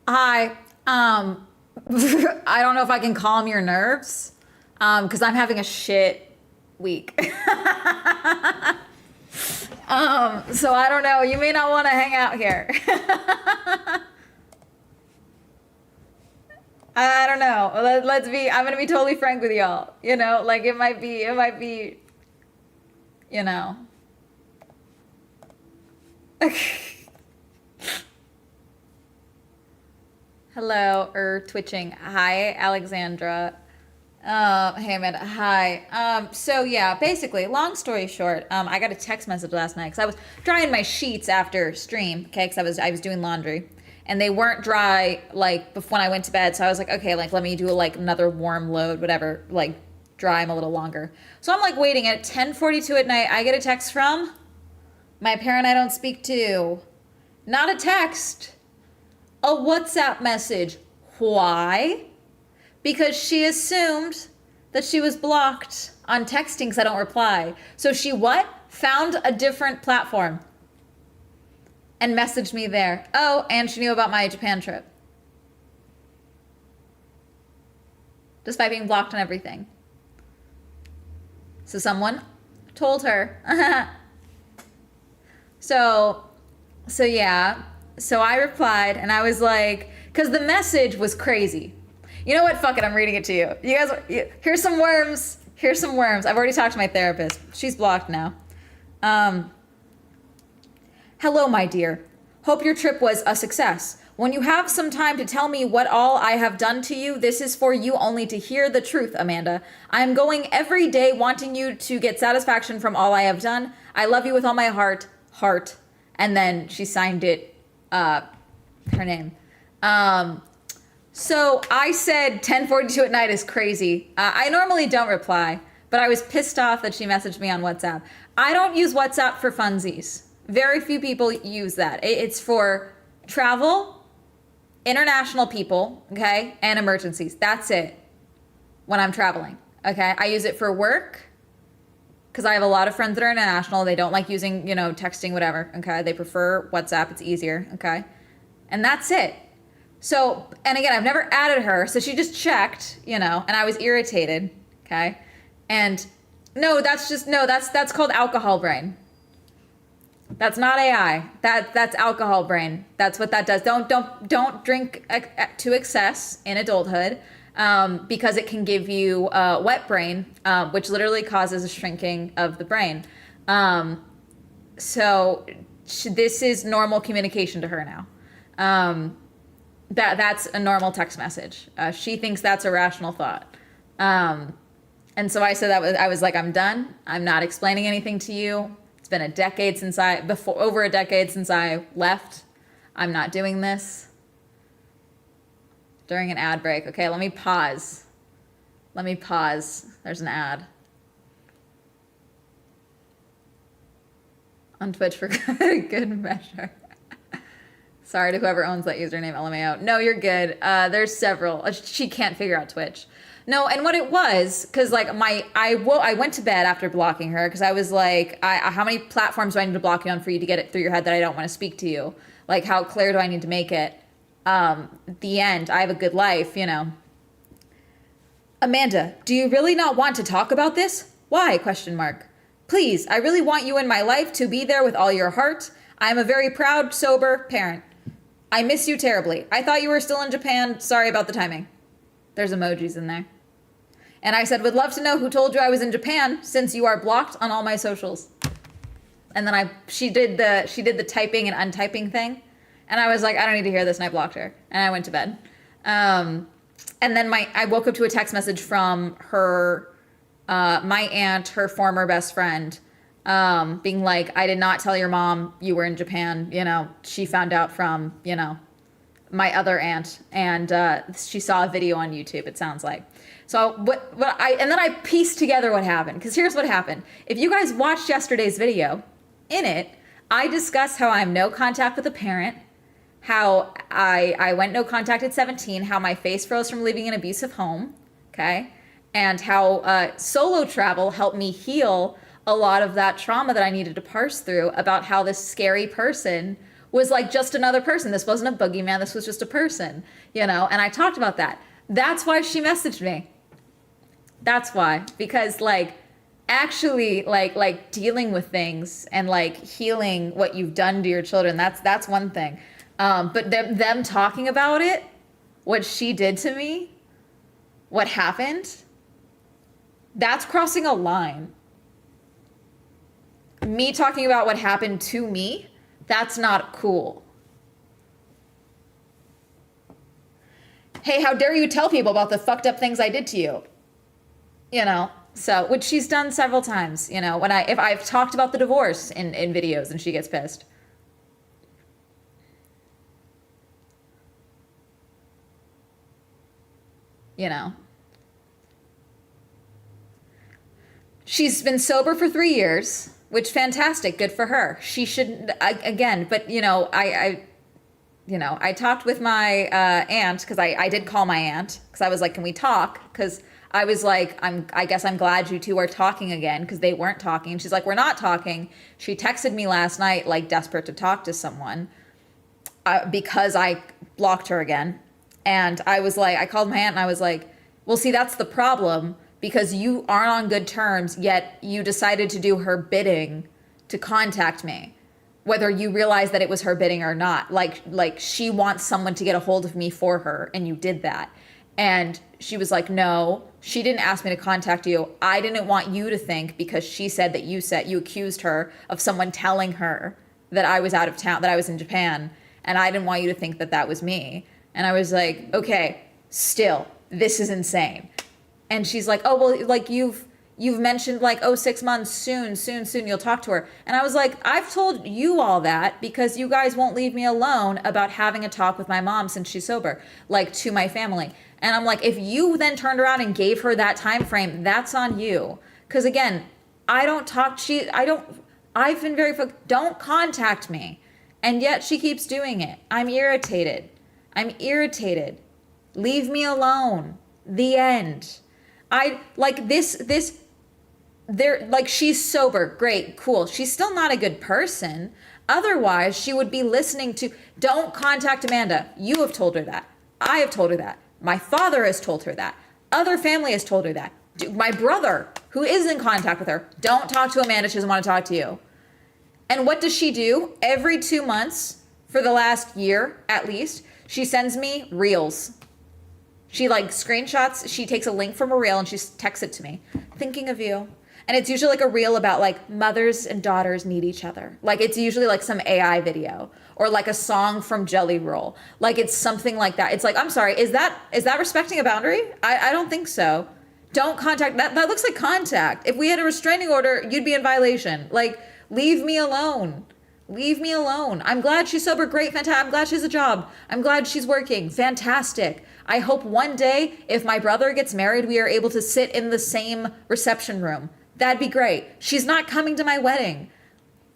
Hi. I don't know if I can calm your nerves, because I'm having a shit week. So I don't know. You may not want to hang out here. I don't know. Let's be. I'm gonna be totally frank with y'all. Like it might be. You know. Hello, twitching. Hi, Alexandra. Hey Amanda. Hi. So yeah, basically, long story short, I got a text message last night because I was drying my sheets after stream, okay? Because I was doing laundry, and they weren't dry like before when I went to bed. So I was like, okay, like let me do like another warm load, whatever, like dry them a little longer. So I'm like waiting at 10:42 at night. I get a text from my parent I don't speak to. Not a text, a WhatsApp message. Why? Because she assumed that she was blocked on texting because I don't reply. So she what? Found a different platform and messaged me there. Oh, and she knew about my Japan trip. Despite being blocked on everything. So someone told her. So yeah. So I replied and I was like, because the message was crazy. You know what? Fuck it. I'm reading it to you. You guys, here's some worms. Here's some worms. I've already talked to my therapist. She's blocked now. Hello, my dear. Hope your trip was a success. When you have some time to tell me what all I have done to you, this is for you only to hear the truth, Amanda. I am going every day wanting you to get satisfaction from all I have done. I love you with all my heart. And then she signed it, her name. So I said 10:42 at night is crazy. I normally don't reply, but I was pissed off that she messaged me on WhatsApp. I don't use WhatsApp for funsies. Very few people use that. It's for travel, international people, okay, and emergencies. That's it when I'm traveling, okay? I use it for work because I have a lot of friends that are international. They don't like using, texting, whatever, okay? They prefer WhatsApp. It's easier, okay? And that's it. So, and again, I've never added her, so she just checked, and I was irritated, okay? And that's called alcohol brain. That's not AI. That's alcohol brain. That's what that does. Don't drink to excess in adulthood, because it can give you wet brain, which literally causes a shrinking of the brain. So this is normal communication to her now. That's a normal text message. She thinks that's a rational thought. And so I said I was like, I'm done. I'm not explaining anything to you. It's been over a decade since I left. I'm not doing this. During an ad break. Okay, let me pause. There's an ad. On Twitch for good measure. Sorry to whoever owns that username, LMAO. No, you're good. There's several. She can't figure out Twitch. No, and what it was, because like I went to bed after blocking her because I was like, how many platforms do I need to block you on for you to get it through your head that I don't want to speak to you? Like, how clear do I need to make it? The end. I have a good life, Amanda, do you really not want to talk about this? Why? ? Please, I really want you in my life to be there with all your heart. I am a very proud, sober parent. I miss you terribly. I thought you were still in Japan. Sorry about the timing. There's emojis in there. And I said, would love to know who told you I was in Japan since you are blocked on all my socials. And then she did the typing and untyping thing. And I was like, I don't need to hear this. And I blocked her. And I went to bed. And then I woke up to a text message from her, my aunt, her former best friend, being like, I did not tell your mom you were in Japan. She found out from, my other aunt, and she saw a video on YouTube, it sounds like. So and then I pieced together what happened, because here's what happened. If you guys watched yesterday's video, in it, I discussed how I'm no contact with a parent, how I went no contact at 17, how my face froze from leaving an abusive home, okay? And how solo travel helped me heal a lot of that trauma that I needed to parse through about how this scary person was like just another person. This wasn't a boogeyman. This was just a person, you know? And I talked about that. That's why she messaged me. That's why. Because like actually like dealing with things and like healing what you've done to your children, that's one thing. But them talking about it, what she did to me, what happened, that's crossing a line. Me talking about what happened to me, that's not cool. Hey, how dare you tell people about the fucked up things I did to you? You know, so, which she's done several times, you know, if I've talked about the divorce in videos and she gets pissed. You know. She's been sober for 3 years, which fantastic, good for her. She shouldn't, again, but you know, I talked with my aunt, because I did call my aunt, because I was like, can we talk? Because I was like, I guess I'm glad you two are talking again, because they weren't talking. And she's like, we're not talking. She texted me last night, like desperate to talk to someone, because I blocked her again. And I was like, I called my aunt and I was like, well, see, that's the problem, because you aren't on good terms, yet you decided to do her bidding to contact me, whether you realize that it was her bidding or not. Like she wants someone to get a hold of me for her, and you did that. And she was like, no, she didn't ask me to contact you. I didn't want you to think, because she said that you accused her of someone telling her that I was out of town, that I was in Japan, and I didn't want you to think that that was me. And I was like, okay, still, this is insane. And she's like, oh, well, like you've mentioned like, oh, 6 months, soon, you'll talk to her. And I was like, I've told you all that because you guys won't leave me alone about having a talk with my mom since she's sober, like to my family. And I'm like, if you then turned around and gave her that time frame, that's on you. Because again, I've been very, don't contact me. And yet she keeps doing it. I'm irritated. Leave me alone. The end. She's sober. Great, cool. She's still not a good person. Otherwise, she would be listening to, don't contact Amanda. You have told her that. I have told her that. My father has told her that. Other family has told her that. My brother, who is in contact with her, don't talk to Amanda. She doesn't want to talk to you. And what does she do? Every 2 months, for the last year at least, she sends me reels. She like screenshots, she takes a link from a reel and she texts it to me. Thinking of you. And it's usually like a reel about like mothers and daughters need each other. Like it's usually like some AI video or like a song from Jelly Roll. Like it's something like that. It's like, I'm sorry, is that respecting a boundary? I don't think so. Don't contact, that looks like contact. If we had a restraining order, you'd be in violation. Like, leave me alone. Leave me alone. I'm glad she's sober. Great. Fantastic. I'm glad she has a job. I'm glad she's working. Fantastic. I hope one day, if my brother gets married, we are able to sit in the same reception room. That'd be great. She's not coming to my wedding.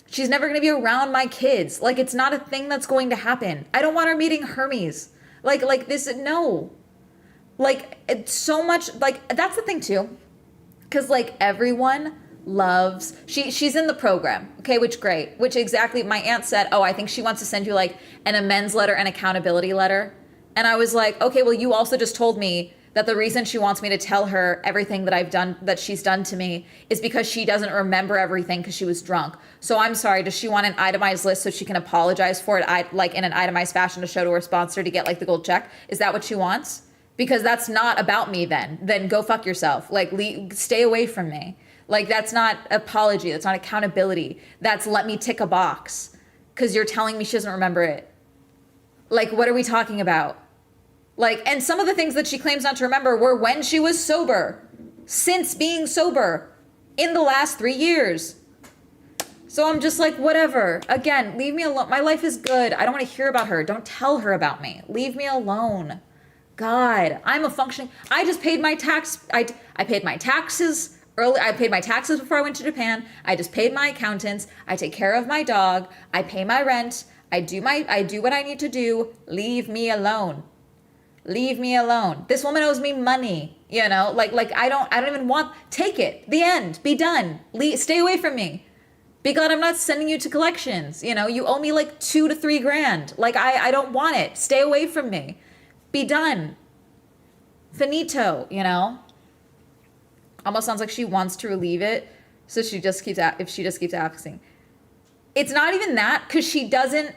She's never going to be around my kids. Like, it's not a thing that's going to happen. I don't want her meeting Hermes. Like this, no. Like, it's so much, like, that's the thing too. Because, like, everyone loves, she's in the program, okay, which exactly, my aunt said, oh, I think she wants to send you like an amends letter and accountability letter. And I was like, okay, well, you also just told me that the reason she wants me to tell her everything that I've done, that she's done to me, is because she doesn't remember everything because she was drunk. So I'm sorry, does she want an itemized list so she can apologize for it, like in an itemized fashion to show to her sponsor to get like the gold check? Is that what she wants? Because that's not about me then. Then go fuck yourself. Like, stay away from me. Like, that's not apology. That's not accountability. That's let me tick a box because you're telling me she doesn't remember it. Like, what are we talking about? Like, and some of the things that she claims not to remember were when she was sober, since being sober in the last 3 years. So I'm just like, whatever. Again, leave me alone. My life is good. I don't want to hear about her. Don't tell her about me. Leave me alone. God, I'm a functioning, I just paid my tax. I paid my taxes early. I paid my taxes before I went to Japan. I just paid my accountants. I take care of my dog. I pay my rent. I do what I need to do. Leave me alone. Leave me alone. This woman owes me money, you know, like I don't even want, take it, the end, be done. Stay away from me. Be glad I'm not sending you to collections. You know, you owe me like 2 to 3 grand. Like, I don't want it. Stay away from me. Be done. Finito, you know? Almost sounds like she wants to relieve it. So she just keeps, if she just keeps asking. It's not even that, because she doesn't.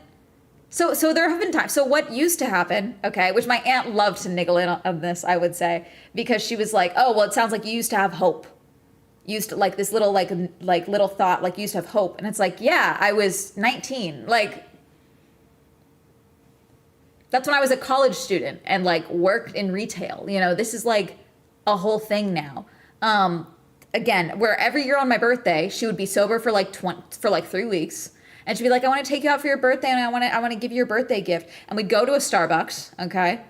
So there have been times. So what used to happen, okay, which my aunt loved to niggle in on this, I would say, because she was like, oh, well, it sounds like you used to have hope. You used to, like, this little, like little thought, like, you used to have hope. And it's like, yeah, I was 19. Like, that's when I was a college student and, like, worked in retail. You know, this is, like, a whole thing now. Again, where every year on my birthday, she would be sober for, like, 3 weeks. And she'd be like, I want to take you out for your birthday, and I want to give you your birthday gift. And we'd go to a Starbucks, okay?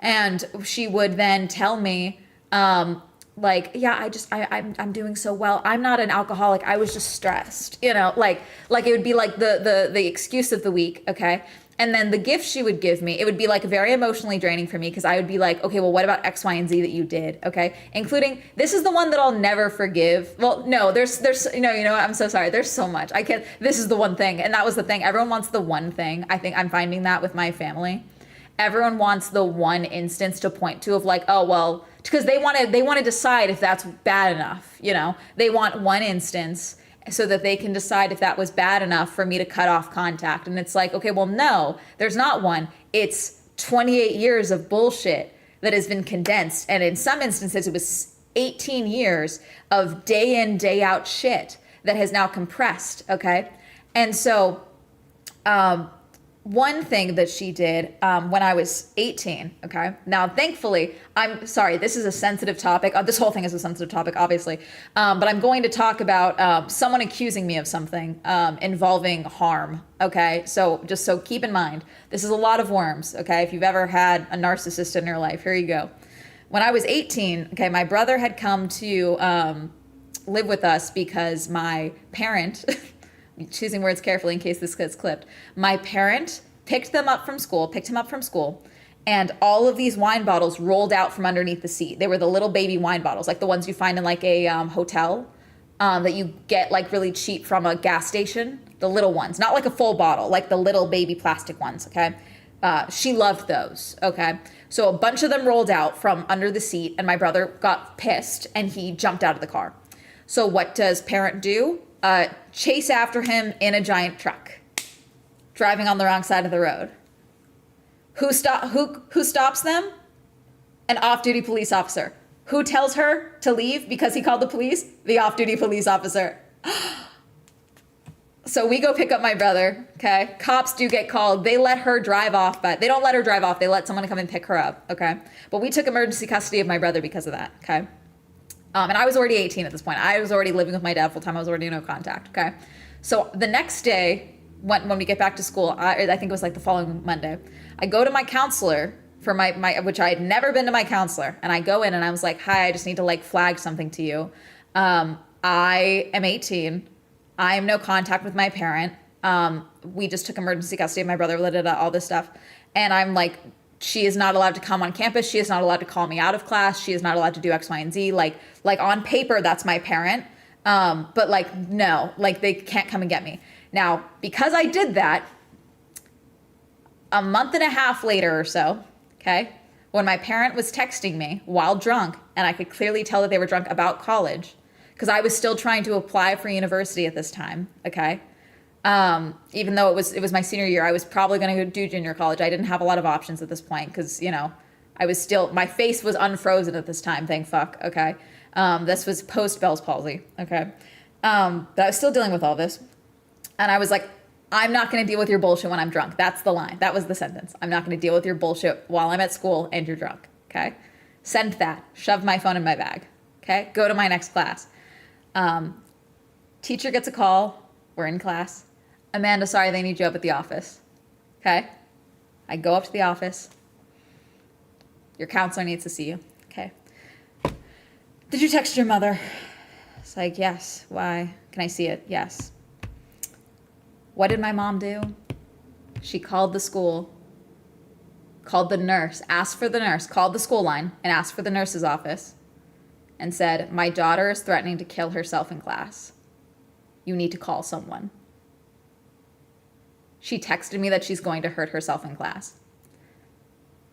And she would then tell me, like, yeah, I'm doing so well. I'm not an alcoholic. I was just stressed, you know, like it would be like the excuse of the week, okay? And then the gift she would give me, it would be like very emotionally draining for me, because I would be like, okay, well, what about X, Y, and Z that you did, okay? Including, this is the one that I'll never forgive. Well, no, there's you know what? I'm so sorry. There's so much. I can't, this is the one thing. And that was the thing. Everyone wants the one thing. I think I'm finding that with my family. Everyone wants the one instance to point to of like, oh, well, because they want to decide if that's bad enough, you know? They want one instance so that they can decide if that was bad enough for me to cut off contact. And it's like, okay, well, no, there's not one. It's 28 years of bullshit that has been condensed. And in some instances, it was 18 years of day in, day out shit that has now compressed, okay? And so, one thing that she did when I was 18, okay? Now, thankfully, I'm sorry, this is a sensitive topic. This whole thing is a sensitive topic, obviously. But I'm going to talk about someone accusing me of something involving harm, okay? So just so keep in mind, this is a lot of worms, okay? If you've ever had a narcissist in your life, here you go. When I was 18, okay, my brother had come to live with us because my parent... choosing words carefully in case this gets clipped. My parent picked him up from school, and all of these wine bottles rolled out from underneath the seat. They were the little baby wine bottles, like the ones you find in like a hotel that you get like really cheap from a gas station. The little ones, not like a full bottle, like the little baby plastic ones, okay? She loved those, okay? So a bunch of them rolled out from under the seat, and my brother got pissed, and he jumped out of the car. So what does parent do? Chase after him in a giant truck, driving on the wrong side of the road. Who stops them? An off-duty police officer. Who tells her to leave because he called the police? The off-duty police officer. So we go pick up my brother, okay? Cops do get called. They let her drive off, but they don't let her drive off. They let someone come and pick her up, okay? But we took emergency custody of my brother because of that, okay? And I was already 18 at this point. I was already living with my dad full time. I was already no contact, okay? So the next day, when we get back to school, I think it was like the following Monday, I go to my counselor for my which I had never been to my counselor. And I go in and I was like, hi, I just need to like flag something to you. I am 18. I am no contact with my parent. We just took emergency custody of my brother, all this stuff. And I'm like, she is not allowed to come on campus. She is not allowed to call me out of class. She is not allowed to do X, Y, and Z. Like on paper, that's my parent. But like, no, like they can't come and get me. Now, because I did that, a month and a half later or so, okay, when my parent was texting me while drunk, and I could clearly tell that they were drunk about college, because I was still trying to apply for university at this time, okay? Even though it was my senior year, I was probably going to go do junior college. I didn't have a lot of options at this point because, you know, I was still, my face was unfrozen at this time, thank fuck, okay? This was post Bell's palsy, okay? But I was still dealing with all this. And I was like, I'm not going to deal with your bullshit when I'm drunk. That's the line. That was the sentence. I'm not going to deal with your bullshit while I'm at school and you're drunk, okay? Send that. Shove my phone in my bag, okay? Go to my next class. Teacher gets a call. We're in class. Amanda, sorry, they need you up at the office. Okay? I go up to the office. Your counselor needs to see you. Okay? Did you text your mother? It's like, yes. Why? Can I see it? Yes. What did my mom do? She called the school, called the nurse, asked for the nurse, called the school line and asked for the nurse's office and said, my daughter is threatening to kill herself in class. You need to call someone. She texted me that she's going to hurt herself in class.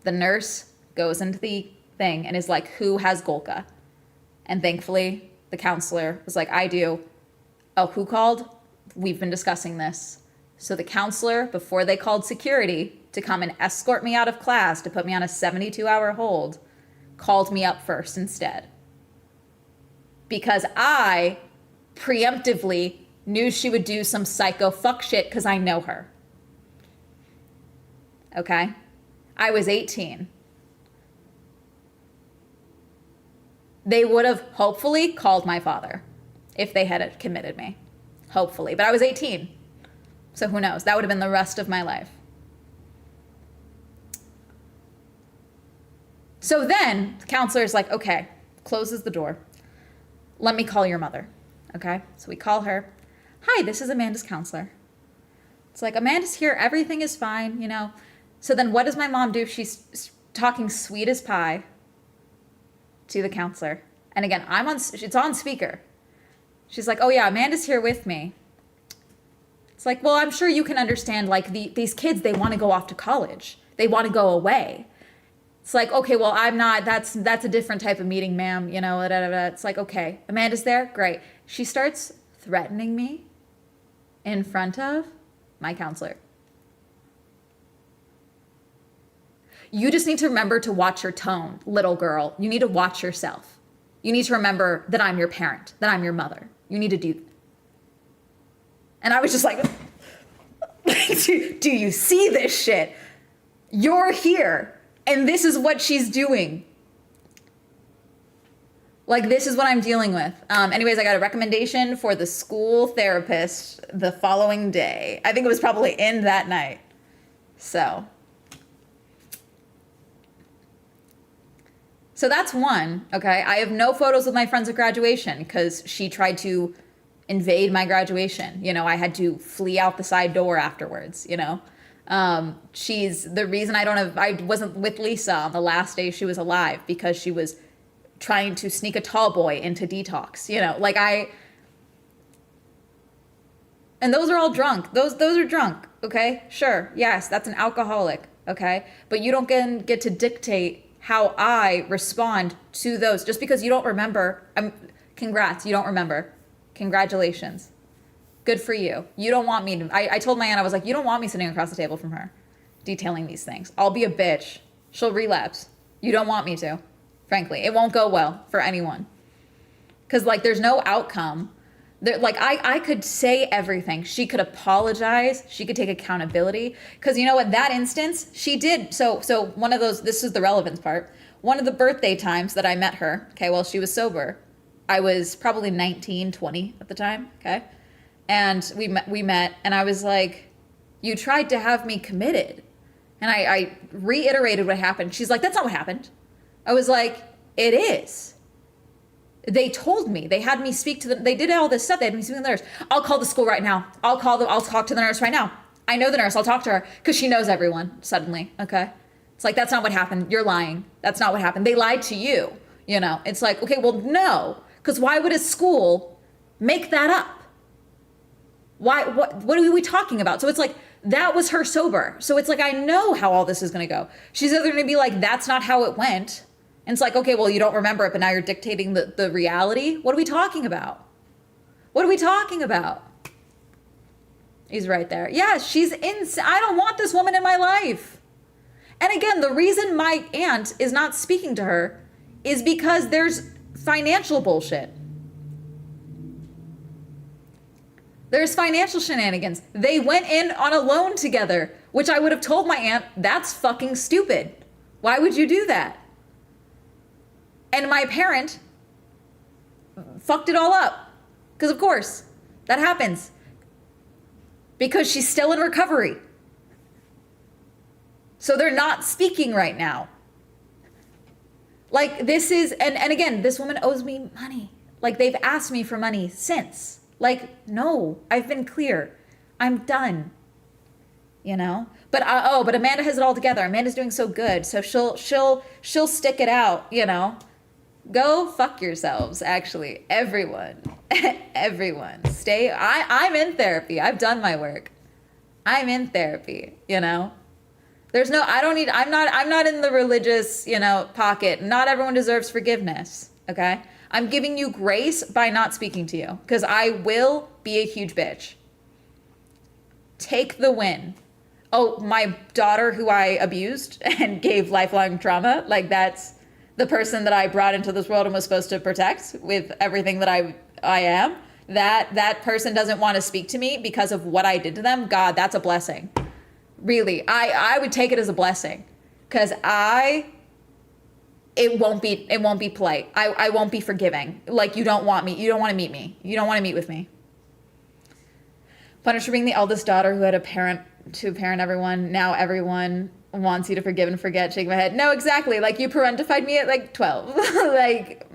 The nurse goes into the thing and is like, who has Golka? And thankfully, the counselor was like, I do. Oh, who called? We've been discussing this. So the counselor, before they called security to come and escort me out of class to put me on a 72-hour hold, called me up first instead. Because I preemptively knew she would do some psycho fuck shit because I know her. Okay? I was 18. They would have hopefully called my father if they had committed me. Hopefully. But I was 18. So who knows? That would have been the rest of my life. So then the counselor's like, okay, closes the door. Let me call your mother. Okay? So we call her. Hi, this is Amanda's counselor. It's like, Amanda's here. Everything is fine, you know. So then what does my mom do? She's talking sweet as pie to the counselor. And again, it's on speaker. She's like, oh yeah, Amanda's here with me. It's like, well, I'm sure you can understand, like, these kids, they want to go off to college. They want to go away. It's like, okay, well, I'm not, that's a different type of meeting, ma'am, you know, da, da, da. It's like, okay, Amanda's there? Great. She starts threatening me in front of my counselor. You just need to remember to watch your tone, little girl. You need to watch yourself. You need to remember that I'm your parent, that I'm your mother. You need to do. And I was just like, do you see this shit? You're here, and this is what she's doing. Like, this is what I'm dealing with. Anyways, I got a recommendation for the school therapist the following day. I think it was probably in that night. So that's one, okay? I have no photos with my friends at graduation because she tried to invade my graduation. You know, I had to flee out the side door afterwards, you know? She's the reason I wasn't with Lisa on the last day she was alive because she was trying to sneak a tall boy into detox, you know? Like and those are all drunk. Those are drunk, okay? Sure, yes, that's an alcoholic, okay? But you don't get to dictate how I respond to those. Just because you don't remember, congrats, you don't remember. Congratulations. Good for you. You don't want me to, I told my aunt, I was like, you don't want me sitting across the table from her detailing these things. I'll be a bitch. She'll relapse. You don't want me to, frankly. It won't go well for anyone. Because, like, there's no outcome. Like, I could say everything. She could apologize. She could take accountability. Because you know what? That instance, she did. So one of those, this is the relevance part. One of the birthday times that I met her, okay, well, she was sober. I was probably 19, 20 at the time, okay? And we met, and I was like, you tried to have me committed. And I reiterated what happened. She's like, that's not what happened. I was like, it is. They told me, they had me speak to them. They did all this stuff. They had me speak to the nurse. I'll call the school right now. I'll talk to the nurse right now. I know the nurse. I'll talk to her because she knows everyone suddenly. Okay. It's like, that's not what happened. You're lying. That's not what happened. They lied to you. You know, it's like, okay, well, no, because why would a school make that up? Why, what are we talking about? So it's like, that was her sober. So it's like, I know how all this is going to go. She's either going to be like, that's not how it went. And it's like, okay, well, you don't remember it, but now you're dictating the reality. What are we talking about? What are we talking about? He's right there. Yeah, she's I don't want this woman in my life. And again, the reason my aunt is not speaking to her is because there's financial bullshit. There's financial shenanigans. They went in on a loan together, which I would have told my aunt, that's fucking stupid. Why would you do that? And my parent fucked it all up. Because of course, that happens. Because she's still in recovery. So they're not speaking right now. Like, this is, and again, this woman owes me money. Like, they've asked me for money since. Like, no, I've been clear. I'm done. You know? But but Amanda has it all together. Amanda's doing so good. So she'll stick it out, you know? Go fuck yourselves, actually. Everyone. Everyone. I'm in therapy. I've done my work. I'm in therapy, you know? I'm not in the religious, pocket. Not everyone deserves forgiveness, okay? I'm giving you grace by not speaking to you because I will be a huge bitch. Take the win. Oh, my daughter who I abused and gave lifelong trauma, like that's the person that I brought into this world and was supposed to protect with everything that I am. That person doesn't want to speak to me because of what I did to them. God, that's a blessing. Really, I would take it as a blessing because it won't be polite. I won't be forgiving. Like you don't want to meet me. You don't want to meet with me. Punished for being the eldest daughter who had to parent everyone. Now everyone wants you to forgive and forget. Shake my head. No, exactly. Like you parentified me at like 12. Like,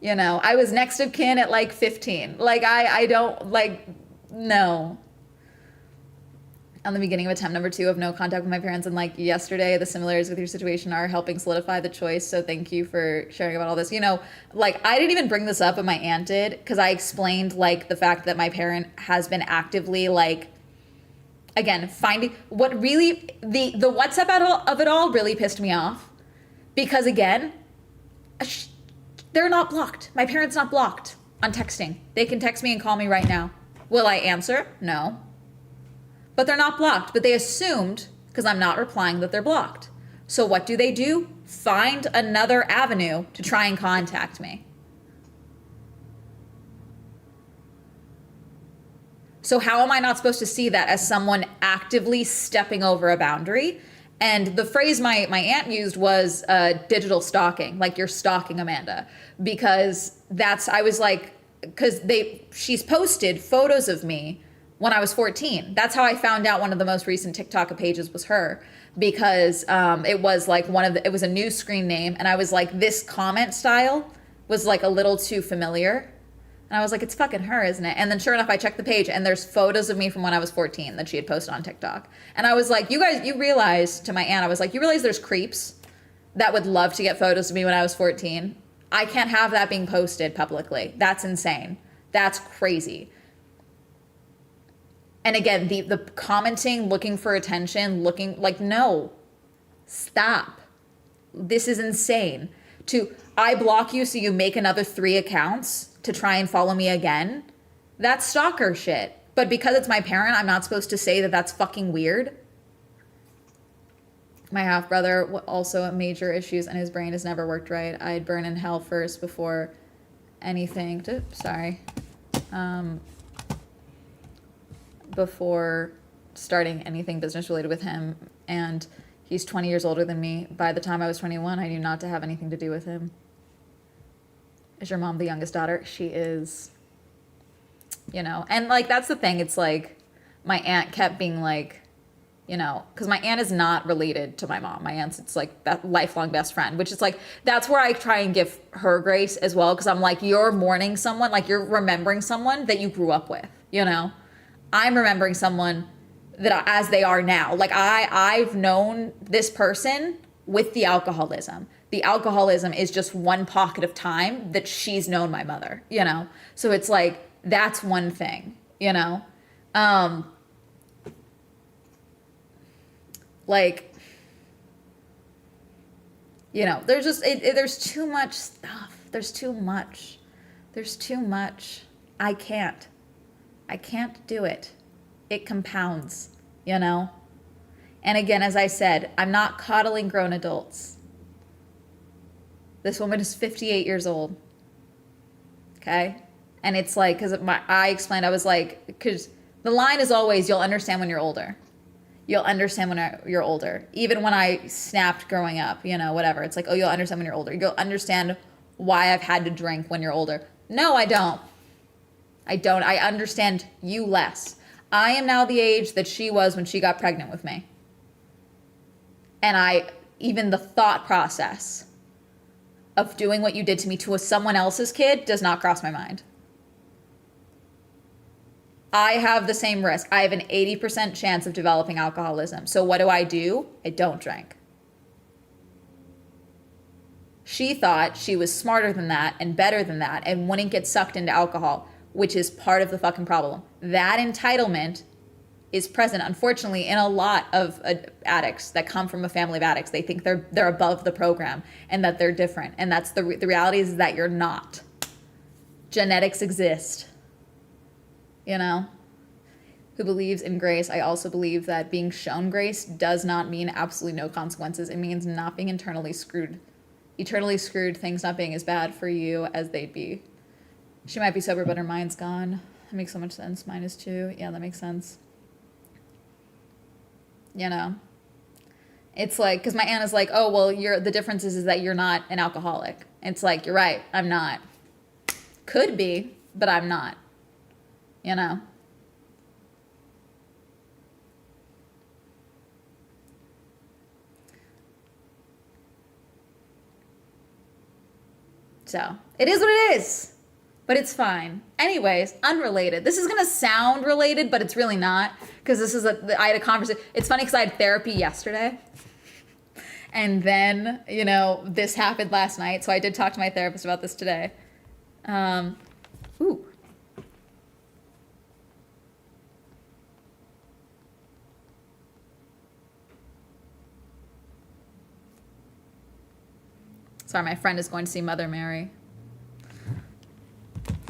I was next of kin at like 15. Like I don't like, no. On the beginning of attempt number 2 of no contact with my parents, and like yesterday, the similarities with your situation are helping solidify the choice. So thank you for sharing about all this. Like I didn't even bring this up, but my aunt did, because I explained like the fact that my parent has been actively like, again, finding what really the WhatsApp of it all really pissed me off, because again, they're not blocked. My parents not blocked on texting. They can text me and call me right now. Will I answer? No. But they're not blocked. But they assumed, because I'm not replying, that they're blocked. So what do? Find another avenue to try and contact me. So how am I not supposed to see that as someone actively stepping over a boundary? And the phrase my aunt used was digital stalking, like you're stalking Amanda. Because she's posted photos of me when I was 14. That's how I found out one of the most recent TikTok pages was her, because it was like it was a new screen name, and I was like, this comment style was like a little too familiar. And I was like, it's fucking her, isn't it? And then sure enough, I checked the page and there's photos of me from when I was 14 that she had posted on TikTok. And I was like, you realize, to my aunt, I was like, you realize there's creeps that would love to get photos of me when I was 14? I can't have that being posted publicly. That's insane. That's crazy. And again, the commenting, looking for attention, no, stop. This is insane. I block you so you make another 3 accounts to try and follow me again. That's stalker shit. But because it's my parent, I'm not supposed to say that that's fucking weird. My half-brother also had major issues and his brain has never worked right. I'd burn in hell first before anything. Before starting anything business related with him, and he's 20 years older than me. By the time I was 21, I knew not to have anything to do with him. Is your mom the youngest daughter? She is. And like that's the thing, it's like my aunt kept being like, because my aunt is not related to my mom. My aunt's, it's like that lifelong best friend, which is like, that's where I try and give her grace as well, because I'm like, you're mourning someone, like you're remembering someone that you grew up with, I'm remembering someone that as they are now. Like I've known this person with the alcoholism. The alcoholism is just one pocket of time that she's known my mother, So it's like, that's one thing, there's just, there's too much stuff. There's too much. I can't do it. It compounds, And again, as I said, I'm not coddling grown adults. This woman is 58 years old. Okay? And it's like, I explained, I was like, because the line is always, you'll understand when you're older. You'll understand when you're older. Even when I snapped growing up, whatever. It's like, oh, you'll understand when you're older. You'll understand why I've had to drink when you're older. No, I don't. I understand you less. I am now the age that she was when she got pregnant with me. And even the thought process of doing what you did to me to someone else's kid does not cross my mind. I have the same risk. I have an 80% chance of developing alcoholism. So what do? I don't drink. She thought she was smarter than that and better than that and wouldn't get sucked into alcohol, which is part of the fucking problem. That entitlement is present, unfortunately, in a lot of addicts that come from a family of addicts. They think they're above the program and that they're different. And that's the reality is that you're not. Genetics exist. You know? Who believes in grace? I also believe that being shown grace does not mean absolutely no consequences. It means not being eternally screwed, things not being as bad for you as they'd be. She might be sober, but her mind's gone. That makes so much sense. Mine is too. Yeah, that makes sense. You know? It's like, because my aunt is like, oh, well, the difference is that you're not an alcoholic. It's like, you're right, I'm not. Could be, but I'm not. You know? So, it is what it is, but it's fine. Anyways, unrelated. This is going to sound related, but it's really not, because I had a conversation. It's funny because I had therapy yesterday, and then, you know, this happened last night, so I did talk to my therapist about this today. Ooh. Sorry, my friend is going to see Mother Mary.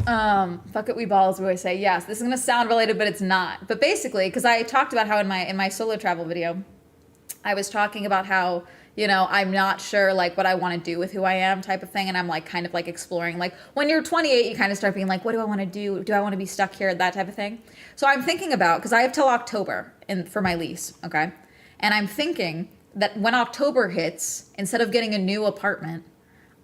Fuck it, we balls, we always say. Yes, this is gonna sound related, but it's not. But basically, because I talked about how in my solo travel video, I was talking about how, you know, I'm not sure like what I want to do with who I am type of thing. And I'm like kind of like exploring, like when you're 28, you kind of start being like, what do I want to do? Do I want to be stuck here? That type of thing. So I'm thinking about, because I have till October for my lease, okay? And I'm thinking that when October hits, instead of getting a new apartment,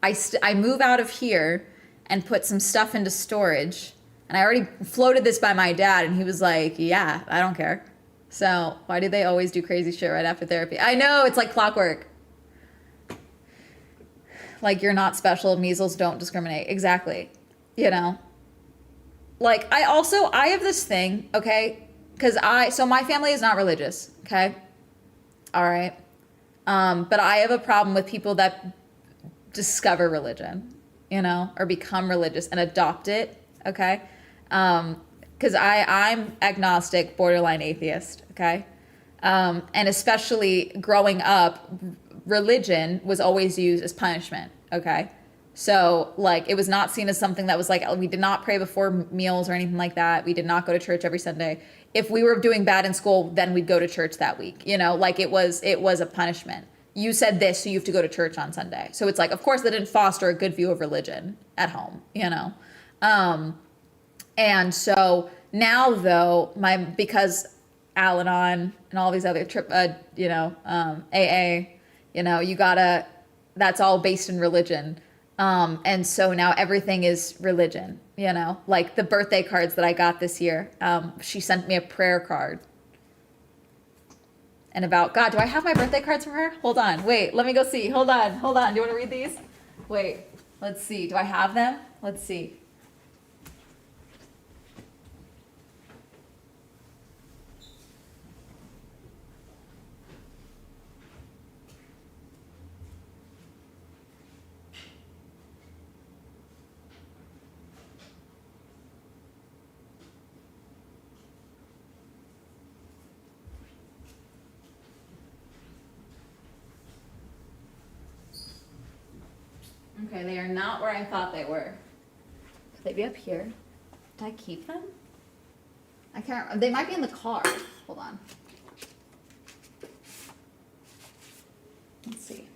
I move out of here and put some stuff into storage. And I already floated this by my dad, and he was like, yeah, I don't care. So why do they always do crazy shit right after therapy? I know, it's like clockwork. Like, you're not special, measles don't discriminate. Exactly. You know? Like, I have this thing, okay? So my family is not religious, okay? All right? But I have a problem with people that discover religion, you know, or become religious and adopt it, okay? Because I'm agnostic, borderline atheist, okay? And especially growing up, religion was always used as punishment, okay? So, like, it was not seen as something that was like, we did not pray before meals or anything like that. We did not go to church every Sunday. If we were doing bad in school, then we'd go to church that week, you know? Like, it was a punishment. You said this, so you have to go to church on Sunday. So it's like, of course, that didn't foster a good view of religion at home, you know? And so now, though, because Al-Anon and all these other, AA, you know, that's all based in religion. And so now everything is religion, you know? Like the birthday cards that I got this year, she sent me a prayer card. And about, God, do I have my birthday cards from her? Hold on. Wait, let me go see. Hold on. Do you want to read these? Wait, let's see. Do I have them? Let's see. Okay, they are not where I thought they were. Could they be up here? Did I keep them? I can't remember. They might be in the car. Hold on. Let's see.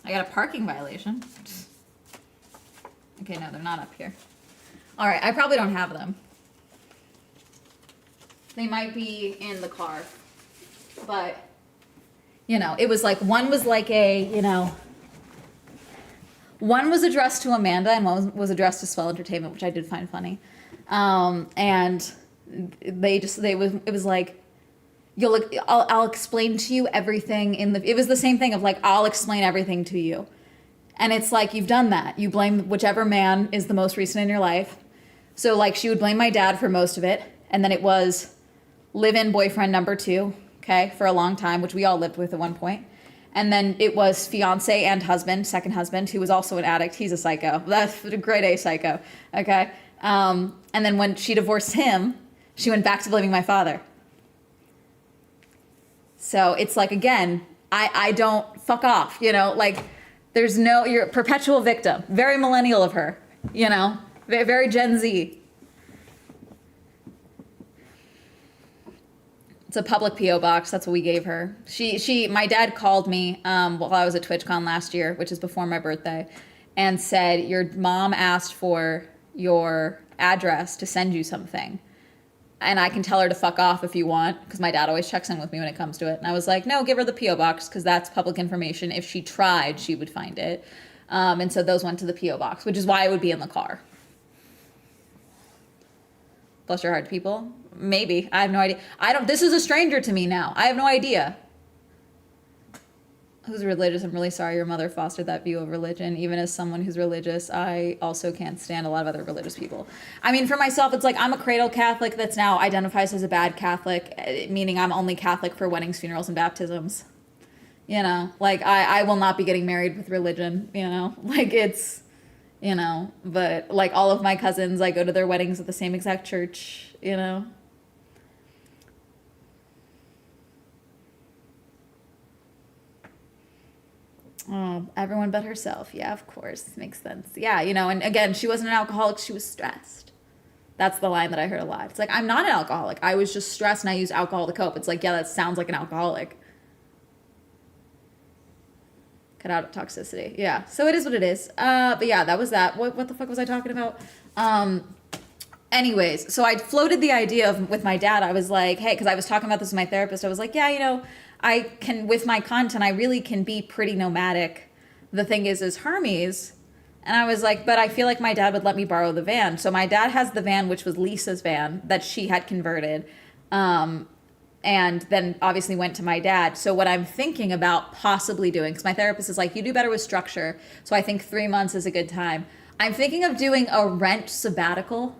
I got a parking violation. Okay, no, they're not up here. All right, I probably don't have them. They might be in the car. But, you know, it was like, one was like one was addressed to Amanda and one was addressed to Swell Entertainment, which I did find funny. And it was like, I'll explain to you everything it was the same thing of like, I'll explain everything to you. And it's like, you've done that. You blame whichever man is the most recent in your life. So like, she would blame my dad for most of it. And then it was live-in boyfriend number 2. okay, for a long time, which we all lived with at one point. And then it was fiance and husband, second husband, who was also an addict. He's a psycho. That's a grade A psycho, okay? And then when she divorced him, she went back to blaming my father. So it's like, again, I don't fuck off, you know, like there's no, you're a perpetual victim. Very millennial of her, you know, very Gen Z. It's a public P.O. box. That's what we gave her. My dad called me while I was at TwitchCon last year, which is before my birthday, and said, your mom asked for your address to send you something. And I can tell her to fuck off if you want, because my dad always checks in with me when it comes to it. And I was like, no, give her the P.O. box, because that's public information. If she tried, she would find it. And so those went to the P.O. box, which is why it would be in the car. Bless your heart, people. Maybe. I have no idea. This is a stranger to me now. I have no idea. Who's religious? I'm really sorry your mother fostered that view of religion. Even as someone who's religious, I also can't stand a lot of other religious people. I mean, for myself, it's like I'm a cradle Catholic that's now identifies as a bad Catholic, meaning I'm only Catholic for weddings, funerals, and baptisms. You know, like I will not be getting married with religion, you know, like it's, you know, but like all of my cousins, I go to their weddings at the same exact church, you know. Oh, everyone but herself. Yeah, of course. Makes sense. Yeah, you know, and again, she wasn't an alcoholic. She was stressed. That's the line that I heard a lot. It's like, I'm not an alcoholic. I was just stressed and I used alcohol to cope. It's like, yeah, that sounds like an alcoholic. Cut out toxicity. Yeah, so it is what it is. But yeah, that was that. What the fuck was I talking about? Anyways, so I floated the idea of with my dad. I was like, hey, because I was talking about this with my therapist. I was like, yeah, you know, I can, with my content, I really can be pretty nomadic. The thing is Hermes. And I was like, but I feel like my dad would let me borrow the van. So my dad has the van, which was Lisa's van that she had converted. And then obviously went to my dad. So what I'm thinking about possibly doing, because my therapist is like, you do better with structure. So I think 3 months is a good time. I'm thinking of doing a rent sabbatical,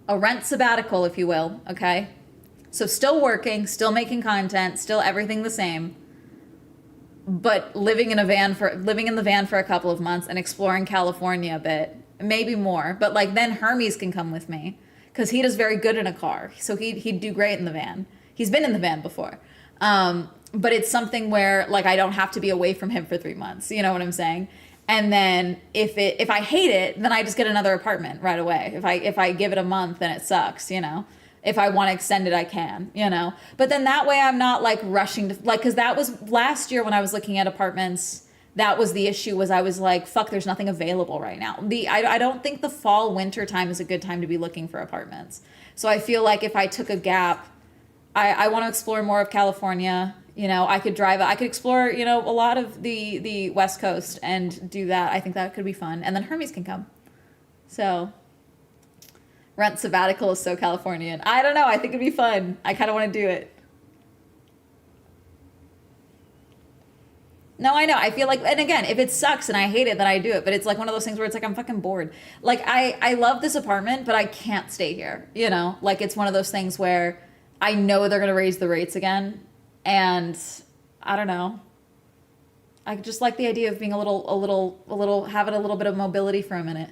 if you will. Okay. So still working, still making content, still everything the same, but living in the van for a couple of months and exploring California a bit, maybe more. But like then Hermes can come with me because he does very good in a car. So he'd do great in the van. He's been in the van before. But it's something where like I don't have to be away from him for 3 months. You know what I'm saying? And then if I hate it, then I just get another apartment right away. If I give it a month, then it sucks, you know. If I want to extend it, I can, you know. But then that way I'm not like rushing to like, because that was last year when I was looking at apartments. That was the issue, was I was like, fuck, there's nothing available right now. I don't think the fall winter time is a good time to be looking for apartments. So I feel like if I took a gap, I want to explore more of California. You know, I could explore, you know, a lot of the West Coast and do that. I think that could be fun. And then Hermes can come. So rent sabbatical is so Californian. I don't know. I think it'd be fun. I kind of want to do it. No, I know. I feel like, and again, if it sucks and I hate it, then I do it. But it's like one of those things where it's like, I'm fucking bored. Like I love this apartment, but I can't stay here. You know, like it's one of those things where I know they're going to raise the rates again. And I don't know. I just like the idea of being having a little bit of mobility for a minute.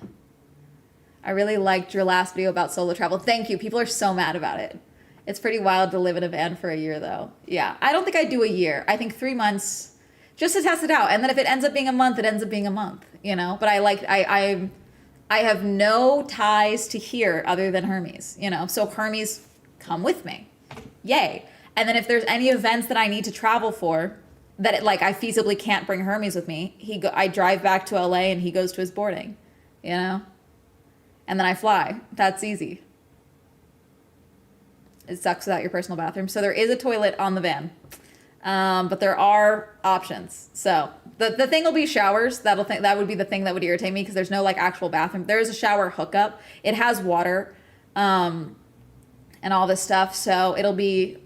I really liked your last video about solo travel. Thank you. People are so mad about it. It's pretty wild to live in a van for a year though. Yeah. I don't think I'd do a year. I think 3 months just to test it out. And then if it ends up being a month, it ends up being a month, you know, but I have no ties to here other than Hermes, you know, so Hermes come with me. Yay. And then if there's any events that I need to travel for that I feasibly can't bring Hermes with me, I drive back to LA and he goes to his boarding, you know, and then I fly. That's easy. It sucks without your personal bathroom. So there is a toilet on the van. But there are options. So the thing will be showers. That would be the thing that would irritate me because there's no like actual bathroom. There is a shower hookup. It has water, and all this stuff. So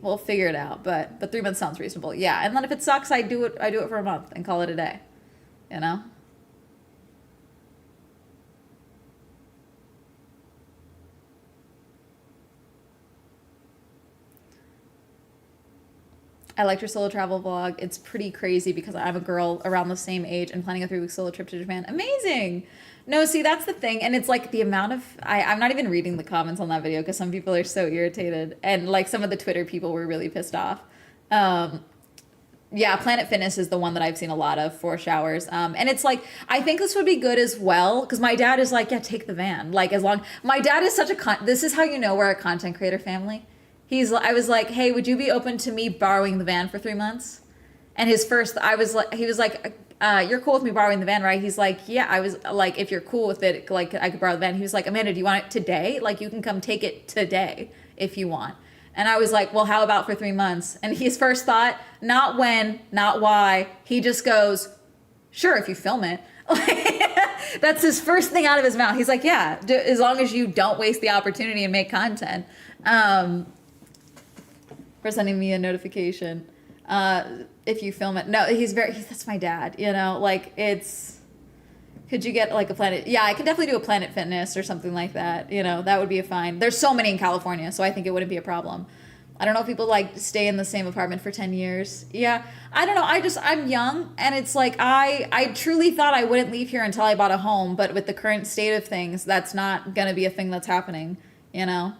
we'll figure it out. But 3 months sounds reasonable. Yeah. And then if it sucks, I do it for a month and call it a day, you know? I liked your solo travel vlog. It's pretty crazy because I'm a girl around the same age and planning a 3-week solo trip to Japan. Amazing. No, see, that's the thing. And it's like the amount of, I'm not even reading the comments on that video because some people are so irritated. And like some of the Twitter people were really pissed off. Yeah, Planet Fitness is the one that I've seen a lot of for showers. And it's like, I think this would be good as well because my dad is like, yeah, take the van. Like as long, my dad is such a, this is how you know we're a content creator family. I was like, hey, would you be open to me borrowing the van for 3 months? And his first, he was like, you're cool with me borrowing the van, right? He's like, yeah. I was like, if you're cool with it, like I could borrow the van. He was like, Amanda, do you want it today? Like you can come take it today if you want. And I was like, well, how about for 3 months? And his first thought, not when, not why. He just goes, sure, if you film it. That's his first thing out of his mouth. He's like, yeah, as long as you don't waste the opportunity and make content. For sending me a notification if you film it. No, that's my dad, you know, like could you get like a Planet? Yeah, I could definitely do a Planet Fitness or something like that. You know, that would be a fine. There's so many in California, so I think it wouldn't be a problem. I don't know if people like stay in the same apartment for 10 years. Yeah, I don't know. I'm young and it's like, I truly thought I wouldn't leave here until I bought a home, but with the current state of things, that's not going to be a thing that's happening, you know?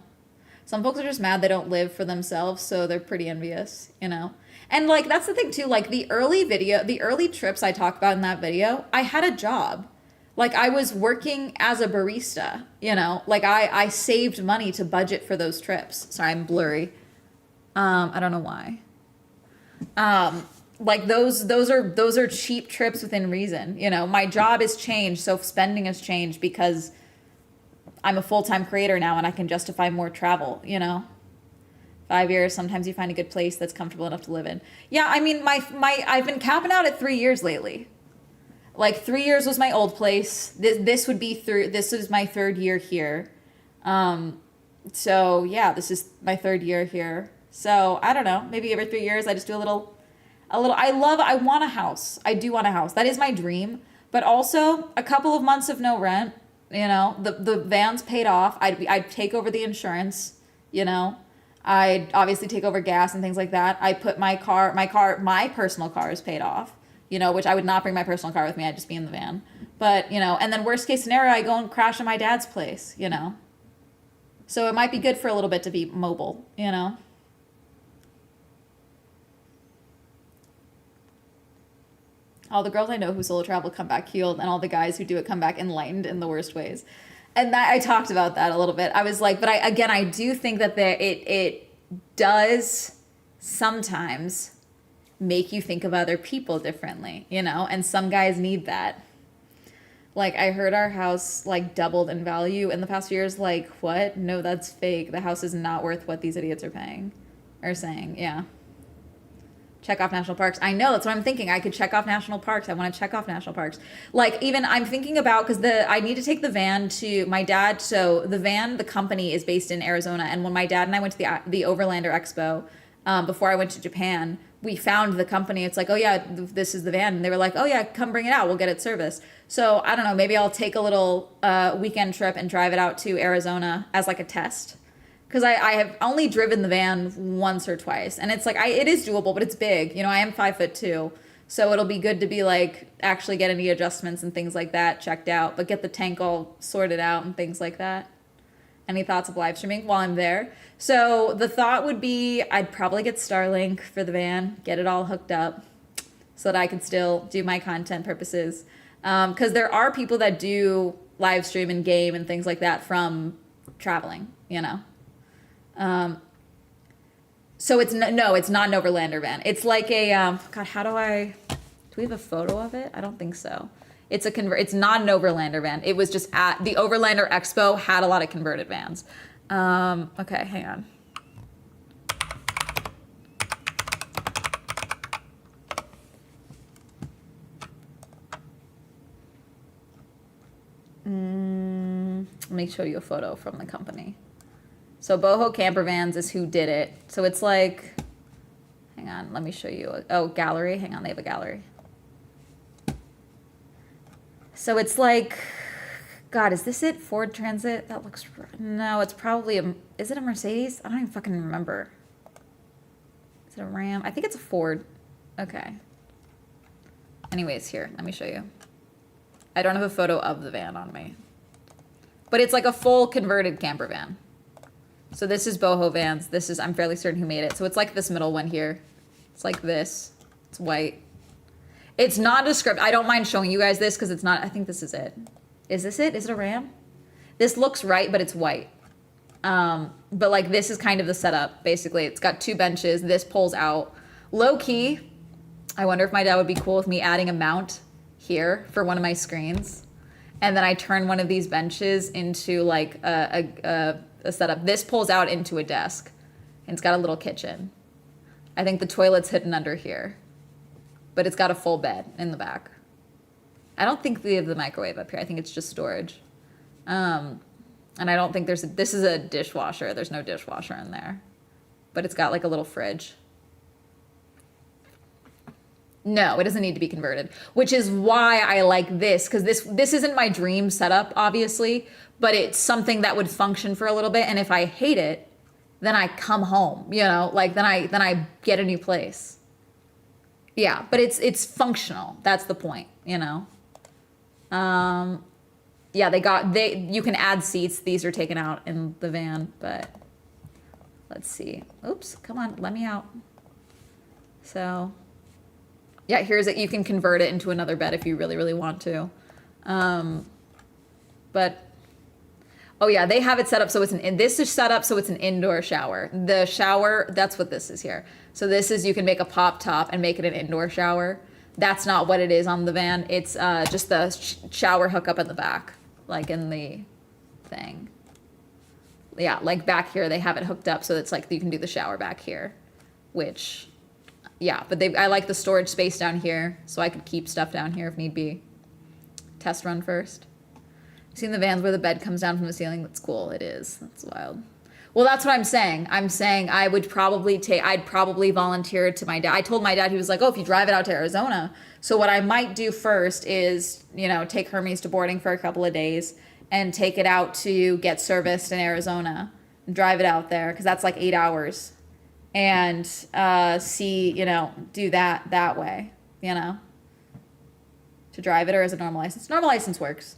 Some folks are just mad they don't live for themselves, so they're pretty envious, you know? And like, that's the thing too, like the early trips I talked about in that video, I had a job. Like I was working as a barista, you know, like I saved money to budget for those trips. Sorry, I'm blurry. I don't know why. Like those are cheap trips within reason. You know, my job has changed, so spending has changed because I'm a full-time creator now and I can justify more travel, you know? 5 years, sometimes you find a good place that's comfortable enough to live in. Yeah, I mean, I've been capping out at 3 years lately. Like 3 years was my old place. This is my 3rd year here. So yeah, this is my 3rd year here. So I don't know, maybe every 3 years I just do a little, I want a house. I do want a house. That is my dream. But also a couple of months of no rent. You know, the van's paid off. I'd take over the insurance, you know. I'd obviously take over gas and things like that. I put my personal car is paid off, you know, which I would not bring my personal car with me. I'd just be in the van. But, you know, and then worst case scenario, I go and crash at my dad's place, you know. So it might be good for a little bit to be mobile, you know. All the girls I know who solo travel come back healed, and all the guys who do it come back enlightened in the worst ways. And that I talked about that a little bit. I was like, but I do think that it does sometimes make you think of other people differently, you know? And some guys need that. Like I heard our house like doubled in value in the past few years. Like what? No, that's fake. The house is not worth what these idiots are paying or saying. Yeah. Check off national parks. I know, that's what I'm thinking. I could check off national parks. I want to check off national parks. Like even I'm thinking about, because I need to take the van to my dad. So the company is based in Arizona. And when my dad and I went to the Overlander Expo, before I went to Japan, we found the company. It's like, oh yeah, this is the van. And they were like, oh yeah, come bring it out. We'll get it serviced. So I don't know, maybe I'll take a little weekend trip and drive it out to Arizona as like a test. Because I have only driven the van once or twice. And it's like, it is doable, but it's big. You know, I am 5'2". So it'll be good to be like, actually get any adjustments and things like that checked out. But get the tank all sorted out and things like that. Any thoughts of live streaming while I'm there? So the thought would be, I'd probably get Starlink for the van. Get it all hooked up. So that I can still do my content purposes. Because there are people that do live stream and game and things like that from traveling, you know. So it's not an Overlander van. It's like a, God, do we have a photo of it? I don't think so. It's not an Overlander van. It was just at the Overlander Expo had a lot of converted vans. Okay, hang on. Let me show you a photo from the company. So Boho Camper Vans is who did it. So it's like, hang on, let me show you. Gallery. Hang on, they have a gallery. So it's like, God, is this it? Ford Transit? That looks, no, it's probably is it a Mercedes? I don't even fucking remember. Is it a Ram? I think it's a Ford. Okay. Anyways, here, let me show you. I don't have a photo of the van on me. But it's like a full converted camper van. So this is Boho Vans. This is, I'm fairly certain who made it. So it's like this middle one here. It's like this. It's white. It's nondescript. I don't mind showing you guys this because it's not, I think this is it. Is this it? Is it a Ram? This looks right, but it's white. But like this is kind of the setup, basically. It's got 2 benches. This pulls out. Low key, I wonder if my dad would be cool with me adding a mount here for one of my screens. And then I turn one of these benches into like a setup. This pulls out into a desk. And it's got a little kitchen. I think the toilet's hidden under here. But it's got a full bed in the back. I don't think we have the microwave up here. I think it's just storage. And I don't think this is a dishwasher. There's no dishwasher in there. But it's got like a little fridge. No, it doesn't need to be converted, which is why I like this, because this isn't my dream setup, obviously, but it's something that would function for a little bit. And if I hate it, then I come home, you know, like then I get a new place. Yeah, but it's functional. That's the point, you know. Yeah, you can add seats. These are taken out in the van, but let's see. Oops, come on, let me out. So yeah, here's it. You can convert it into another bed if you really, really want to. But oh yeah, they have it set up so this is set up so it's an indoor shower. The shower, that's what this is here. So this is, you can make a pop top and make it an indoor shower. That's not what it is on the van. It's just the shower hookup in the back, like in the thing. Yeah, like back here they have it hooked up so it's like you can do the shower back here, which, yeah, but I like the storage space down here so I could keep stuff down here if need be. Test run first. Seen the vans where the bed comes down from the ceiling? That's cool. It is. That's wild. Well, that's what I'm saying. I'm saying I'd probably volunteer to my dad. I told my dad, he was like, oh, if you drive it out to Arizona. So what I might do first is, you know, take Hermes to boarding for a couple of days and take it out to get serviced in Arizona and drive it out there, because that's like 8 hours. And see, you know, do that way, you know, to drive it, or as a normal license. Normal license works.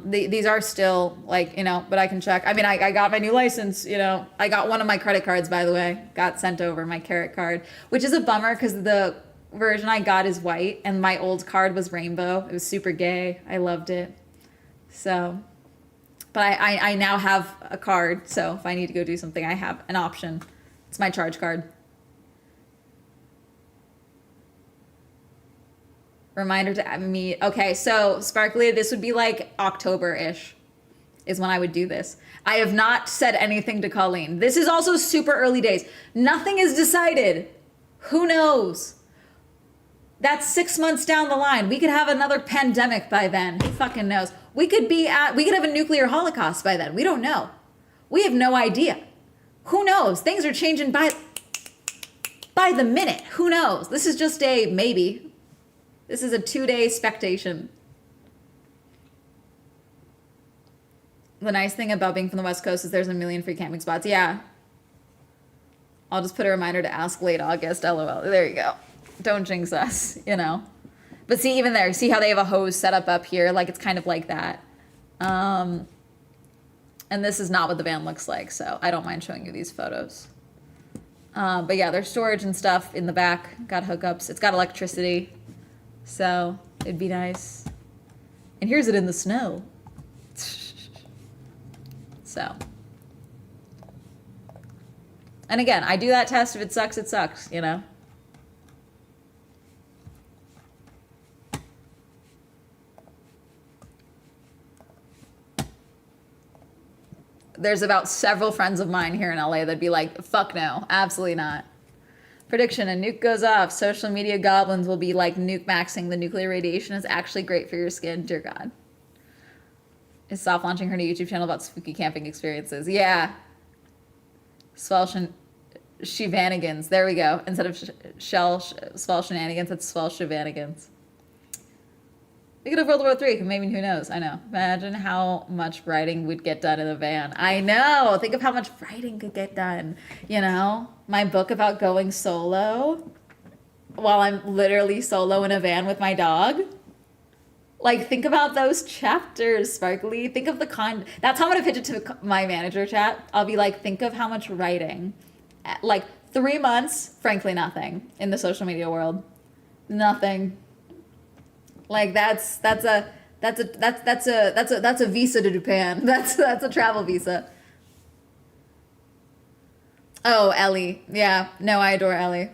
These are still like, you know, but I can check. I mean, I got my new license, you know, I got one of my credit cards, by the way, got sent over, my Carrot card, which is a bummer because the version I got is white and my old card was rainbow. It was super gay. I loved it. So, but I now have a card. So if I need to go do something, I have an option. It's my charge card. Reminder to meet. Okay, so Sparkly, this would be like October-ish is when I would do this. I have not said anything to Colleen. This is also super early days. Nothing is decided. Who knows? That's 6 months down the line. We could have another pandemic by then. Who fucking knows? We could have a nuclear holocaust by then. We don't know. We have no idea. Who knows? Things are changing by the minute. Who knows? This is just a maybe. This is a 2-day expectation. The nice thing about being from the West Coast is there's a million free camping spots. Yeah. I'll just put a reminder to ask late August, LOL. There you go. Don't jinx us, you know. But see, even there, see how they have a hose set up here? Like, it's kind of like that. And this is not what the van looks like, so I don't mind showing you these photos. But yeah, there's storage and stuff in the back. Got hookups. It's got electricity. So it'd be nice. And here's it in the snow. So. And again, I do that test. If it sucks, it sucks, you know? There's about several friends of mine here in LA that'd be like, fuck no, absolutely not. Prediction, a nuke goes off. Social media goblins will be like nuke maxing. The nuclear radiation is actually great for your skin. Dear God. Is soft launching her new YouTube channel about spooky camping experiences. Yeah. Swell shenanigans. There we go. Instead of swell shenanigans, it's swell shenanigans. We could have World War III. Maybe, who knows? I know. Imagine how much writing would get done in a van. I know. Think of how much writing could get done. You know, my book about going solo while I'm literally solo in a van with my dog. Like, think about those chapters, Sparkly. Think of the That's how I'm gonna pitch it to my manager chat. I'll be like, think of how much writing. Like 3 months, frankly, nothing in the social media world. Nothing. Like that's a visa to Japan. That's a travel visa. Oh, Ellie. Yeah. No, I adore Ellie.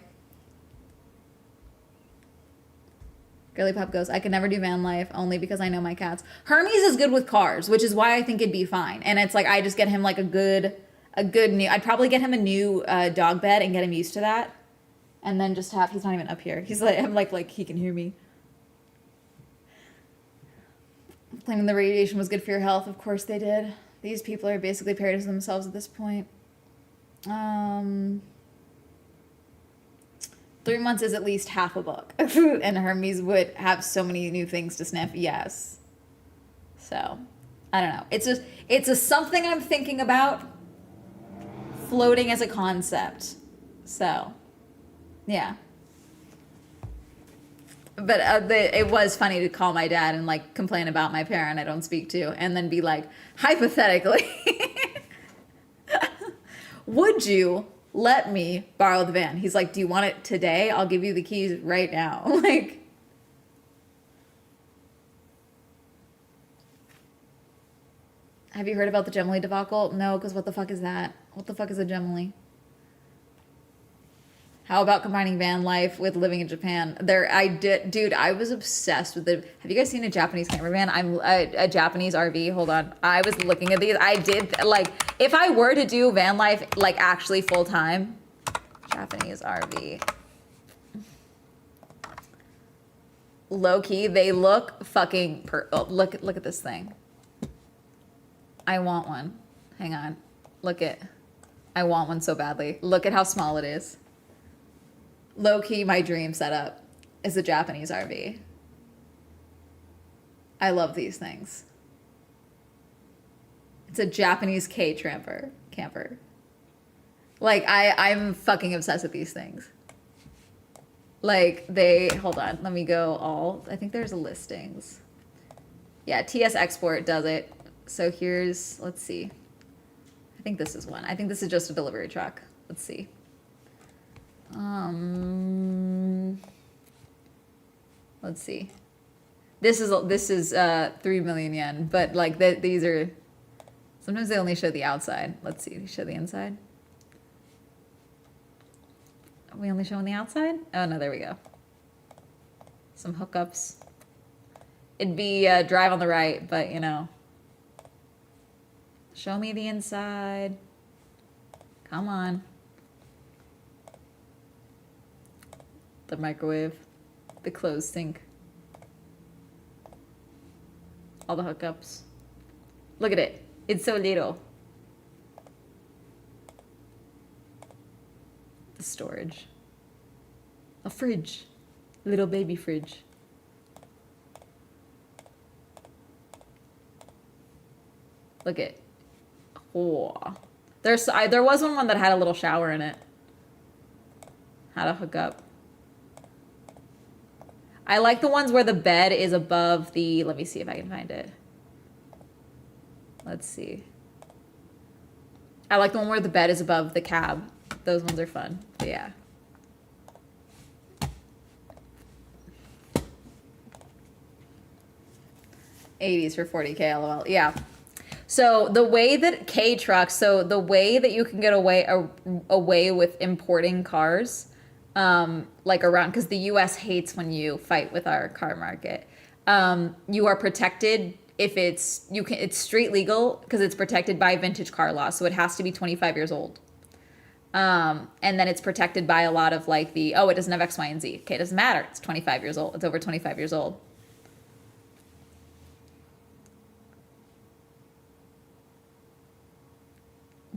Girly Pop goes, I could never do van life only because I know my cats. Hermes is good with cars, which is why I think it'd be fine. And it's like I just get him like a good new. I'd probably get him a new dog bed and get him used to that, and then just have. He's not even up here. He's like I'm like he can hear me. Claiming the radiation was good for your health. Of course they did. These people are basically parodies of themselves at this point. 3 months is at least half a book. And Hermes would have so many new things to sniff. Yes. So, I don't know. It's a something I'm thinking about floating as a concept. So, yeah. But it was funny to call my dad and like complain about my parent I don't speak to, and then be like, hypothetically, would you let me borrow the van? He's like, do you want it today? I'll give you the keys right now. Like, have you heard about the Gemily debacle? No, because what the fuck is that? What the fuck is a Gemily? How about combining van life with living in Japan? Dude, I was obsessed with have you guys seen a Japanese camper van? I'm a Japanese RV. Hold on. I was looking at these. I did, like, if I were to do van life, like, actually full time, Japanese RV. Low key, they look fucking, look at this thing. I want one. Hang on. I want one so badly. Look at how small it is. Low key, my dream setup is a Japanese RV. I love these things. It's a Japanese camper. Like, I'm fucking obsessed with these things. Like, hold on, let me go I think there's listings. Yeah, TS Export does it. So let's see. I think this is one. I think this is just a delivery truck. Let's see. Let's see. This is 3 million yen, but like these are, sometimes they only show the outside. Let's see, show the inside. Are we only showing the outside? Oh no, there we go. Some hookups. It'd be drive on the right, but you know. Show me the inside. Come on. The microwave, the clothes sink, all the hookups. Look at it. It's so little. The storage. A fridge. Little baby fridge. Look at. Oh. There was one that had a little shower in it. How to hook up. I like the ones where the bed is above the, let me see if I can find it. Let's see. I like the one where the bed is above the cab. Those ones are fun, but yeah. $80s for 40K, lol. Yeah. So the way that K-Trucks, so the way that you can get away with importing cars, like around, because the U.S. hates when you fight with our car market. You are protected if it's street legal because it's protected by vintage car law, so it has to be 25 years old. And then it's protected by a lot of like it doesn't have X, Y, and Z. Okay, it doesn't matter. It's 25 years old. It's over 25 years old.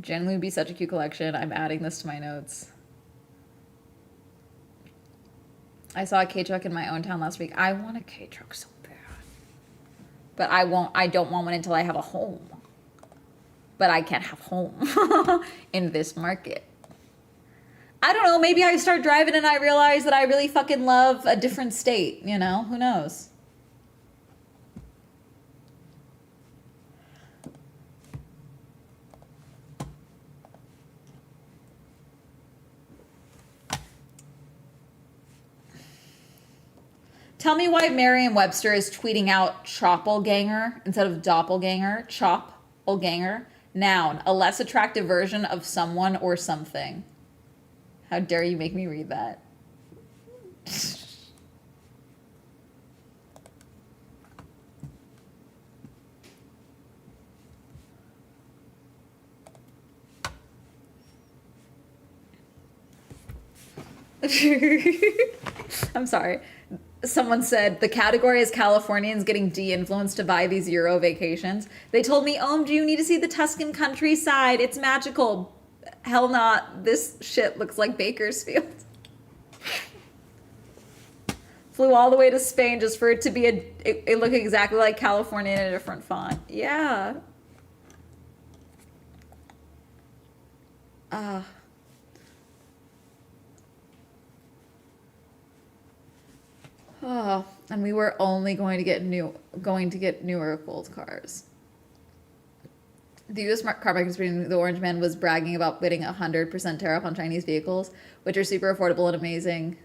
Genuinely would be such a cute collection. I'm adding this to my notes. I saw a K-Truck in my own town last week. I want a K-Truck so bad. But I don't want one until I have a home. But I can't have home in this market. I don't know, maybe I start driving and I realize that I really fucking love a different state, you know? Who knows? Tell me why Merriam-Webster is tweeting out choppelganger instead of doppelganger. Choppelganger. Noun, a less attractive version of someone or something. How dare you make me read that? I'm sorry. Someone said the category is Californians getting de-influenced to buy these Euro vacations. They told me, do you need to see the Tuscan countryside? It's magical. Hell not. This shit looks like Bakersfield. Flew all the way to Spain just for it to be it looked exactly like California in a different font. Yeah. Oh, and we were only going to get newer gold cars. The U.S. car makers, the Orange Man, was bragging about bidding 100% tariff on Chinese vehicles, which are super affordable and amazing.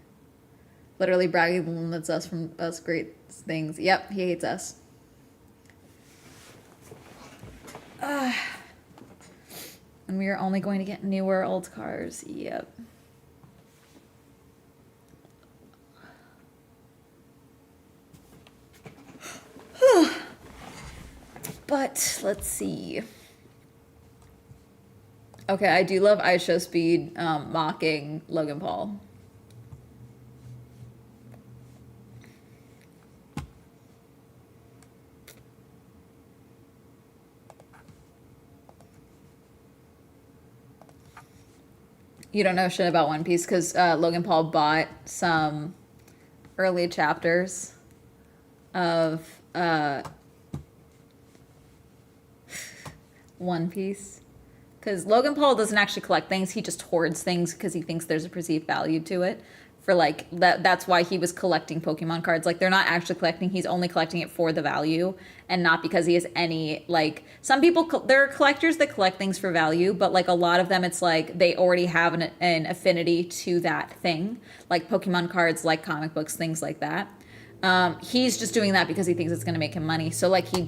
Literally bragging limits us from us great things. Yep, he hates us. And we are only going to get newer old cars. Yep. But let's see. Okay, I do love IShowSpeed mocking Logan Paul. You don't know shit about One Piece because Logan Paul bought some early chapters of One Piece. Because Logan Paul doesn't actually collect things, he just hoards things because he thinks there's a perceived value to it. For like that's why he was collecting Pokemon cards. Like they're not actually collecting, he's only collecting it for the value and not because he has any like some people there are collectors that collect things for value, but like a lot of them it's like they already have an affinity to that thing, like Pokemon cards, like comic books, things like that. He's just doing that because he thinks it's going to make him money. So like he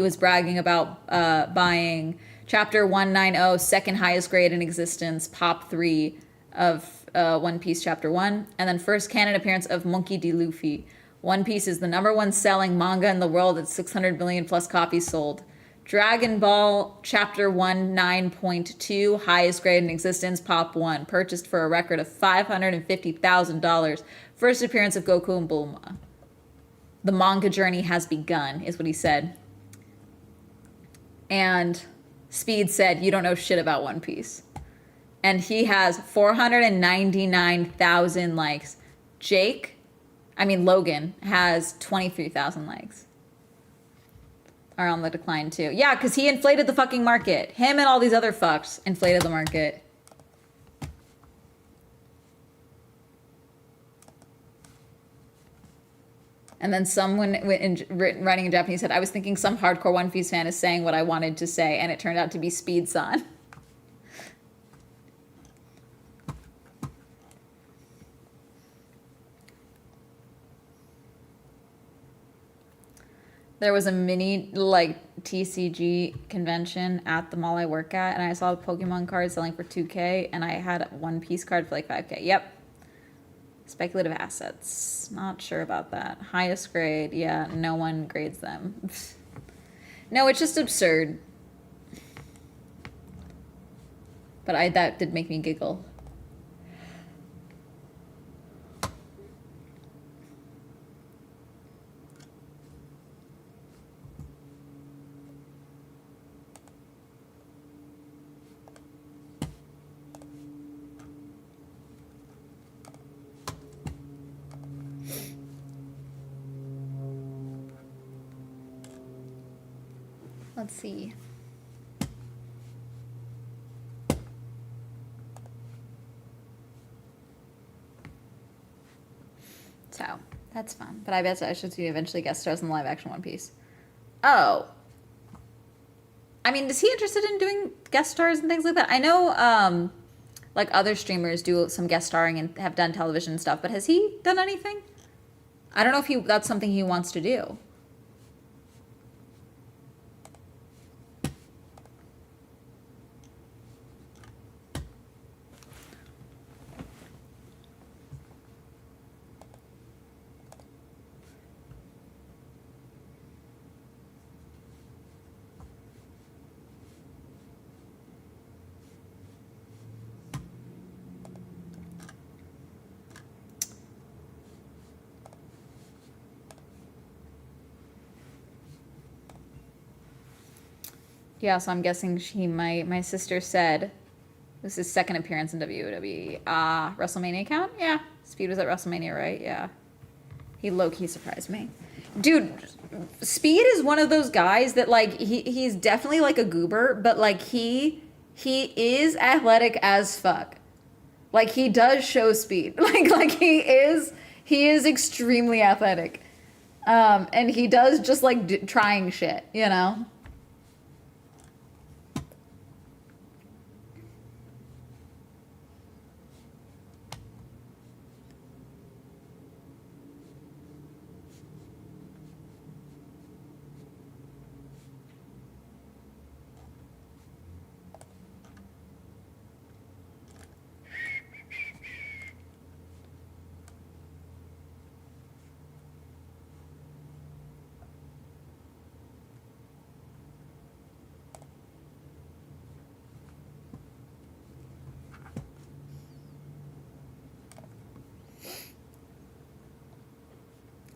was bragging about buying chapter 190, second highest grade in existence, pop 3 of One Piece chapter 1, and then first canon appearance of Monkey D. Luffy. One Piece is the #1 selling manga in the world at 600 million plus copies sold. Dragon Ball chapter 1 9.2, highest grade in existence, pop 1, purchased for a record of $550,000. First appearance of Goku and Bulma. The manga journey has begun, is what he said. And Speed said, you don't know shit about One Piece. And he has 499,000 likes. Logan has 23,000 likes. Are on the decline too. Yeah, because he inflated the fucking market. Him and all these other fucks inflated the market. And then someone writing in Japanese said, I was thinking some hardcore One Piece fan is saying what I wanted to say, and it turned out to be Speed-san. There was a mini, TCG convention at the mall I work at, and I saw a Pokemon card selling for $2K, and I had a One Piece card for $5K. Yep. Speculative assets. Not sure about that. Highest grade. Yeah, no one grades them. No, it's just absurd. But that did make me giggle. Let's see. So, that's fun. But I bet I should see eventually guest stars in the live action One Piece. Oh. I mean, is he interested in doing guest stars and things like that? I know, like other streamers do some guest starring and have done television stuff, but has he done anything? I don't know if that's something he wants to do. Yeah, so I'm guessing my sister said this is his second appearance in WWE. WrestleMania count? Yeah. Speed was at WrestleMania, right? Yeah. He low-key surprised me. Dude, Speed is one of those guys that like he's definitely like a goober, but like he is athletic as fuck. Like he does show speed. Like he is extremely athletic. And he does just like trying shit, you know?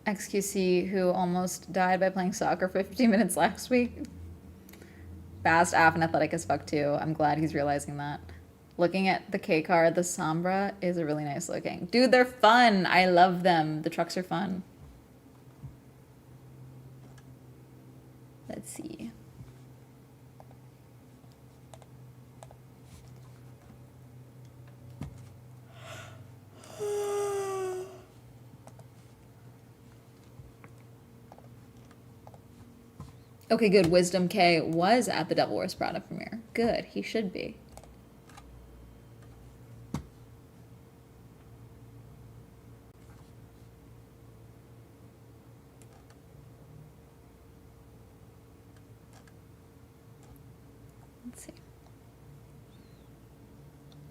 XQC, who almost died by playing soccer for 15 minutes last week. Fast, af, and athletic as fuck too. I'm glad he's realizing that. Looking at the K car, the Sombra is a really nice looking. Dude, they're fun. I love them. The trucks are fun. Let's see. Okay, good. Wisdom K was at the Devil Wears Prada premiere. Good. He should be. Let's see.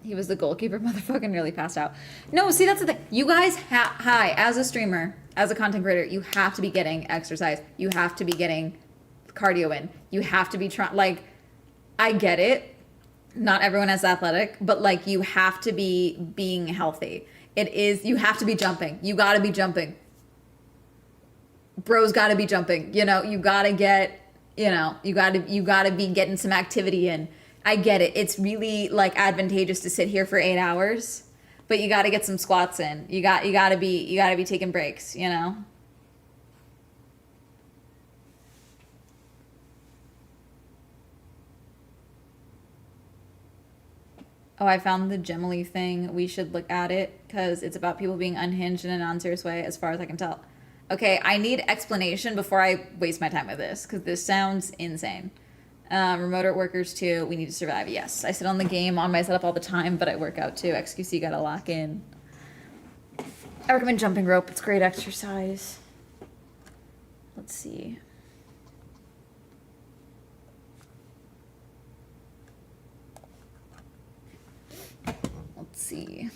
He was the goalkeeper. Motherfucking nearly passed out. No, see, that's the thing. You guys, hi, as a streamer, as a content creator, you have to be getting exercise. You have to be getting cardio in. You have to be trying, like, I get it. Not everyone is athletic, but like you have to be being healthy. You have to be jumping. You gotta be jumping. Bro's gotta be jumping. You know, you gotta get, you gotta be getting some activity in. I get it. It's really like advantageous to sit here for 8 hours, but you gotta get some squats in. You gotta be taking breaks, you know? Oh, I found the Gemily thing. We should look at it because it's about people being unhinged in a non-serious way, as far as I can tell. Okay, I need explanation before I waste my time with this because this sounds insane. Remote workers too. We need to survive. Yes, I sit on the game on my setup all the time, but I work out too. XQC gotta lock in. I recommend jumping rope. It's great exercise. Let's see. Let's see.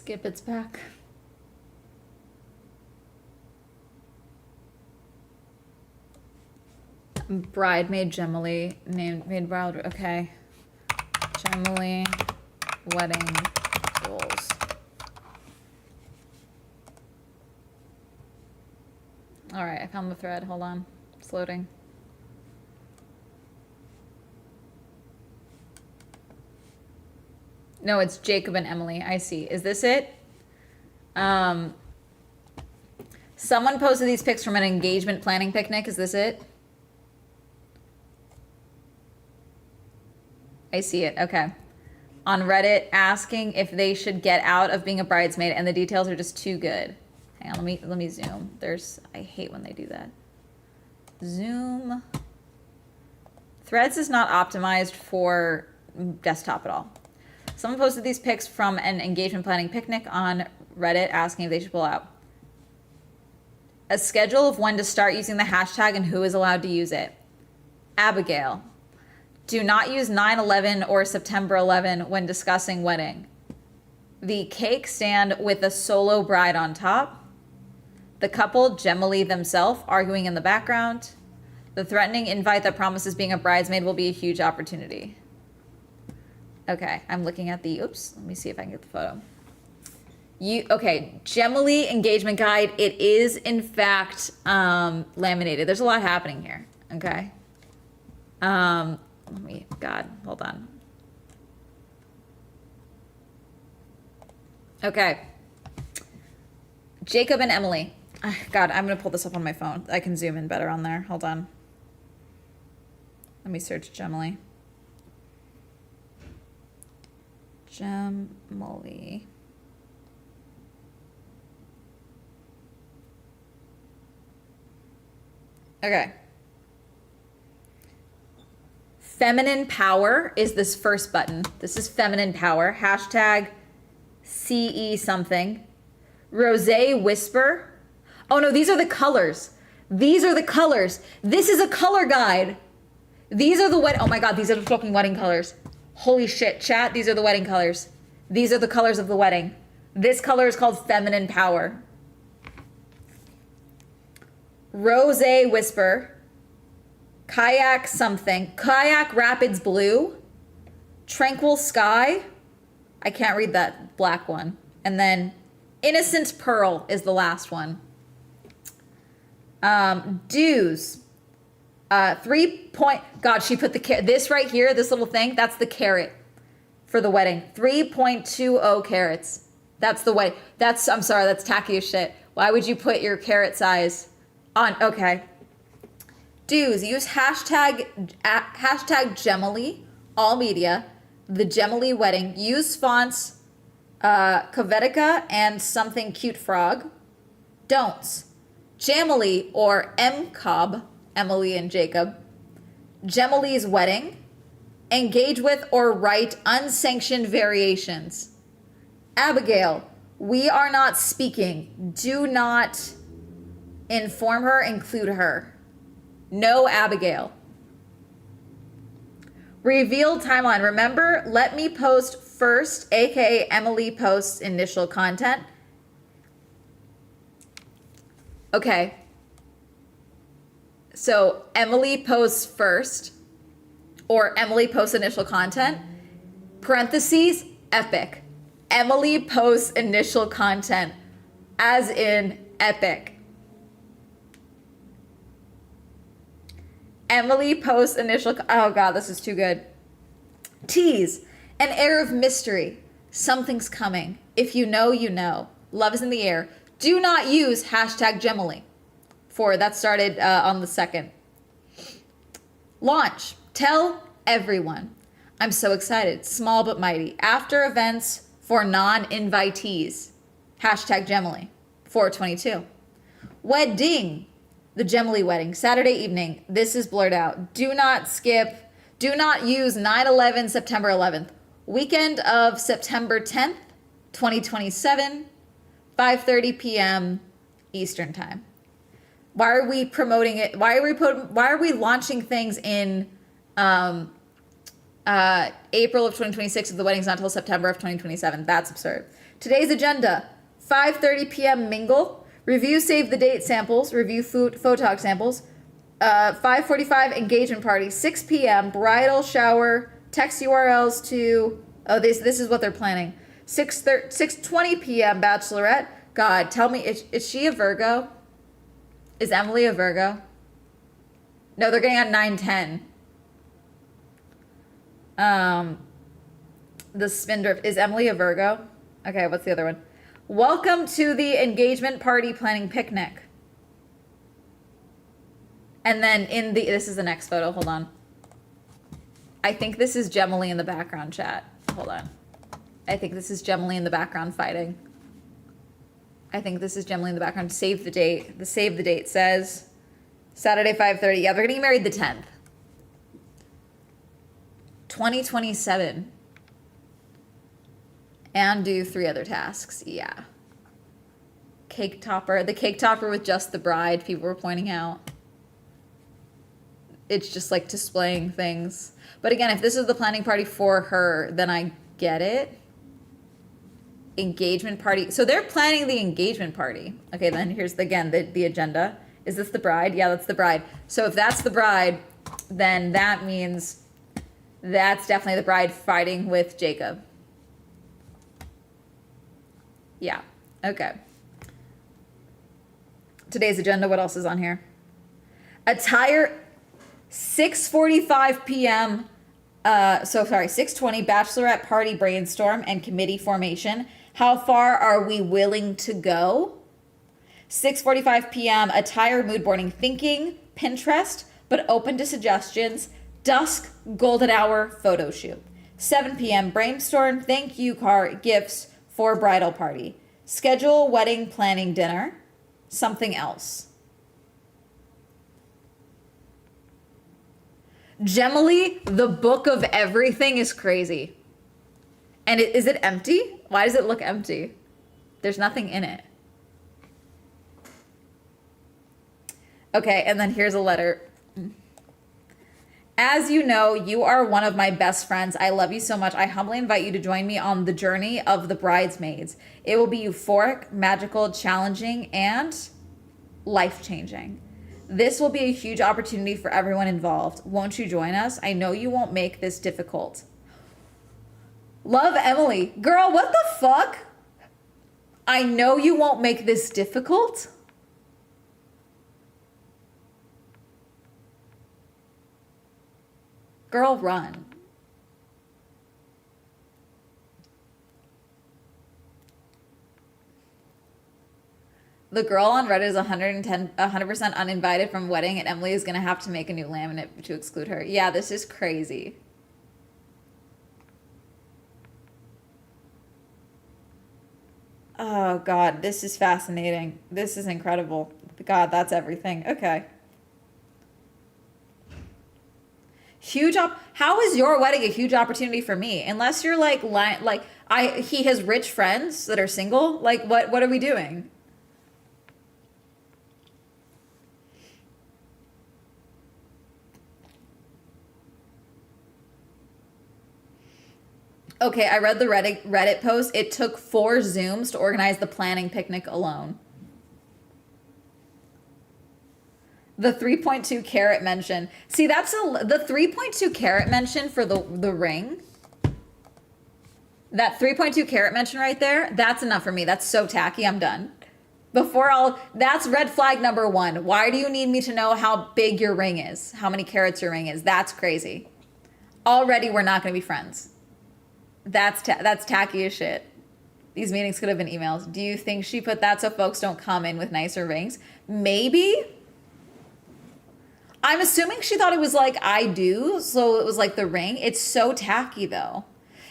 Skip it's back. Bridemaid Gemily named made wild. Okay. Gemily wedding rules. All right, I found the thread. Hold on. It's loading. No, it's Jacob and Emily. I see. Is this it? Someone posted these pics from an engagement planning picnic. Is this it? I see it. Okay. On Reddit, asking if they should get out of being a bridesmaid, and the details are just too good. Hang on, let me zoom. I hate when they do that. Zoom. Threads is not optimized for desktop at all. Someone posted these pics from an engagement planning picnic on Reddit asking if they should pull out. A schedule of when to start using the hashtag and who is allowed to use it. Abigail. Do not use 9/11 or September 11 when discussing wedding. The cake stand with a solo bride on top. The couple, Gemily themselves, arguing in the background. The threatening invite that promises being a bridesmaid will be a huge opportunity. Okay, I'm looking at the, oops, let me see if I can get the photo. Okay, Gemily engagement guide. It is, in fact, laminated. There's a lot happening here, okay? God, hold on. Okay. Jacob and Emily. God, I'm going to pull this up on my phone. I can zoom in better on there. Hold on. Let me search Gemily. Gemily. Okay. Feminine power is this first button. This is feminine power. Hashtag CE something. Rosé whisper. Oh no, these are the colors. These are the colors. This is a color guide. These are the oh my God, these are the fucking wedding colors. Holy shit, chat, these are the wedding colors. These are the colors of the wedding. This color is called feminine power. Rosé whisper. Kayak something. Kayak Rapids blue. Tranquil sky. I can't read that black one. And then Innocent pearl is the last one. Dues. 3 point. God, she put this right here, this little thing. That's the carat for the wedding. 3.20 carats. That's the way. I'm sorry, that's tacky as shit. Why would you put your carat size on? Okay. Dues, use hashtag Gemily, all media, the Gemily wedding. Use fonts Kavetica and something cute frog. Don'ts. Jamily or M-Cob, Emily and Jacob. Gemily's wedding. Engage with or write unsanctioned variations. Abigail, we are not speaking. Do not inform her, include her. No Abigail. Reveal timeline. Remember, let me post first, aka Emily posts initial content. Okay. So Emily posts first, or Emily posts initial content. Parentheses, epic. Emily posts initial content, as in epic. Emily posts initial, oh God, this is too good. Tease, an air of mystery. Something's coming. If you know, you know. Love is in the air. Do not use hashtag Gemily. That started on the 2nd. Launch, tell everyone. I'm so excited, small but mighty. After events for non-invitees. Hashtag Gemily, 422. Wedding. The Gemily wedding, Saturday evening. This is blurred out. Do not skip. Do not use 9/11, September 11th. Weekend of September 10th, 2027, 5:30 p.m. Eastern time. Why are we promoting it? Why are we launching things in April of 2026, if the wedding's not until September of 2027. That's absurd. Today's agenda: 5:30 p.m. mingle, review save the date samples, review photog samples. 5:45 engagement party, 6 p.m. bridal shower, text URLs to, oh, this is what they're planning. 6:20 p.m. bachelorette. God, tell me, is she a Virgo? Is Emily a Virgo? No, they're getting at 9:10. The Spindrift. Is Emily a Virgo? Okay, what's the other one? Welcome to the engagement party planning picnic. And then this is the next photo. Hold on. I think this is Gemily in the background, chat. Hold on. I think this is Gemily in the background fighting. I think this is Gemily in the background. Save the date. The save the date says Saturday, 5:30. Yeah, they're getting married the 10th. 2027. And do 3 other tasks. Yeah. Cake topper. The cake topper with just the bride, people were pointing out. It's just like displaying things. But again, if this is the planning party for her, then I get it. Engagement party. So they're planning the engagement party. Okay, then here's the agenda. Is this the bride? Yeah, that's the bride. So if that's the bride, then that means that's definitely the bride fighting with Jacob. Yeah, okay. Today's agenda, what else is on here? Attire, 6:45 p.m. 6:20 bachelorette party brainstorm and committee formation. How far are we willing to go? 6:45 p.m. attire mood boarding thinking, Pinterest, but open to suggestions. Dusk golden hour photo shoot. 7 p.m. brainstorm thank you card gifts for bridal party. Schedule wedding planning dinner. Something else. Gemily, the book of everything is crazy. And is it empty? Why does it look empty? There's nothing in it. Okay, and then here's a letter. As you know, you are one of my best friends. I love you so much. I humbly invite you to join me on the journey of the bridesmaids. It will be euphoric, magical, challenging, and life-changing. This will be a huge opportunity for everyone involved. Won't you join us? I know you won't make this difficult. Love, Emily. Girl, what the fuck? I know you won't make this difficult. Girl, run. The girl on Reddit is 100% uninvited from wedding, and Emily is going to have to make a new laminate to exclude her. Yeah, this is crazy. Oh, God, this is fascinating. This is incredible. God, that's everything. Okay. How is your wedding a huge opportunity for me? Unless you're he has rich friends that are single. Like, what are we doing? Okay, I read the Reddit post. It took 4 Zooms to organize the planning picnic alone. The 3.2 carat mention. See, the 3.2 carat mention for the ring. That 3.2 carat mention right there, that's enough for me. That's so tacky. I'm done. That's red flag number 1. Why do you need me to know how big your ring is? How many carats your ring is? That's crazy. Already, we're not going to be friends. That's tacky as shit. These meetings could have been emails. Do you think she put that so folks don't come in with nicer rings? Maybe. I'm assuming she thought it was like I do, so it was like the ring. It's so tacky though.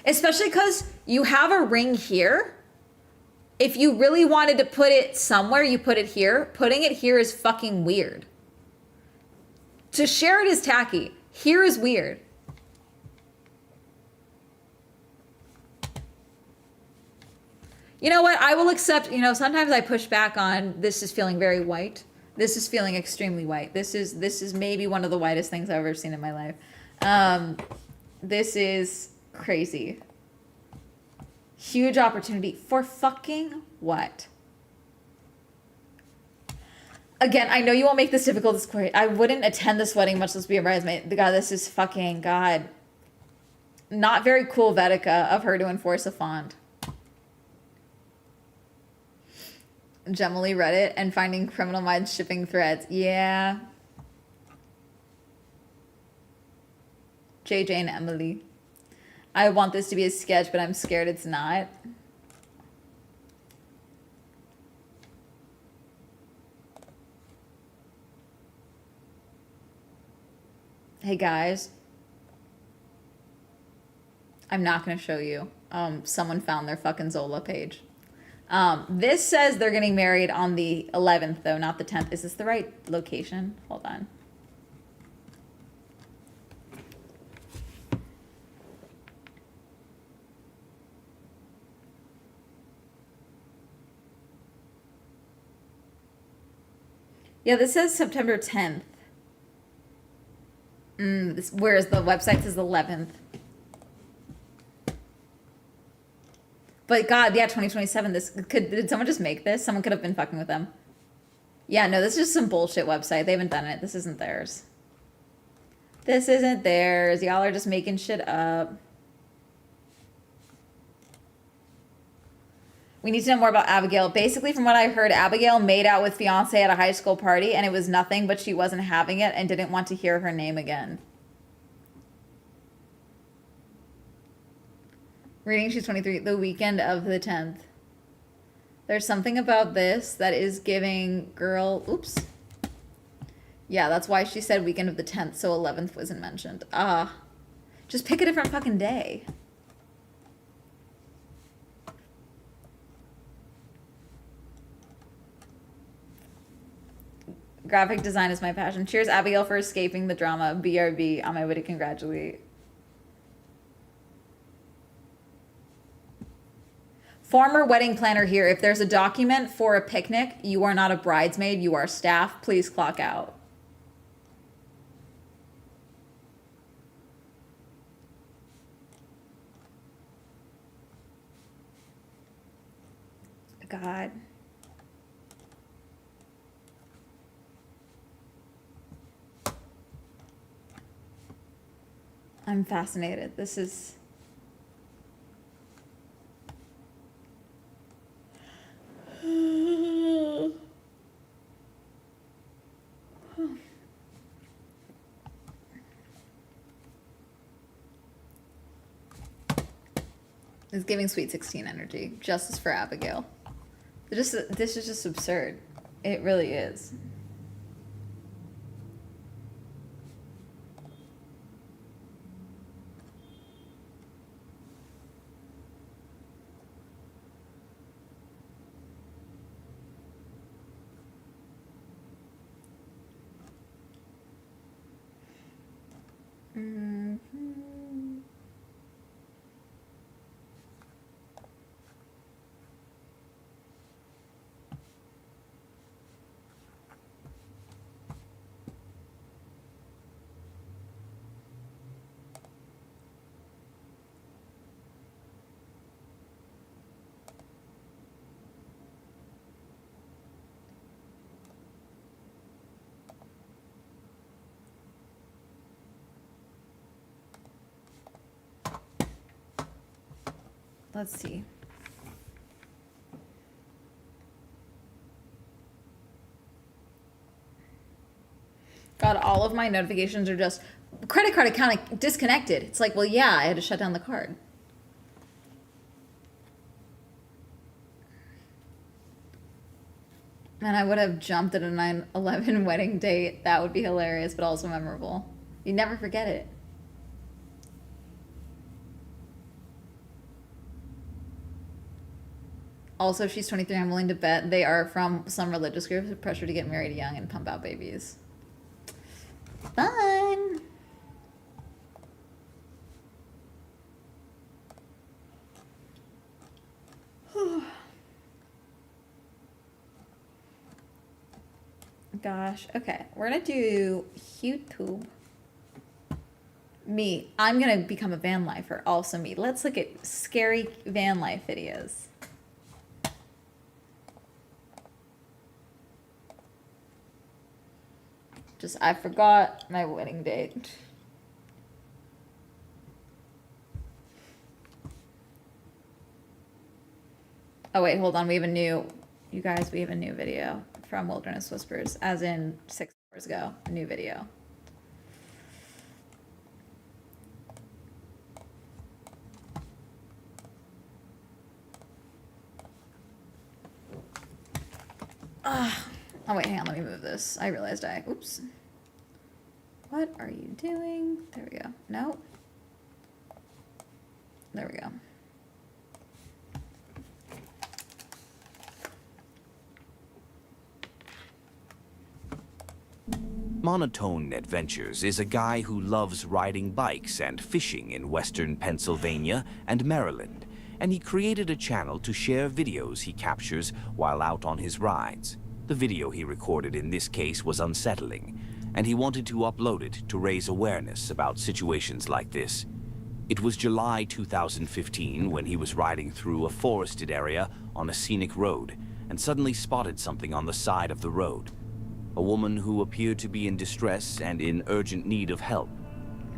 Especially because you have a ring here. If you really wanted to put it somewhere, you put it here. Putting it here is fucking weird. To share it is tacky. Here is weird. You know what? I will accept, sometimes I push back on this is feeling very white. This is feeling extremely white. This is maybe one of the whitest things I've ever seen in my life. This is crazy. Huge opportunity for fucking what? Again, I know you won't make this difficult. This query. I wouldn't attend this wedding, much less be a bridesmaid. God, this is fucking God. Not very cool, Vedika, of her to enforce a font. Gemily Reddit and finding Criminal Minds shipping threads. Yeah. JJ and Emily. I want this to be a sketch, but I'm scared it's not. Hey guys. I'm not going to show you. Someone found their fucking Zola page. This says they're getting married on the 11th, though, not the 10th. Is this the right location? Hold on. Yeah, this says September 10th. Whereas the website says 11th. But God, yeah, 2027. Did someone just make this? Someone could have been fucking with them. Yeah, no, this is just some bullshit website. They haven't done it. This isn't theirs. This isn't theirs. Y'all are just making shit up. We need to know more about Abigail. Basically, from what I heard, Abigail made out with fiance at a high school party, and it was nothing, but she wasn't having it and didn't want to hear her name again. Reading, she's 23, the weekend of the 10th. There's something about this that is giving girl, oops. Yeah, that's why she said weekend of the 10th, so 11th wasn't mentioned. Just pick a different fucking day. Graphic design is my passion. Cheers, Abigail, for escaping the drama. BRB, on my way to congratulate. Former wedding planner here. If there's a document for a picnic, you are not a bridesmaid, you are staff. Please clock out. God. I'm fascinated. This is... It's giving Sweet 16 energy. Justice for Abigail. This is just absurd. It really is. Let's see. God, all of my notifications are just credit card account disconnected. It's like, well, yeah, I had to shut down the card. Man, I would have jumped at a 9/11 wedding date. That would be hilarious, but also memorable. You never forget it. Also, she's 23. I'm willing to bet they are from some religious groups with pressure to get married young and pump out babies. Fun. Gosh. Okay, we're gonna do YouTube. Me. I'm gonna become a van lifer. Also me. Let's look at scary van life videos. Just, I forgot my wedding date. Oh wait, hold on. We have a new, you guys, we have a new video from Wilderness Whispers, as in 6 hours ago, a new video. Oh wait, hang on, let me move this. I realized oops. What are you doing? There we go. No. There we go. Monotone Adventures is a guy who loves riding bikes and fishing in western Pennsylvania and Maryland, and he created a channel to share videos he captures while out on his rides. The video he recorded in this case was unsettling, and he wanted to upload it to raise awareness about situations like this. It was July 2015 when he was riding through a forested area on a scenic road and suddenly spotted something on the side of the road. A woman who appeared to be in distress and in urgent need of help.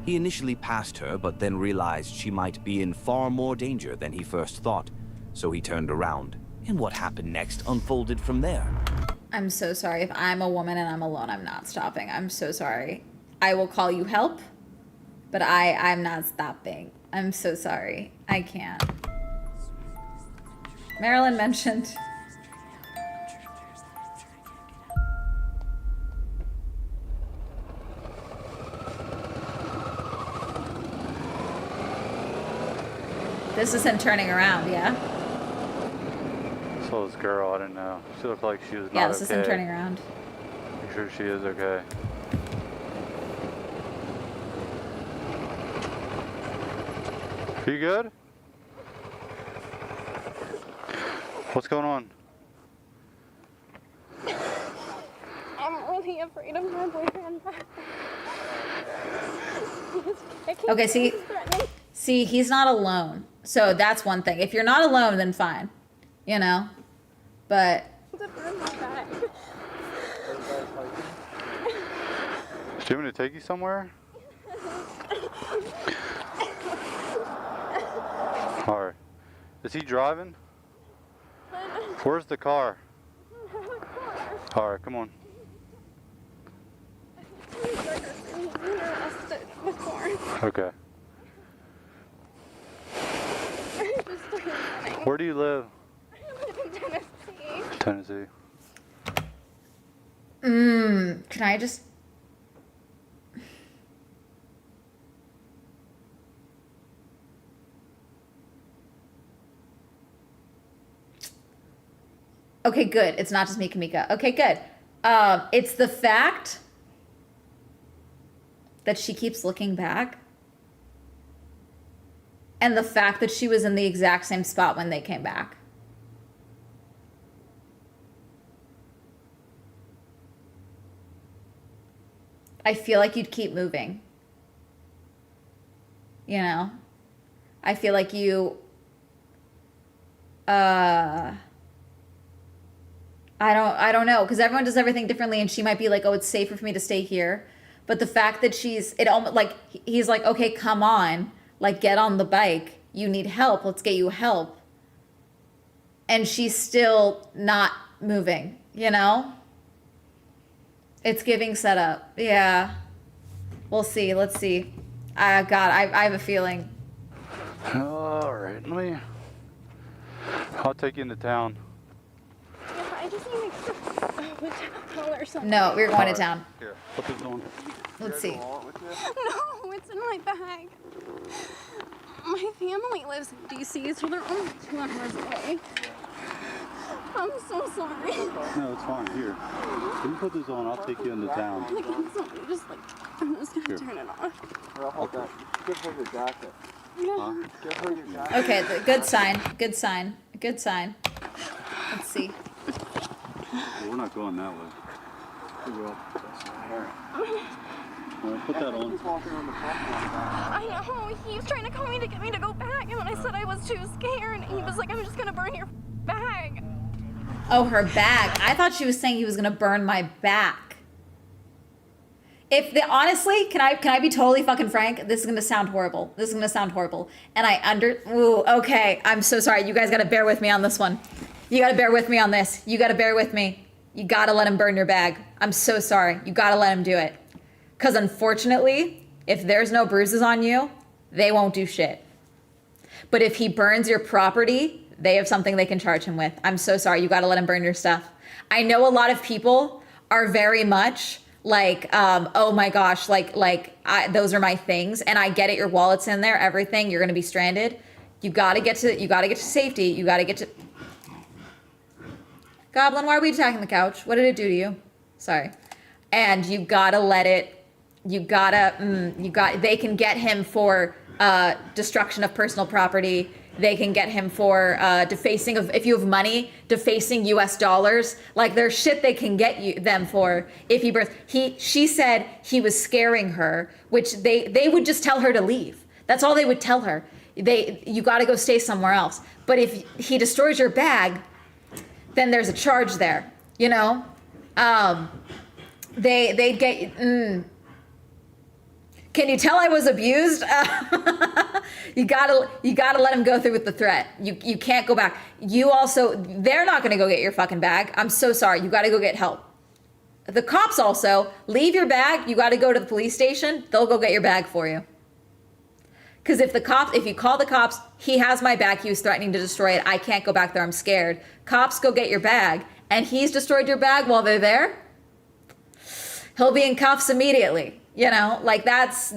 He initially passed her, but then realized she might be in far more danger than he first thought, so he turned around. And what happened next unfolded from there. I'm so sorry. If I'm a woman and I'm alone, I'm not stopping. I'm so sorry. I will call you help, but I'm not stopping. I'm so sorry. I can't. Marilyn mentioned... This is him turning around, yeah? So this girl, I didn't know. She looked like she was not okay. Yeah, this is him turning around. Make sure she is okay. Are you good? What's going on? I'm really afraid of my boyfriend. Okay, see, he's not alone. So that's one thing. If you're not alone, then fine. You know? But... Do you want me to take you somewhere? Alright. Is he driving? Where's the car? Alright, come on. Okay. Where do you live? I live in Tennessee. Tennessee. Can I just... Okay, good. It's not just me, Kamika. Okay, good. It's the fact that she keeps looking back. And the fact that she was in the exact same spot when they came back. I feel like you'd keep moving. You know? I feel like you... I don't know, because everyone does everything differently, and she might be like, oh, it's safer for me to stay here. But the fact that it almost like, he's like, okay, come on. Like, get on the bike. You need help. Let's get you help. And she's still not moving, you know? It's giving setup. Yeah. We'll see. Let's see. God, I have a feeling. All right. I'll take you into town. Yeah, I just need to hotel or something. No, we're going to town. Here, put this on. Let's see. No, it's in my bag. My family lives in DC, so they're only 2 hours away. I'm so sorry. No, it's fine. Here. You put this on. I'll take you into town. Like, I'm sorry. I'm just gonna turn it off. I'll hold that. Give her your jacket. Yeah. Give her your jacket. Okay, good sign. Good sign. Good sign. Let's see. Well, we're not going that way. We will. Put that on. He's walking on the parking lot. I know. He was trying to call me to get me to go back, and when I said I was too scared, he was like, "I'm just gonna burn your bag." Oh, her bag. I thought she was saying he was gonna burn my back. Honestly, can I be totally fucking frank? This is gonna sound horrible. And okay. I'm so sorry. You guys gotta bear with me on this one. You gotta bear with me on this. You gotta bear with me. You gotta let him burn your bag. I'm so sorry. You gotta let him do it. Because unfortunately, if there's no bruises on you, they won't do shit. But if he burns your property, they have something they can charge him with. I'm so sorry. You got to let him burn your stuff. I know a lot of people are very much like, oh my gosh, those are my things. And I get it. Your wallet's in there, everything. You're going to be stranded. You got to get to safety. You got to get to. Goblin, why are we attacking the couch? What did it do to you? Sorry. And you got to let it. They can get him for destruction of personal property. They can get him for defacing of, if you have money, defacing US dollars. Like there's shit they can get them for if he burns. She said he was scaring her, which they would just tell her to leave. That's all they would tell her. You got to go stay somewhere else. But if he destroys your bag, then there's a charge there, you know? They'd get, Can you tell I was abused? You gotta let him go through with the threat. You can't go back. They're not gonna go get your fucking bag. I'm so sorry. You gotta go get help. The cops also, leave your bag. You gotta go to the police station. They'll go get your bag for you. Because if you call the cops, he has my bag. He was threatening to destroy it. I can't go back there. I'm scared. Cops go get your bag, and he's destroyed your bag while they're there. He'll be in cuffs immediately. You know, like that's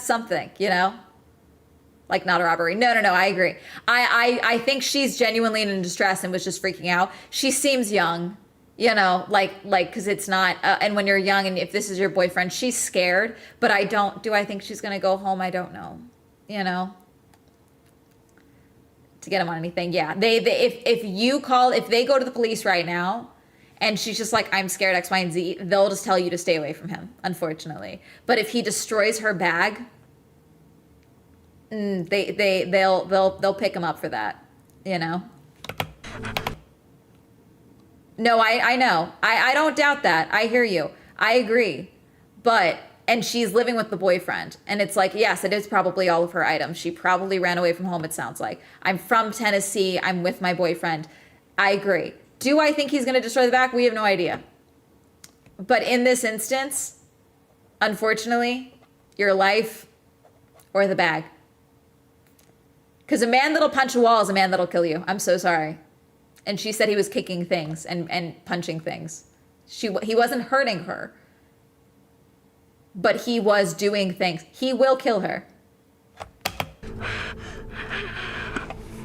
something, you know, like not a robbery. No, I agree. I think she's genuinely in distress and was just freaking out. She seems young, you know, like, cause it's not, and when you're young and if this is your boyfriend, she's scared, but do I think she's going to go home? I don't know, you know, to get him on anything. Yeah. If they go to the police right now, and she's just like, I'm scared X, Y, and Z, they'll just tell you to stay away from him, unfortunately. But if he destroys her bag, they'll pick him up for that, you know? No, I know. I don't doubt that. I hear you. I agree. And she's living with the boyfriend. And it's like, yes, it is probably all of her items. She probably ran away from home, it sounds like. I'm from Tennessee. I'm with my boyfriend. I agree. Do I think he's going to destroy the bag? We have no idea. But in this instance, unfortunately, your life or the bag. Because a man that'll punch a wall is a man that'll kill you. I'm so sorry. And she said he was kicking things and punching things. He wasn't hurting her. But he was doing things. He will kill her.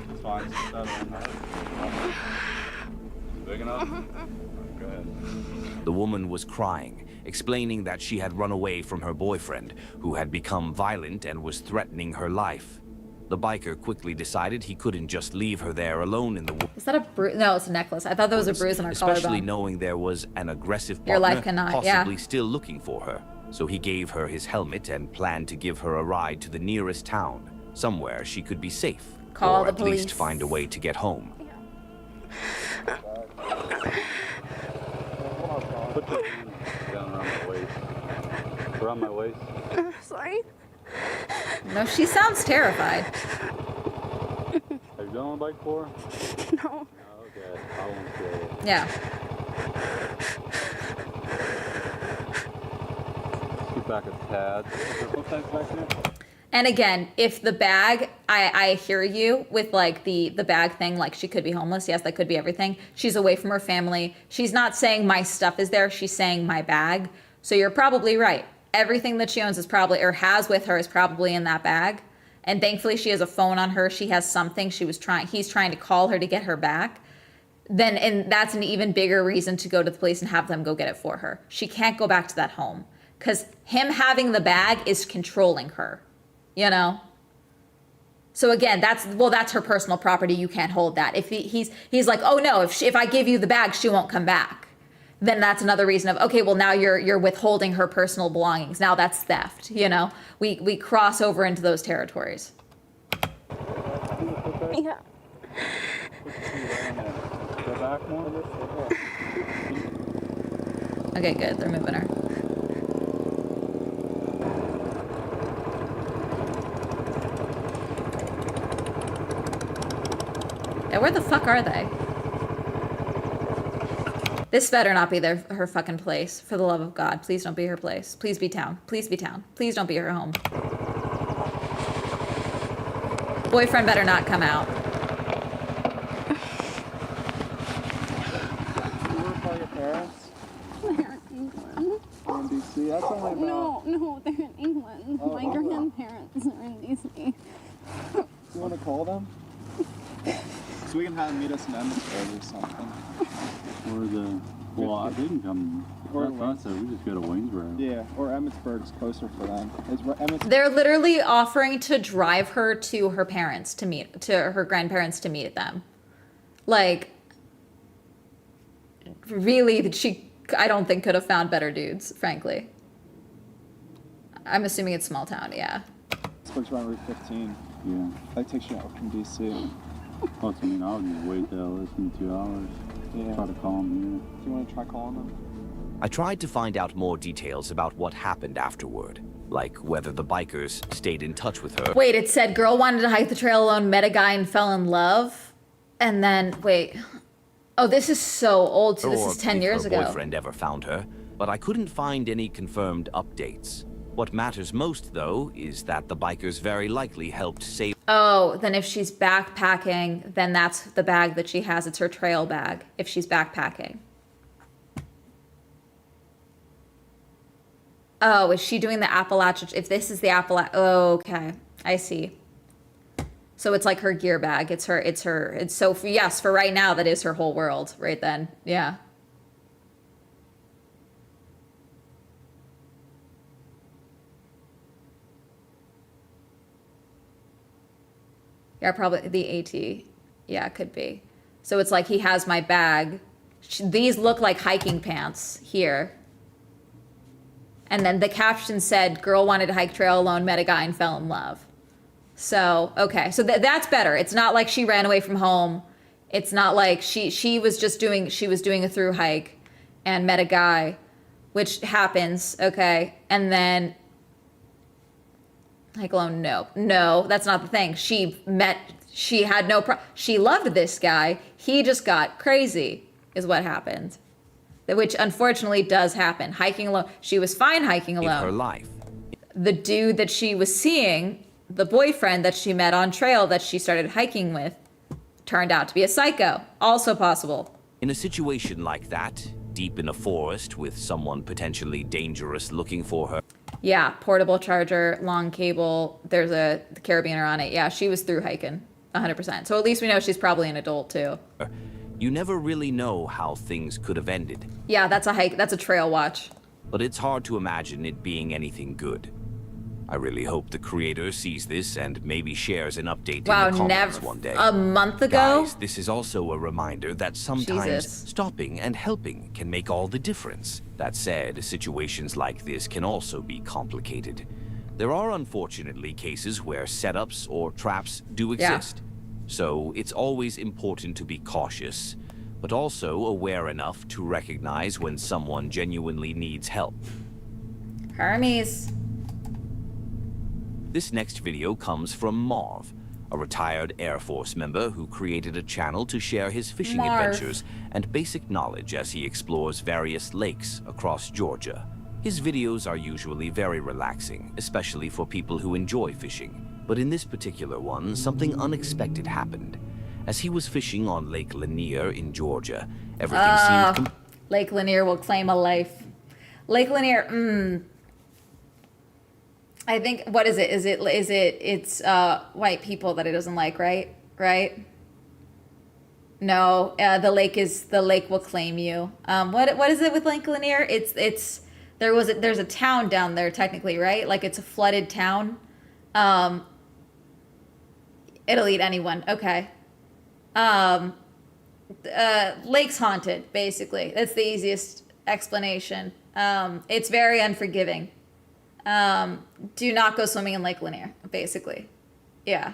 It's fine. Big enough? Go ahead. The woman was crying, explaining that she had run away from her boyfriend, who had become violent and was threatening her life. The biker quickly decided he couldn't just leave her there alone in the woods. Is that a bruise? No, it's a necklace. I thought there was a bruise on her collarbone. Especially knowing there was an aggressive partner Your life cannot, possibly still looking for her. So he gave her his helmet and planned to give her a ride to the nearest town, somewhere she could be safe. Call or the at police. least find a way to get home. Put this down around my waist. Around my waist. Sorry. No, she sounds terrified. Have you been on a bike before? No. Oh, okay. I won't say it. Yeah. Scoot back a tad. What's that back there? And again, if the bag, I hear you with like the bag thing, like she could be homeless. Yes, that could be everything. She's away from her family. She's not saying my stuff is there. She's saying my bag. So you're probably right. Everything that she owns is probably, or has with her, is probably in that bag. And thankfully she has a phone on her. She has something. He's trying to call her to get her back. And that's an even bigger reason to go to the police and have them go get it for her. She can't go back to that home because him having the bag is controlling her. You know? So again, that's her personal property. You can't hold that. If he's like, oh no, if I give you the bag, she won't come back. then that's another reason of, okay, well now you're withholding her personal belongings. Now that's theft, you know? We cross over into those territories. Yeah. Go back more. Okay, good. They're moving her. Yeah, where the fuck are they? This better not be her fucking place. For the love of God, please don't be her place. Please be town. Please be town. Please don't be her home. Boyfriend better not come out. You work by your parents? They're in England. They're in DC? That's only about... No, they're in England. Oh, My oh. grandparents are in DC. Do you want to call them? So we can have them meet us in Emmitsburg or something. Or the. Well, they can come. Or That's us. We just go to Waynesboro. Yeah, or Emmitsburg's closer for them. They're literally offering to drive her to her parents to her grandparents to meet them. Like, really, I don't think could have found better dudes, frankly. I'm assuming it's small town, yeah. Emmitsburg's around Route 15. Yeah. That takes you out from DC. Plus, I mean, I would just wait there less than 2 hours. Yeah. Try to call them Do you want to try calling them? I tried to find out more details about what happened afterward, like whether the bikers stayed in touch with her. Wait, it said girl wanted to hike the trail alone, met a guy and fell in love. And then, wait. Oh, this is so old too. This Or is 10 if years her ago. boyfriend ever found her, but I couldn't find any confirmed updates. What matters most, though, is that the bikers very likely helped save. Oh, then if she's backpacking, then that's the bag that she has. It's her trail bag if she's backpacking. Oh, is she doing the Appalachia? If this is the Appalachia, oh, okay, I see. So it's like her gear bag. It's so yes, for right now, that is her whole world right then. Yeah. Yeah, probably the AT. Yeah, it could be. So it's like he has my bag. These look like hiking pants here. And then the caption said, girl wanted to hike trail alone, met a guy and fell in love. So, okay. So that's better. It's not like she ran away from home. It's not like she was doing a through hike and met a guy, which happens. Okay. And then hike alone. No, that's not the thing. She had she loved this guy. He just got crazy is what happened. Which unfortunately does happen. Hiking alone. She was fine hiking alone. Her life. The dude that she was seeing, the boyfriend that she met on trail that she started hiking with, turned out to be a psycho. Also possible. In a situation like that, deep in a forest with someone potentially dangerous looking for her. Yeah, portable charger, long cable. There's a carabiner on it. Yeah, she was through hiking, 100%. So at least we know she's probably an adult too. You never really know how things could have ended. Yeah, that's a hike. That's a trail watch. But it's hard to imagine it being anything good. I really hope the creator sees this and maybe shares an update Wow, in the comments never. one day. A month ago? Guys, this is also a reminder that sometimes Jesus. stopping and helping can make all the difference. That said, situations like this can also be complicated. There are unfortunately cases where setups or traps do exist. So it's always important to be cautious, but also aware enough to recognize when someone genuinely needs help. Hermes. This next video comes from Marv, a retired Air Force member who created a channel to share his fishing Marv. adventures and basic knowledge as he explores various lakes across Georgia. His videos are usually very relaxing, especially for people who enjoy fishing. But in this particular one, something unexpected happened. As he was fishing on Lake Lanier in Georgia, everything seemed Lake Lanier will claim a life. Lake Lanier, I think, what is it? It's white people that it doesn't like, right? Right? No, the lake will claim you. What is it with Lake Lanier? There's a town down there technically, right? Like it's a flooded town. It'll eat anyone. Okay. Lake's haunted, basically. That's the easiest explanation. It's very unforgiving. Do not go swimming in Lake Lanier, basically. Yeah.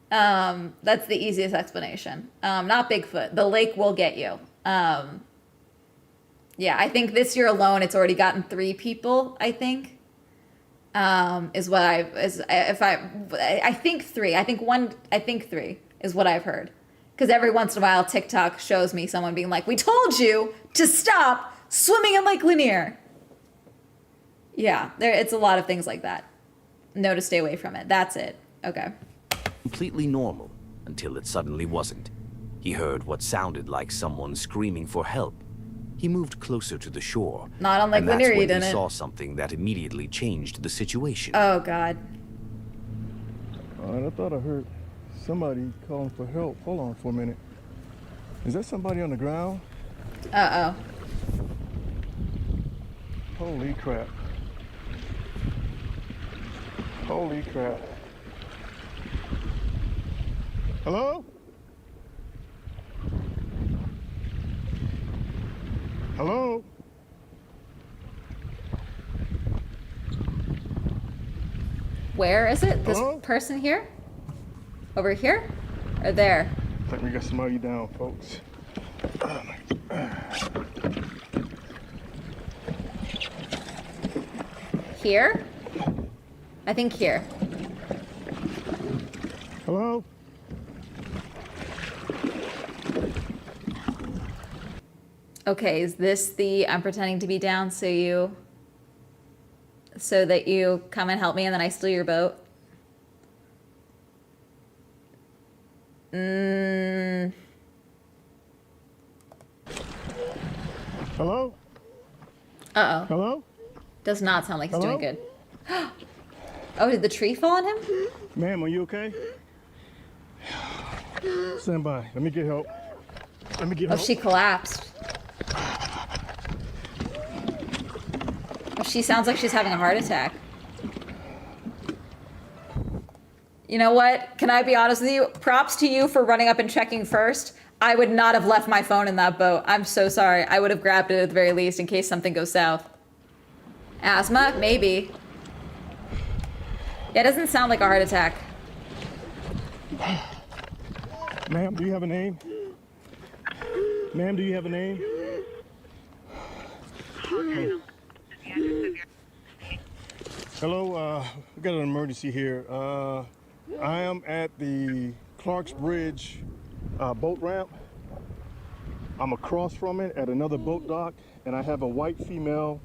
That's the easiest explanation. Not Bigfoot. The lake will get you. Yeah, I think this year alone, it's already gotten 3 people, I think. Is what I think 3. I think 3 is what I've heard. Because every once in a while, TikTok shows me someone being like, we told you to stop swimming in Lake Lanier. Yeah, it's a lot of things like that. No, to stay away from it. That's it. Okay. Completely normal until it suddenly wasn't. He heard what sounded like someone screaming for help. He moved closer to the shore. Not on Lake and that's Lanier, you when didn't. he saw something that immediately changed the situation. Oh, God. All right, I thought I heard somebody calling for help. Hold on for a minute. Is that somebody on the ground? Uh-oh. Holy crap. Holy crap. Hello? Hello? Where is it? This Hello? person here? Over here? Or there? I think we got somebody down, folks. Here? I think here. Hello? Okay, is this the I'm pretending to be down so that you come and help me and then I steal your boat? Hello? Uh-oh. Hello? Does not sound like he's Hello? doing good. Oh, did the tree fall on him? Ma'am, are you okay? Stand by. Let me get help. Let me get Oh, help. she collapsed. Oh, she sounds like she's having a heart attack. You know what? Can I be honest with you? Props to you for running up and checking first. I would not have left my phone in that boat. I'm so sorry. I would have grabbed it at the very least in case something goes south. Asthma? Maybe. Yeah, it doesn't sound like a heart attack. Ma'am, do you have a name? Ma'am, do you have a name? Hello, we got an emergency here. I am at the Clarks Bridge boat ramp. I'm across from it at another boat dock, and I have a white female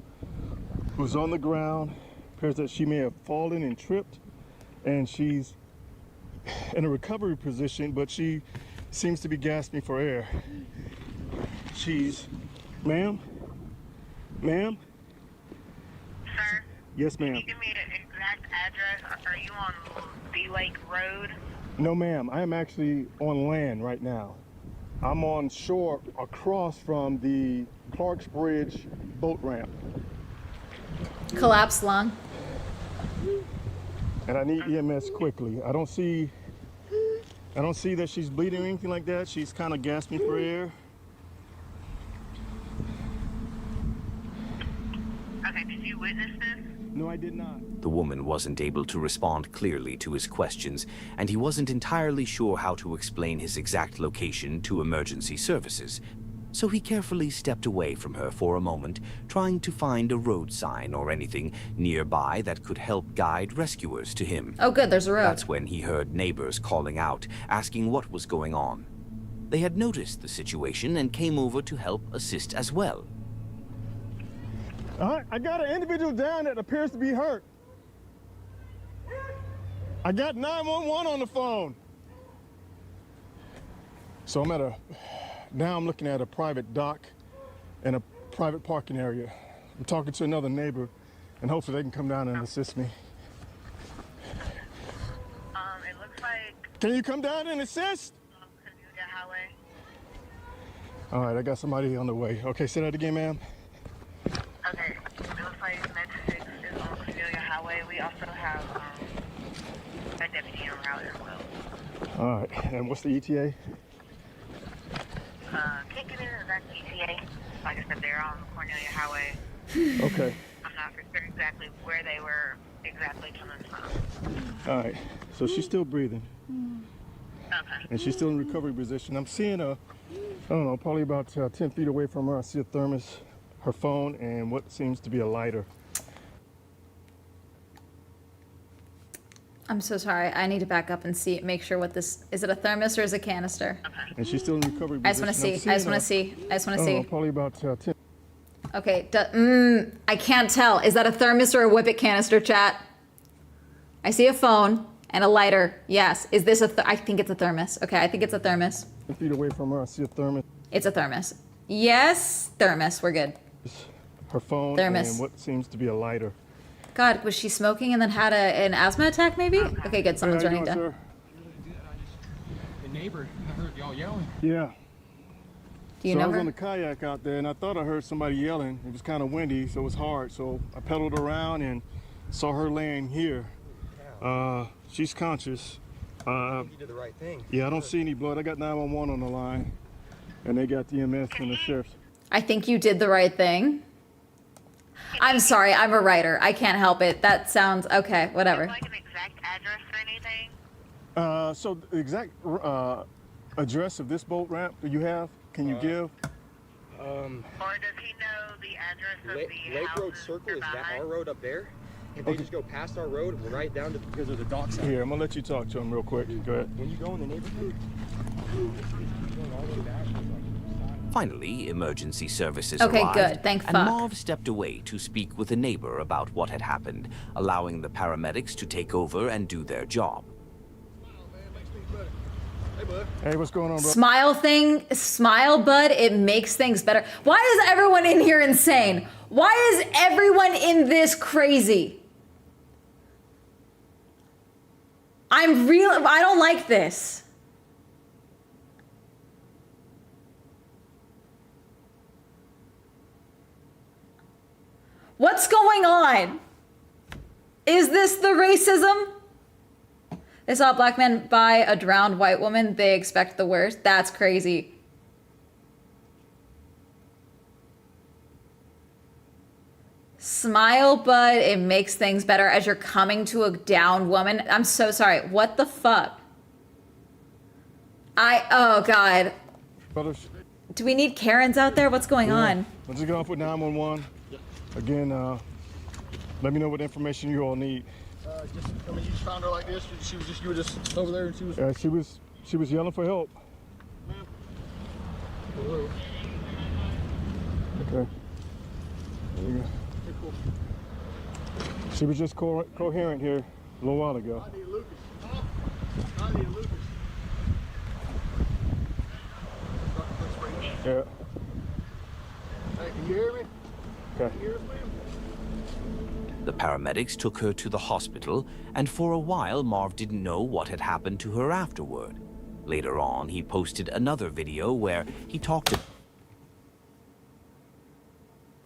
who's on the ground. Appears that she may have fallen and tripped, and she's in a recovery position, but she seems to be gasping for air. Ma'am? Ma'am? Sir, Yes, can ma'am. you give me the exact address? Are you on B Lake Road? No, ma'am. I am actually on land right now. I'm on shore across from the Clarks Bridge boat ramp, Collapsed lung. and I need EMS quickly. I don't see that she's bleeding or anything like that. She's kind of gasping for air. Okay, did you witness this? No, I did not. The woman wasn't able to respond clearly to his questions, and he wasn't entirely sure how to explain his exact location to emergency services. So he carefully stepped away from her for a moment, trying to find a road sign or anything nearby that could help guide rescuers to him. Oh, good, there's a road. That's when he heard neighbors calling out, asking what was going on. They had noticed the situation and came over to help assist as well. All right, I got an individual down that appears to be hurt. I got 911 on the phone. So now I'm looking at a private dock and a private parking area. I'm talking to another neighbor, and hopefully they can come down and assist me. It looks like Can you come down and assist? Cornelia Highway. All right, I got somebody on the way. Okay, say that again, ma'am. Okay, it looks like Med 6 is on Cornelia Highway. We also have a deputy en route as well. All right, and what's the ETA? Can't get in the exact ETA. like I said, they're on Cornelia Highway. Okay. I'm not for sure exactly where they were exactly coming from. All right. So she's still breathing, Okay. and she's still in recovery position. I'm seeing a, I don't know, probably about 10 feet away from her. I see a thermos, her phone, and what seems to be a lighter. I'm so sorry. I need to back up and see, make sure what this is. It a thermos or is it a canister? And she's still in recovery I just position. want to see. I just want to see. I just want to I don't know, see. probably about 10. Okay. I can't tell. Is that a thermos or a whippet canister, chat? I see a phone and a lighter. Yes. Is this a? I think it's a thermos. Okay. I think it's a thermos. 10 feet away from her, I see a thermos, It's a thermos. Yes. Thermos. We're good. her phone, Thermos. and what seems to be a lighter. God, was she smoking and then had an asthma attack? Maybe. Okay. Good. Someone's Hey, how you running down. doing, The neighbor, I heard y'all yelling. sir? Yeah. Do you So I know was her? on the kayak out there, and I thought I heard somebody yelling. It was kind of windy, so it was hard. So I pedaled around and saw her laying here. She's conscious. You did the right thing. Yeah, I don't see any blood. I got 911 on the line, and they got the EMS and the sheriff. I think you did the right thing. I'm sorry. I'm a writer. I can't help it. That sounds okay. Whatever. Like an exact address or anything? So the exact address of this boat ramp that you have, can you give? Or does he know the address of the Lake Road houses Circle, is that behind? our road up there? If they just go past our road, we're right down to, because of the docks. Here, I'm gonna let you talk to him real quick. Go ahead. When you go in the neighborhood, Finally, emergency services Okay, arrived, good. Thank and fuck. Marv stepped away to speak with a neighbor about what had happened, allowing the paramedics to take over and do their job. Hey, what's going on, bro? Smile, bud. It makes things better. Why is everyone in here insane? Why is everyone in this crazy? I don't like this. What's going on? Is this the racism? They saw a black man buy a drowned white woman. They expect the worst. That's crazy. Smile, bud. It makes things better as you're coming to a downed woman. I'm so sorry. What the fuck? Oh God. Brothers, Do we need Karens out there? What's going on? I'm just gonna put 911. Again, let me know what information you all need. I mean, you just found her like this. You were just over there, and she was. She was yelling for help. Hello. Okay. There you go. She was just coherent here a little while ago. I need Lucas. I need Lucas. Yeah. Hey, can you hear me? Okay. Can you hear us, ma'am? The paramedics took her to the hospital, and for a while Marv didn't know what had happened to her afterward. Later on, he posted another video where he talked to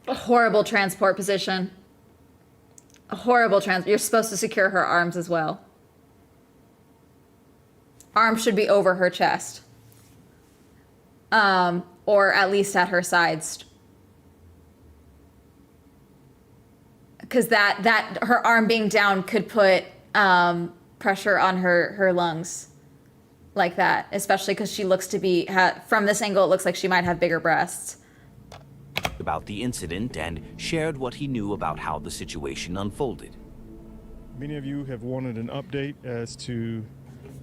A horrible transport position. A horrible You're supposed to secure her arms as well. Arms should be over her chest. Or at least at her sides. Because that her arm being down could put pressure on her lungs like that, especially because she looks to be from this angle. It looks like she might have bigger breasts. about the incident and shared what he knew about how the situation unfolded. Many of you have wanted an update as to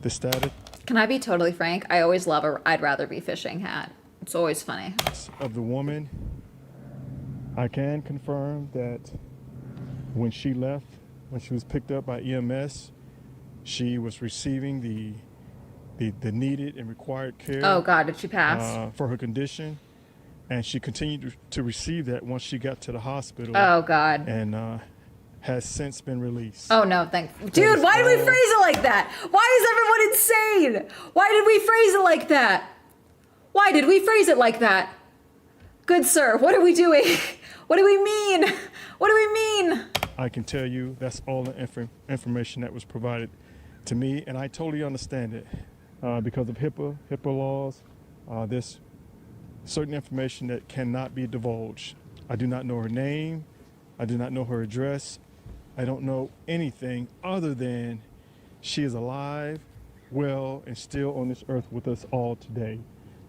the status Can I be totally frank? I always love a I'd rather be fishing hat. It's always funny. of the woman. I can confirm that when she left, when she was picked up by EMS, she was receiving the needed and required care Oh God, did she pass? for her condition, and she continued to receive that once she got to the hospital, Oh God. and has since been released. Oh no, dude, why did we phrase it like that? Why is everyone insane? Why did we phrase it like that? Why did we phrase it like that? Good sir, what are we doing? What do we mean? What do we mean? I can tell you that's all the information that was provided to me, and I totally understand it because of HIPAA laws. This certain information that cannot be divulged. I do not know her name. I do not know her address. I don't know anything other than she is alive, well, and still on this earth with us all today.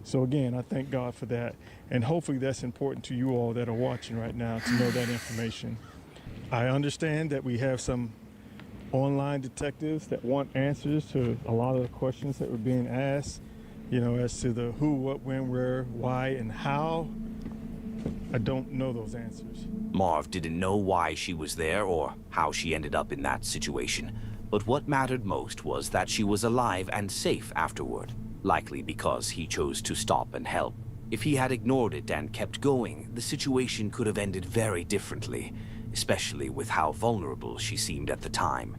So again, I thank God for that. And hopefully that's important to you all that are watching right now to know that information. I understand that we have some online detectives that want answers to a lot of the questions that were being asked, you know, as to the who, what, when, where, why, and how. I don't know those answers. Marv didn't know why she was there or how she ended up in that situation. But what mattered most was that she was alive and safe afterward, likely because he chose to stop and help. If he had ignored it and kept going, the situation could have ended very differently, especially with how vulnerable she seemed at the time.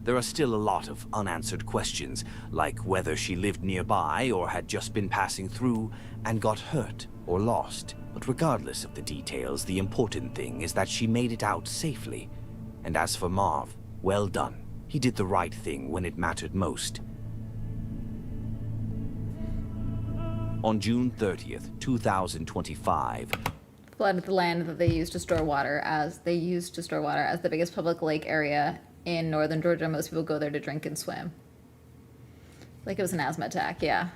There are still a lot of unanswered questions, like whether she lived nearby or had just been passing through and got hurt or lost. But regardless of the details, the important thing is that she made it out safely. And as for Marv, well done. He did the right thing when it mattered most. On June 30th, 2025, Flooded the land that they used to store water as the biggest public lake area in northern Georgia. Most people go there to drink and swim. Like it was an asthma attack, yeah.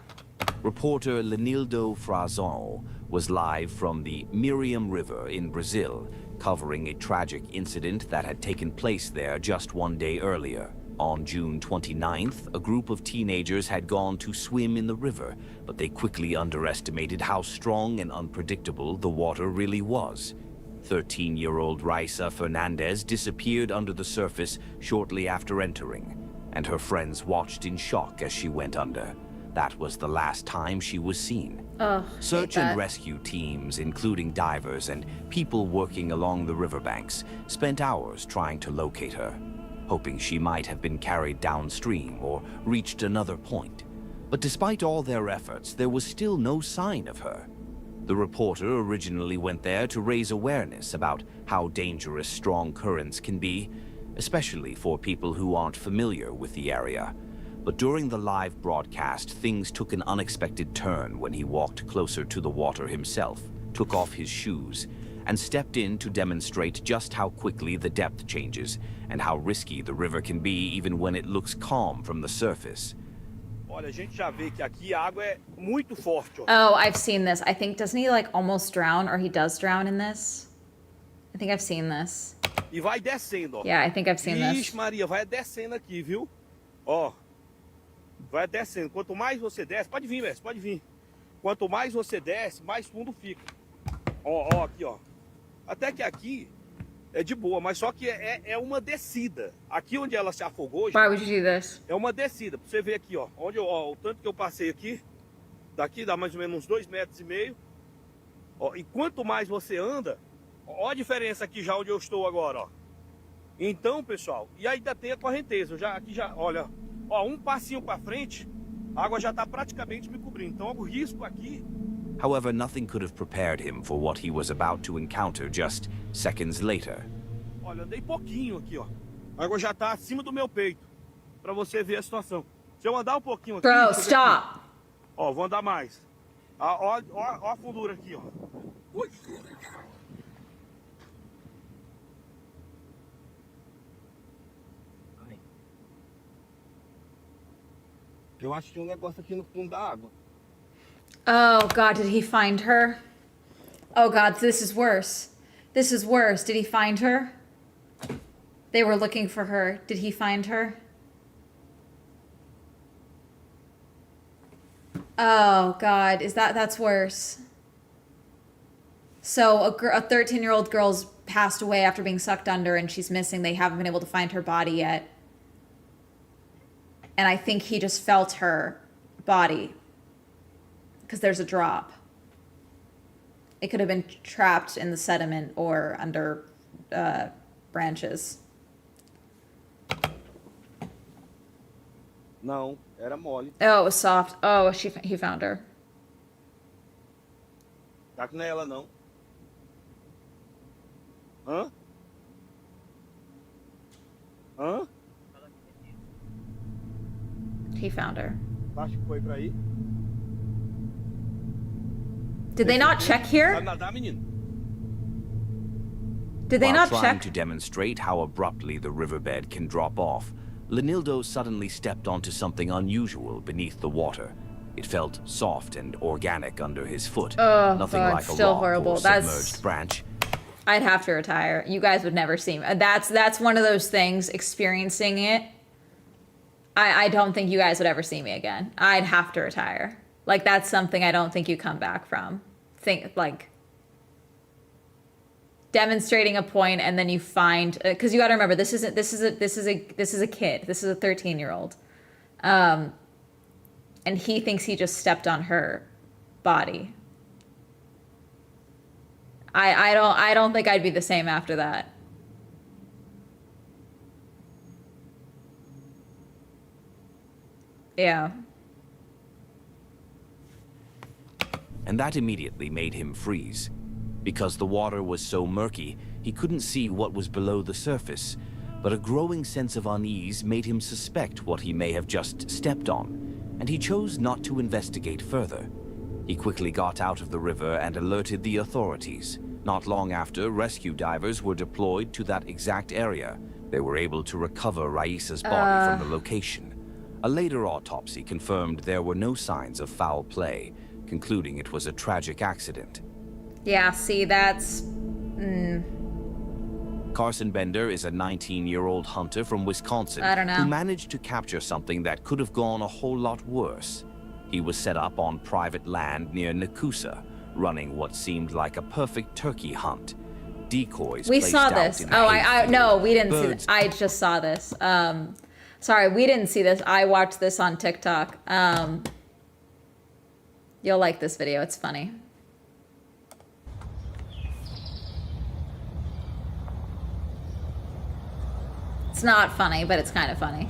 reporter Lenildo Frazão was live from the Miriam River in Brazil, covering a tragic incident that had taken place there just one day earlier. On June 29th, a group of teenagers had gone to swim in the river, but they quickly underestimated how strong and unpredictable the water really was. 13-year-old Raisa Fernandez disappeared under the surface shortly after entering, and her friends watched in shock as she went under. That was the last time she was seen. Search and rescue teams, including divers and people working along the riverbanks, spent hours trying to locate her, hoping she might have been carried downstream or reached another point. But despite all their efforts, there was still no sign of her. The reporter originally went there to raise awareness about how dangerous strong currents can be, especially for people who aren't familiar with the area. But during the live broadcast, things took an unexpected turn when he walked closer to the water himself, took off his shoes, and stepped in to demonstrate just how quickly the depth changes and how risky the river can be even when it looks calm from the surface. Olha, a gente já vê que aqui a água é muito forte. Oh, I've seen this. I think, doesn't he like almost drown, or he does drown in this? I think I've seen this. E vai descendo, ó. Yeah, I think I've seen this. Ixi, Maria, vai descendo aqui, viu? Ó, vai descendo. Quanto mais você desce, pode vir, Messi, pode vir. Quanto mais você desce, mais fundo fica. Ó, aqui, ó. Até que aqui é de boa, mas só que é uma descida. Aqui onde ela se afogou, Why would you do this? é uma descida. Pra você ver aqui, ó. Onde ó, o tanto que eu passei aqui, daqui dá mais ou menos uns 2,5 metros. Ó, e quanto mais você anda, ó a diferença aqui já onde eu estou agora, ó. Então, pessoal, e ainda tem a correnteza. Aqui já, olha, ó, um passinho para frente, a água já tá praticamente me cobrindo. Então, o risco aqui. However, nothing could have prepared him for what he was about to encounter just seconds later. Olha, andei pouquinho aqui, ó. A água já tá acima do meu peito, para você ver a situação. Se eu andar um pouquinho aqui... Bro, stop! Ó, vou andar mais. Ó a fundura aqui, ó. Ui. Eu acho que tem um negócio aqui no fundo da água. Oh God, did he find her? Oh God, this is worse. This is worse. Did he find her? They were looking for her. Did he find her? Oh God, that's worse. So a 13-year-old girl's passed away after being sucked under and she's missing. They haven't been able to find her body yet. And I think he just felt her body because there's a drop. It could have been trapped in the sediment or under branches. Não, era mole. Oh, it was soft. Oh, he found her. Tá que não é ela, não. Hã? Hã? He found her. Acho que foi pra aí. Did they not check here? Sabe nadar, menino? Did they While not trying check? to demonstrate how abruptly the riverbed can drop off, Lenildo suddenly stepped onto something unusual beneath the water. It felt soft and organic under his foot. Oh, Nothing God, like a still rock horrible. or That's- submerged branch. I'd have to retire. You guys would never see me. That's one of those things, experiencing it. I don't think you guys would ever see me again. I'd have to retire. Like, that's something I don't think you come back from. Think, like, demonstrating a point and then you find, because you got to remember, this is a kid. This is a 13-year-old. And he thinks he just stepped on her body. I don't think I'd be the same after that. Yeah. And that immediately made him freeze. Because the water was so murky, he couldn't see what was below the surface, but a growing sense of unease made him suspect what he may have just stepped on, and he chose not to investigate further. He quickly got out of the river and alerted the authorities. Not long after, rescue divers were deployed to that exact area. They were able to recover Raisa's body from the location. A later autopsy confirmed there were no signs of foul play, concluding it was a tragic accident. Yeah, see, that's... Carson Bender is a 19-year-old hunter from Wisconsin I don't know. who managed to capture something that could have gone a whole lot worse. He was set up on private land near Nakusa, running what seemed like a perfect turkey hunt. Decoys We placed saw out this. in the Oh, hayfield, no, we didn't see birds this. I just saw this. Sorry, we didn't see this. I watched this on TikTok. You'll like this video. It's funny. It's not funny, but it's kind of funny.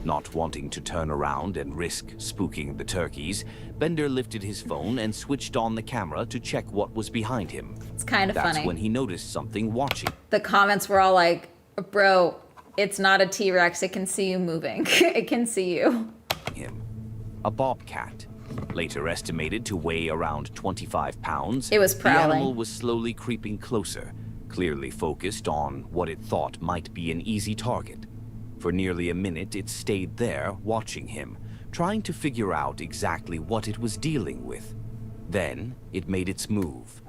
Not wanting to turn around and risk spooking the turkeys, Bender lifted his phone and switched on the camera to check what was behind him. It's kind of That's funny. when he noticed something watching The comments were all like, bro, it's not a T-Rex. It can see you moving. It can see you. him. A bobcat, later estimated to weigh around 25 pounds. It was The prowling. animal was slowly creeping closer, clearly focused on what it thought might be an easy target. For nearly a minute, it stayed there, watching him, trying to figure out exactly what it was dealing with. Then, it made its move.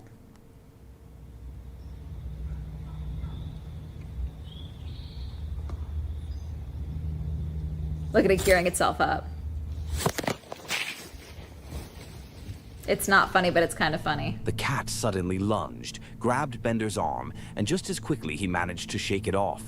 Look at it gearing itself up. It's not funny, but it's kind of funny. The cat suddenly lunged, grabbed Bender's arm, and just as quickly he managed to shake it off.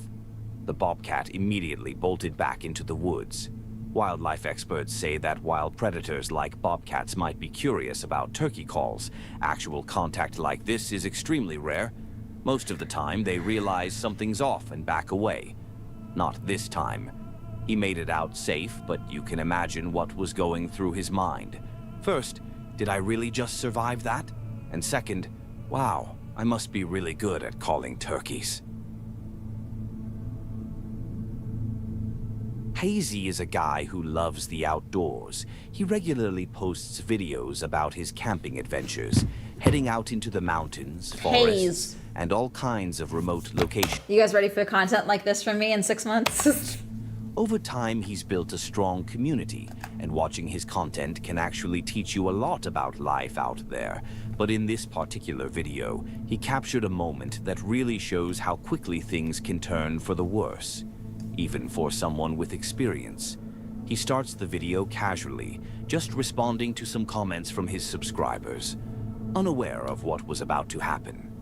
The bobcat immediately bolted back into the woods. Wildlife experts say that while predators like bobcats might be curious about turkey calls, actual contact like this is extremely rare. Most of the time, they realize something's off and back away. Not this time. He made it out safe, but you can imagine what was going through his mind. First, did I really just survive that? And second, wow, I must be really good at calling turkeys. Hazy is a guy who loves the outdoors. He regularly posts videos about his camping adventures, heading out into the mountains, forests, Haze. and all kinds of remote locations. You guys ready for content like this from me in 6 months? Over time, he's built a strong community, and watching his content can actually teach you a lot about life out there. But in this particular video, he captured a moment that really shows how quickly things can turn for the worse, even for someone with experience. He starts the video casually, just responding to some comments from his subscribers, unaware of what was about to happen.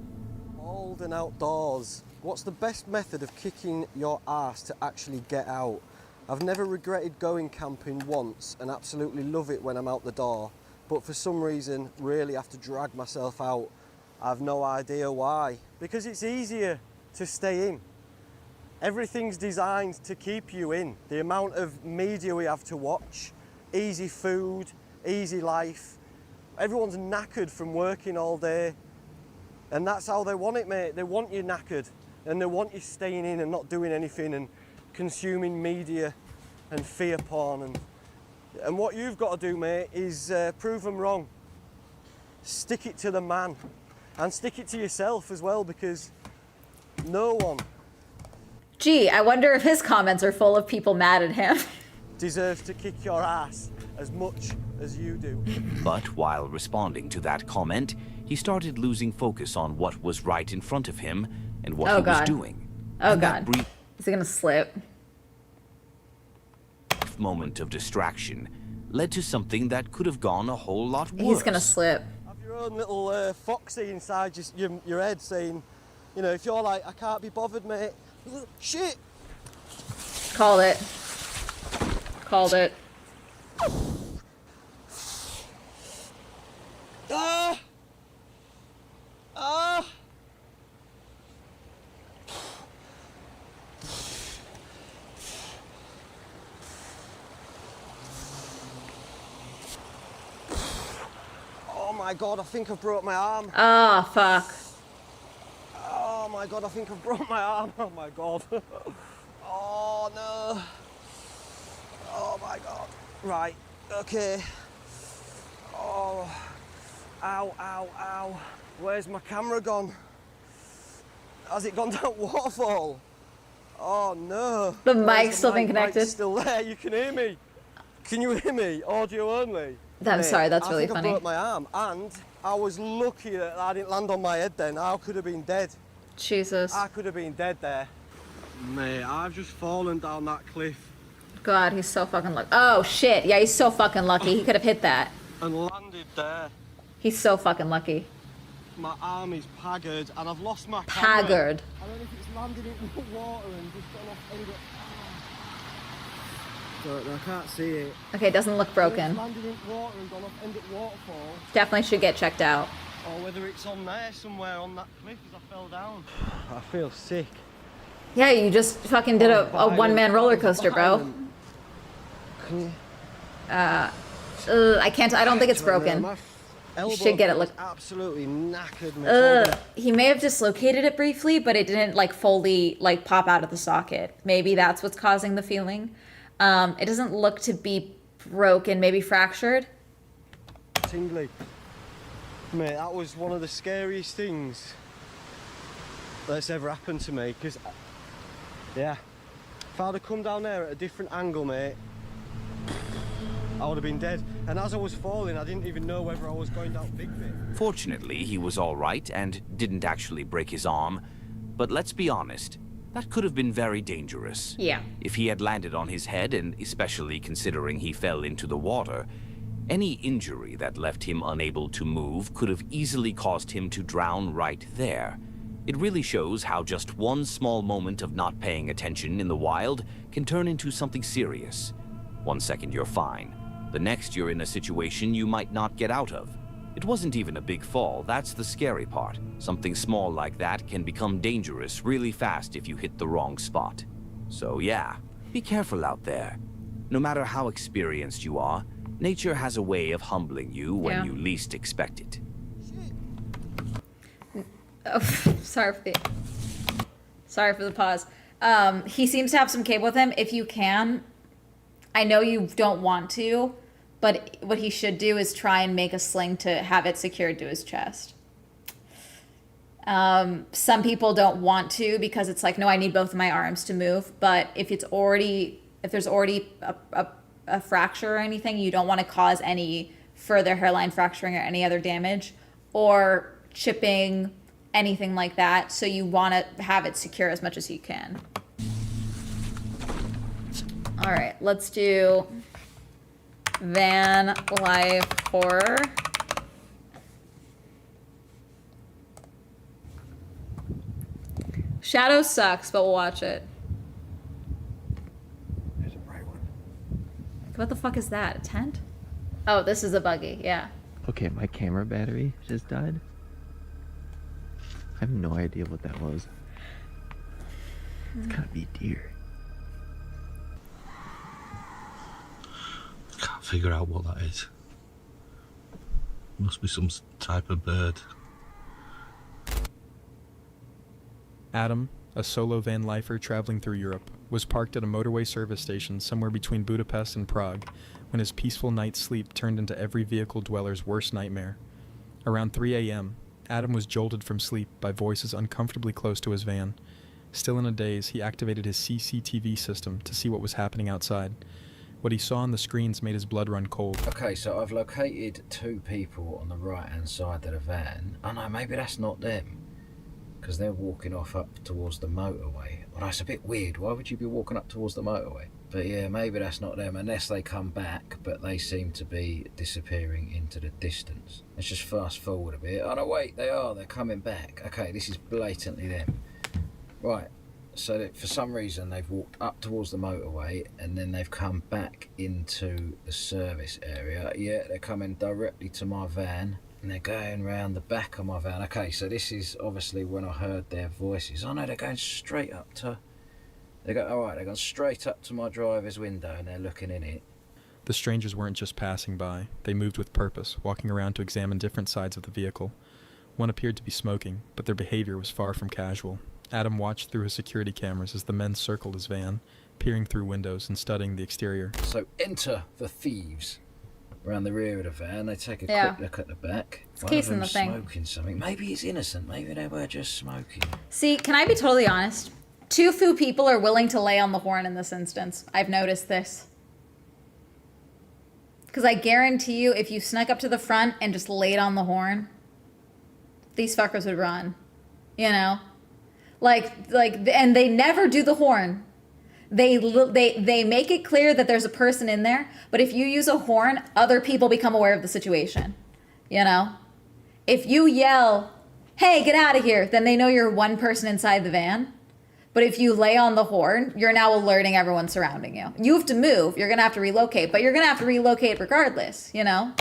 Cold and outdoors. What's the best method of kicking your ass to actually get out? I've never regretted going camping once and absolutely love it when I'm out the door, but for some reason really have to drag myself out. I have no idea why. Because it's easier to stay in. Everything's designed to keep you in. The amount of media we have to watch, easy food, easy life. Everyone's knackered from working all day, and that's how they want it, mate. They want you knackered, and they want you staying in and not doing anything and consuming media and fear porn, and And what you've got to do, mate, is prove them wrong. Stick it to the man. And stick it to yourself as well, because no one Gee, I wonder if his comments are full of people mad at him. deserves to kick your ass as much as you do. But while responding to that comment, he started losing focus on what was right in front of him and what he was doing. Oh And that God. brief Is he gonna slip? moment of distraction led to something that could have gone a whole lot worse. He's gonna slip. Have your own little foxy inside your head saying, you know, if you're like, I can't be bothered, mate. Shit! Called it. Called it. Ah! Ah! Oh my God, I think I've broke my arm. Ah, fuck. Oh my God, I think I've broke my arm. Oh my God. Oh no. Oh my God. Right, okay. Oh. Ow, ow, ow. Where's my camera gone? Has it gone down waterfall? Oh no. The Where's mic's still mic? being connected. Mic's still there, you can hear me. Can you hear me? Audio only. I'm sorry, that's really I think funny. I broke my arm, and I was lucky that I didn't land on my head then. I could have been dead. Jesus. I could have been dead there. Mate, I've just fallen down that cliff God, he's so fucking lucky. Oh shit, yeah, he's so fucking lucky. He could have hit that. and landed there. He's so fucking lucky. My arm is haggard, and I've lost my camera. Haggard. I don't know if it's landed in the water and just gone off end it. I can't see it. Okay, it doesn't look broken. It's landed in water and gone off end at waterfall, Definitely should get checked out. or whether it's on there somewhere on that cliff as I fell down. I feel sick. Yeah, you just fucking did a one-man roller coaster, bro. I can't. I don't think it's broken. You should get it look. Absolutely knackered. Me. He may have dislocated it briefly, but it didn't like fully like pop out of the socket. Maybe that's what's causing the feeling. It doesn't look to be broken. Maybe fractured. Tingly. Mate, that was one of the scariest things that's ever happened to me. Because, yeah, if I'd have come down there at a different angle, mate, I would have been dead. And as I was falling, I didn't even know whether I was going down big bit. Fortunately, he was all right and didn't actually break his arm. But let's be honest, that could have been very dangerous. Yeah. If he had landed on his head, and especially considering he fell into the water, any injury that left him unable to move could have easily caused him to drown right there. It really shows how just one small moment of not paying attention in the wild can turn into something serious. 1 second you're fine. The next you're in a situation you might not get out of. It wasn't even a big fall, that's the scary part. Something small like that can become dangerous really fast if you hit the wrong spot. So yeah, be careful out there. No matter how experienced you are, nature has a way of humbling you when you least expect it. Oh, sorry for the pause. He seems to have some cable with him. If you can, I know you don't want to, but what he should do is try and make a sling to have it secured to his chest. Some people don't want to because it's like, no, I need both of my arms to move. But if there's already a fracture or anything, you don't want to cause any further hairline fracturing or any other damage or chipping, anything like that. So you want to have it secure as much as you can. All right, let's do van life horror. Shadow sucks, but we'll watch it. There's a bright one. What the fuck is that? A tent? Oh, this is a buggy, yeah. Okay, my camera battery just died. I have no idea what that was. It's gotta be deer. Can't figure out what that is. Must be some type of bird. Adam, a solo van lifer traveling through Europe, was parked at a motorway service station somewhere between Budapest and Prague when his peaceful night's sleep turned into every vehicle dweller's worst nightmare. Around 3 a.m., Adam was jolted from sleep by voices uncomfortably close to his van. Still in a daze, he activated his CCTV system to see what was happening outside. What he saw on the screens made his blood run cold. Okay, so I've located 2 people on the right-hand side of the van. Oh no, maybe that's not them, because they're walking off up towards the motorway. Well, that's a bit weird. Why would you be walking up towards the motorway? But yeah, maybe that's not them, unless they come back, but they seem to be disappearing into the distance. Let's just fast forward a bit. Oh no, wait, they're coming back. Okay, this is blatantly them. Right. So for some reason they've walked up towards the motorway and then they've come back into the service area. Yeah, they're coming directly to my van and they're going round the back of my van. Okay, so this is obviously when I heard their voices. Oh no, they're going straight up to... They're going straight up to my driver's window and they're looking in it. The strangers weren't just passing by. They moved with purpose, walking around to examine different sides of the vehicle. One appeared to be smoking, but their behavior was far from casual. Adam watched through his security cameras as the men circled his van, peering through windows and studying the exterior. So enter the thieves. Around the rear of the van, they take a quick look at the back. It's casing the thing. Smoking something. Maybe he's innocent. Maybe they were just smoking. See, can I be totally honest? Too few people are willing to lay on the horn in this instance. I've noticed this. Because I guarantee you, if you snuck up to the front and just laid on the horn, these fuckers would run. You know? And they never do the horn. They make it clear that there's a person in there, but if you use a horn, other people become aware of the situation. You know? If you yell, "Hey, get out of here," then they know you're one person inside the van. But if you lay on the horn, you're now alerting everyone surrounding you. You have to move. You're going to have to relocate, but you're going to have to relocate regardless, you know?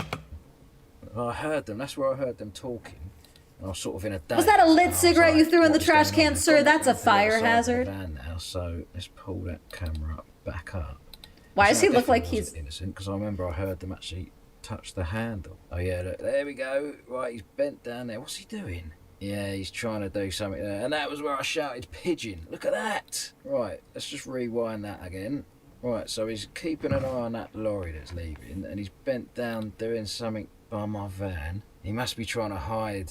I heard them. That's where I heard them talking. I was sort of in a daze. Was that a lit cigarette you threw in the what's trash going on? can, sir? That's a fire hazard. Now, so let's pull that camera back up. Why does he look like he's innocent? Because I remember I heard them actually touch the handle. Oh yeah, look, there we go. Right, he's bent down there. What's he doing? Yeah, he's trying to do something there. And that was where I shouted pigeon. Look at that. Right, let's just rewind that again. Right, so he's keeping an eye on that lorry that's leaving, and he's bent down doing something by my van. He must be trying to hide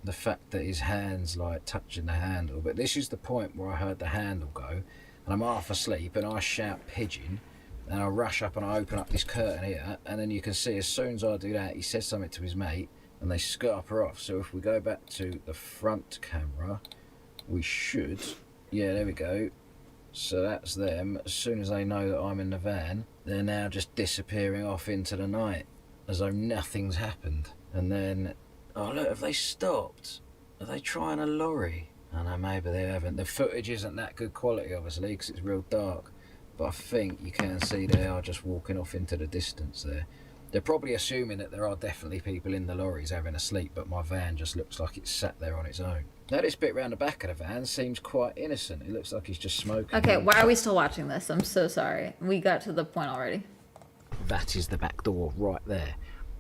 the fact that his hand's like touching the handle. But this is the point where I heard the handle go, and I'm half asleep, and I shout pigeon, and I rush up and I open up this curtain here, and then you can see as soon as I do that, he says something to his mate, and they scupper off. So if we go back to the front camera, we should, yeah, there we go. So that's them. As soon as they know that I'm in the van, they're now just disappearing off into the night as though nothing's happened. And then, oh look, have they stopped? Are they trying a lorry? I know, maybe they haven't. The footage isn't that good quality, obviously, because it's real dark. But I think you can see they are just walking off into the distance there. They're probably assuming that there are definitely people in the lorries having a sleep, but my van just looks like it's sat there on its own. Now this bit round the back of the van seems quite innocent. It looks like he's just smoking. Okay, why are we still watching this? I'm so sorry. We got to the point already. That is the back door right there.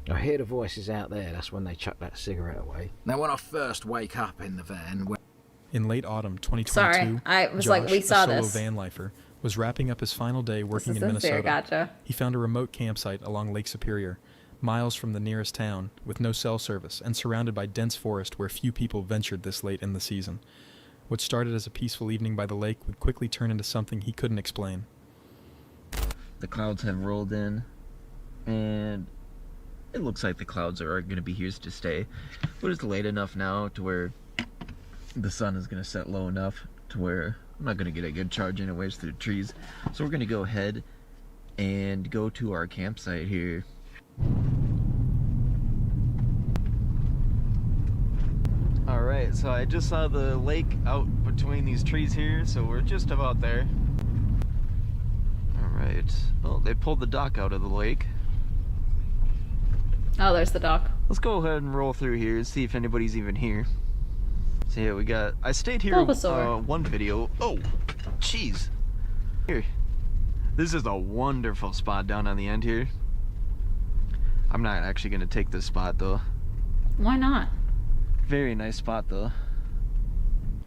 I hear the voices out there. That's when they chuck that cigarette away. Now when I first wake up in the van... In late autumn 2022, sorry, I was Josh, like, we saw a solo this. van lifer, was wrapping up his final day working in Minnesota. Gotcha. He found a remote campsite along Lake Superior, miles from the nearest town, with no cell service and surrounded by dense forest where few people ventured this late in the season. What started as a peaceful evening by the lake would quickly turn into something he couldn't explain. The clouds have rolled in, and it looks like the clouds are going to be here to stay. But it's late enough now to where the sun is going to set low enough to where I'm not going to get a good charge anyways through the trees. So we're going to go ahead and go to our campsite here. Alright, so I just saw the lake out between these trees here, so we're just about there. Alright, well, they pulled the dock out of the lake. Oh, there's the dock. Let's go ahead and roll through here and see if anybody's even here. So yeah, we got, I stayed here one video. Oh, jeez. Here. This is a wonderful spot down on the end here. I'm not actually going to take this spot though. Why not? Very nice spot though.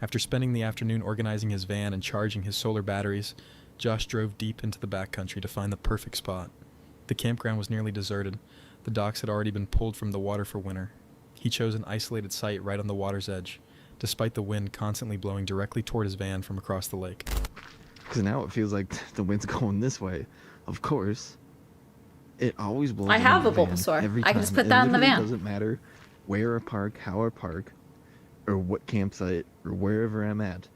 After spending the afternoon organizing his van and charging his solar batteries, Josh drove deep into the backcountry to find the perfect spot. The campground was nearly deserted. The docks had already been pulled from the water for winter. He chose an isolated site right on the water's edge, despite the wind constantly blowing directly toward his van from across the lake. Because now it feels like the wind's going this way. Of course, it always blows. I in have the a van Bulbasaur. every I can just time. put that in the literally van. Doesn't matter where I park, how I park, or what campsite, or wherever I'm at.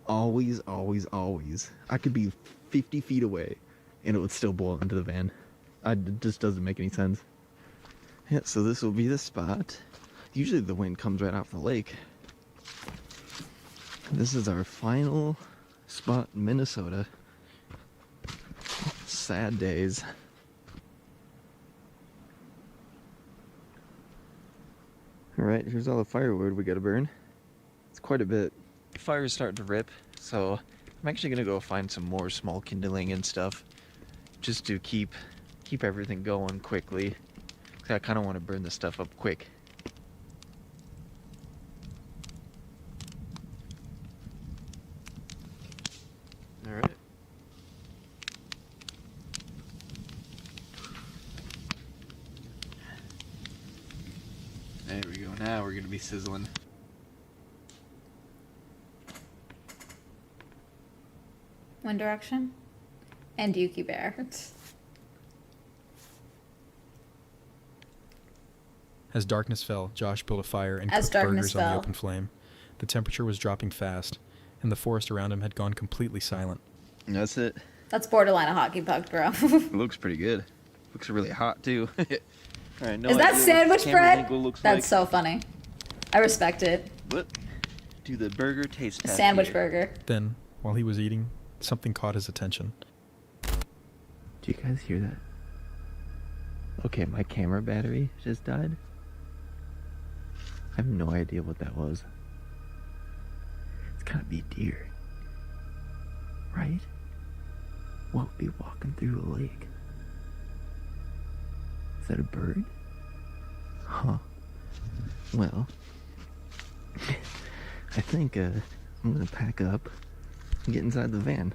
Always, always, always. I could be 50 feet away, and it would still blow into the van. It just doesn't make any sense. Yeah, so this will be the spot. Usually the wind comes right off the lake. This is our final spot in Minnesota. Sad days. Alright, here's all the firewood we gotta burn. It's quite a bit. The fire's starting to rip, so I'm actually gonna go find some more small kindling and stuff just to keep everything going quickly. 'Cause I kind of want to burn this stuff up quick. Alright. There we go. Now we're gonna be sizzling. One Direction and Yuki Bear. As darkness fell, Josh built a fire and As cooked darkness burgers on the fell. open flame. The temperature was dropping fast, and the forest around him had gone completely silent. And that's it. That's borderline a hockey puck, bro. It looks pretty good. Looks really hot too. Alright, no Is that idea what sandwich camera bread? angle looks That's like, so funny. I respect it. but do the burger taste A test sandwich here. burger. Then, while he was eating, something caught his attention. Do you guys hear that? Okay, my camera battery just died. I have no idea what that was. It's gotta be a deer. Right? What would be walking through a lake? Is that a bird? Huh. Well, I think I'm gonna pack up and get inside the van.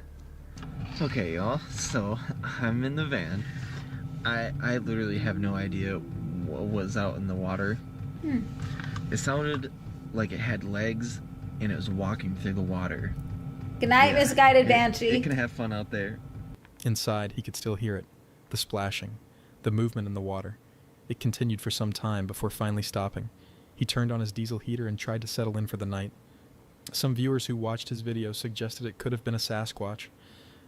Okay, y'all, so I'm in the van. I literally have no idea what was out in the water. It sounded like it had legs and it was walking through the water. Good night, Yeah, misguided banshee. It can have fun out there. Inside, he could still hear it. The splashing, the movement in the water. It continued for some time before finally stopping. He turned on his diesel heater and tried to settle in for the night. Some viewers who watched his video suggested it could have been a Sasquatch.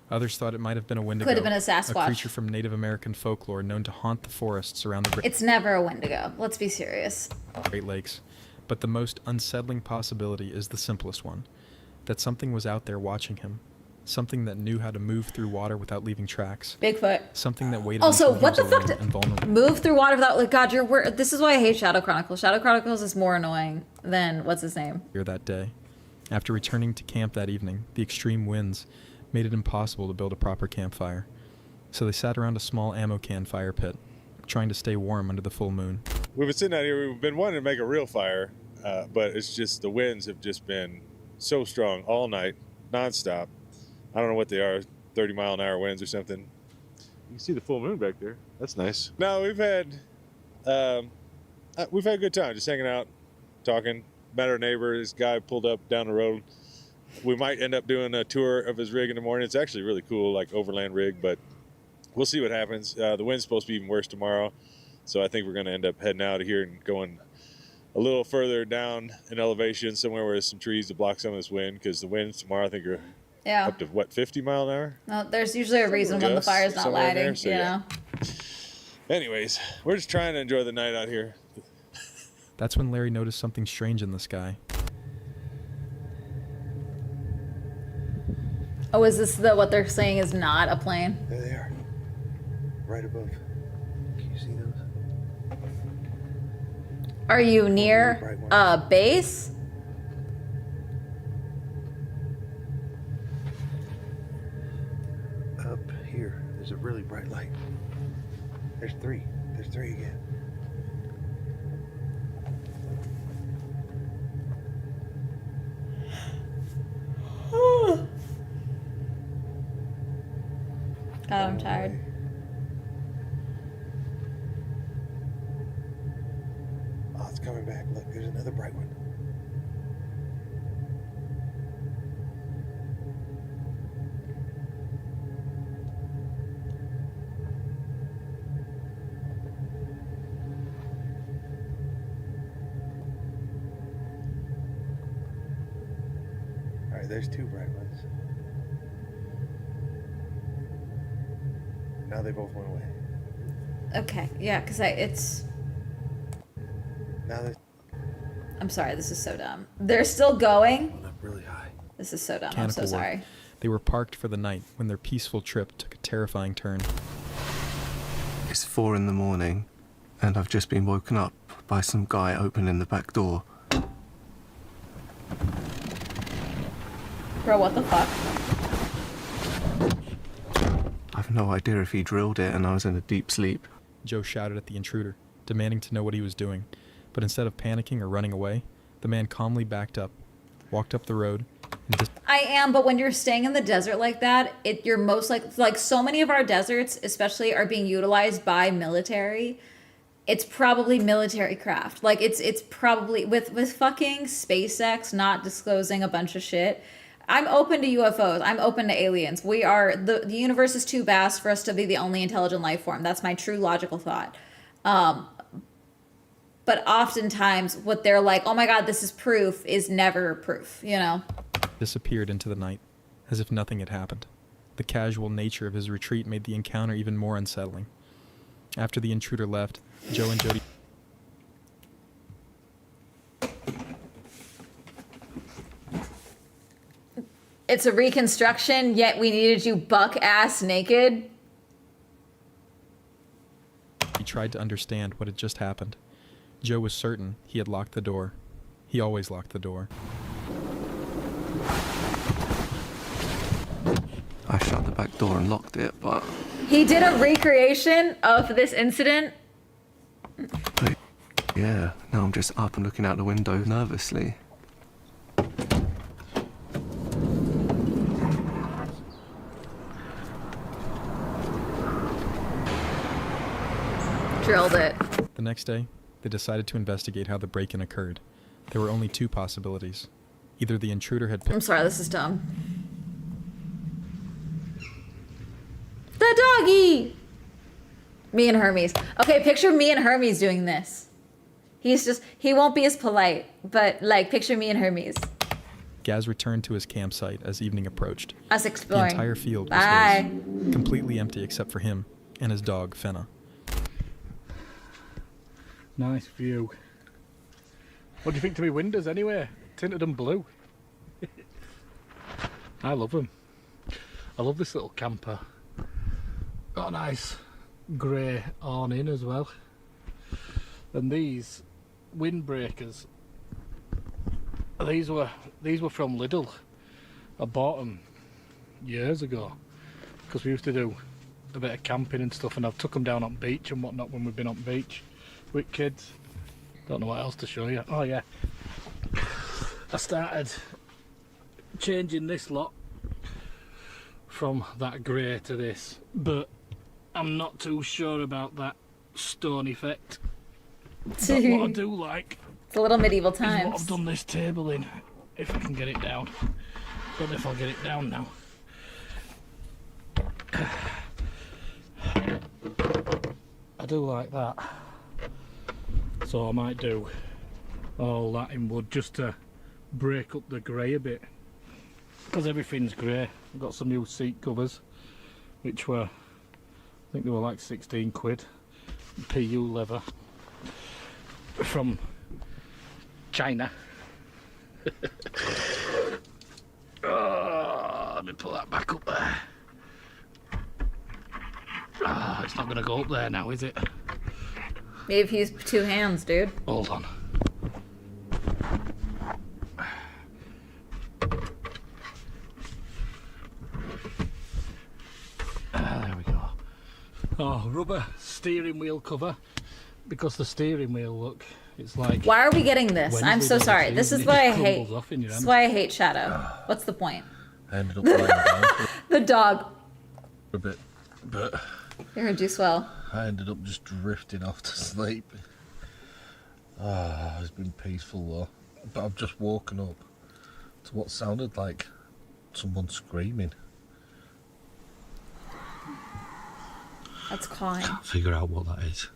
Others thought it might have been a Wendigo. Could have been a Sasquatch. A creature from Native American folklore known to haunt the forests around the It's never a Wendigo. Let's be serious. Great Lakes. But the most unsettling possibility is the simplest one. That something was out there watching him. Something that knew how to move through water without leaving tracks. Bigfoot. Something that waited Also, until he what the was fuck alone did- and vulnerable. Move through water without, like, God, this is why I hate Shadow Chronicles. Shadow Chronicles is more annoying than, what's his name? Here that day. After returning to camp that evening, the extreme winds made it impossible to build a proper campfire. So they sat around a small ammo can fire pit, trying to stay warm under the full moon. We've been sitting out here, we've been wanting to make a real fire, but it's just the winds have just been so strong all night, nonstop. I don't know what they are, 30-mile-an-hour winds or something. You can see the full moon back there. That's nice. No, we've had a good time just hanging out, talking. Met our neighbor. This guy pulled up down the road. We might end up doing a tour of his rig in the morning. It's actually really cool, like overland rig, but we'll see what happens. The wind's supposed to be even worse tomorrow, so I think we're going to end up heading out of here and going a little further down in elevation, somewhere where there's some trees to block some of this wind, because the winds tomorrow I think are Yeah. up to, what, 50 mile an hour? No, there's usually a reason when the Guess, fire's not somewhere in there, lighting, so you yeah. know? Anyways, we're just trying to enjoy the night out here. That's when Larry noticed something strange in the sky. Oh, is this what they're saying is not a plane? There they are, right above. Can you see those? Are you near a base? Up here, there's a really bright light. There's three. There's three again. God, I'm tired. Oh, it's coming back. Look, there's another bright one. All right, there's two bright ones. Now they both went away. Okay, yeah, because it's... Now they're I'm sorry, this is so dumb. They're still going? up really high. This is so dumb, I'm so Mechanical work. sorry. They were parked for the night when their peaceful trip took a terrifying turn. It's 4 in the morning, and I've just been woken up by some guy opening the back door. Bro, what the fuck? I've no idea if he drilled it and I was in a deep sleep. Joe shouted at the intruder, demanding to know what he was doing. But instead of panicking or running away, the man calmly backed up, walked up the road, and I am, but when you're staying in the desert like that, you're most like so many of our deserts, especially, are being utilized by military. It's probably military craft. Like it's probably with fucking SpaceX not disclosing a bunch of shit. I'm open to UFOs. I'm open to aliens. We are the universe is too vast for us to be the only intelligent life form. That's my true logical thought. But oftentimes what they're like, oh my God, this is proof, is never proof, you know? disappeared into the night, as if nothing had happened. The casual nature of his retreat made the encounter even more unsettling. After the intruder left, Joe and Jody... It's a reconstruction, yet we needed you buck-ass naked? He tried to understand what had just happened. Joe was certain he had locked the door. He always locked the door. I shut the back door and locked it, but... He did a recreation of this incident? Yeah, now I'm just up and looking out the window nervously. Drilled it. The next day, they decided to investigate how the break-in occurred. There were only two possibilities. Either the intruder had... I'm sorry, this is dumb. The doggy! Me and Hermes. Okay, picture me and Hermes doing this. He won't be as polite, but like, picture me and Hermes. Gaz returned to his campsite as evening approached. Us exploring. The entire field was Bye. his, completely empty except for him and his dog, Fenna. Nice view. What do you think to me windows anyway? Tinted and blue. I love them. I love this little camper. Got a nice grey awning as well. And these windbreakers, these were from Lidl. I bought them years ago because we used to do a bit of camping and stuff, and I've took them down on beach and whatnot when we've been on beach with kids. Don't know what else to show you. Oh yeah, I started changing this lot from that grey to this, but I'm not too sure about that stone effect. But what I do like, it's a little medieval is times. what I've done this table in, if I can get it down. Don't know if I'll get it down now. I do like that. So I might do all that in wood just to break up the grey a bit, because everything's grey. I've got some new seat covers which were, I think they were like 16 quid, PU leather from China. Oh, let me put that back up there. Oh, it's not going to go up there now, is it? Maybe if you use two hands, dude. Hold on. There we go. Oh, rubber steering wheel cover, because the steering wheel, look, it's like... Why are we getting this? Wednesday I'm so night sorry. season, This is it why I just hate. crumbles off in your This is hand. why I hate Shadow. What's the point? I ended up lying down The dog. for a bit but You heard you swell. I ended up just drifting off to sleep. It's been peaceful though, but I've just woken up to what sounded like someone screaming. That's cawing. Can't figure out what that is.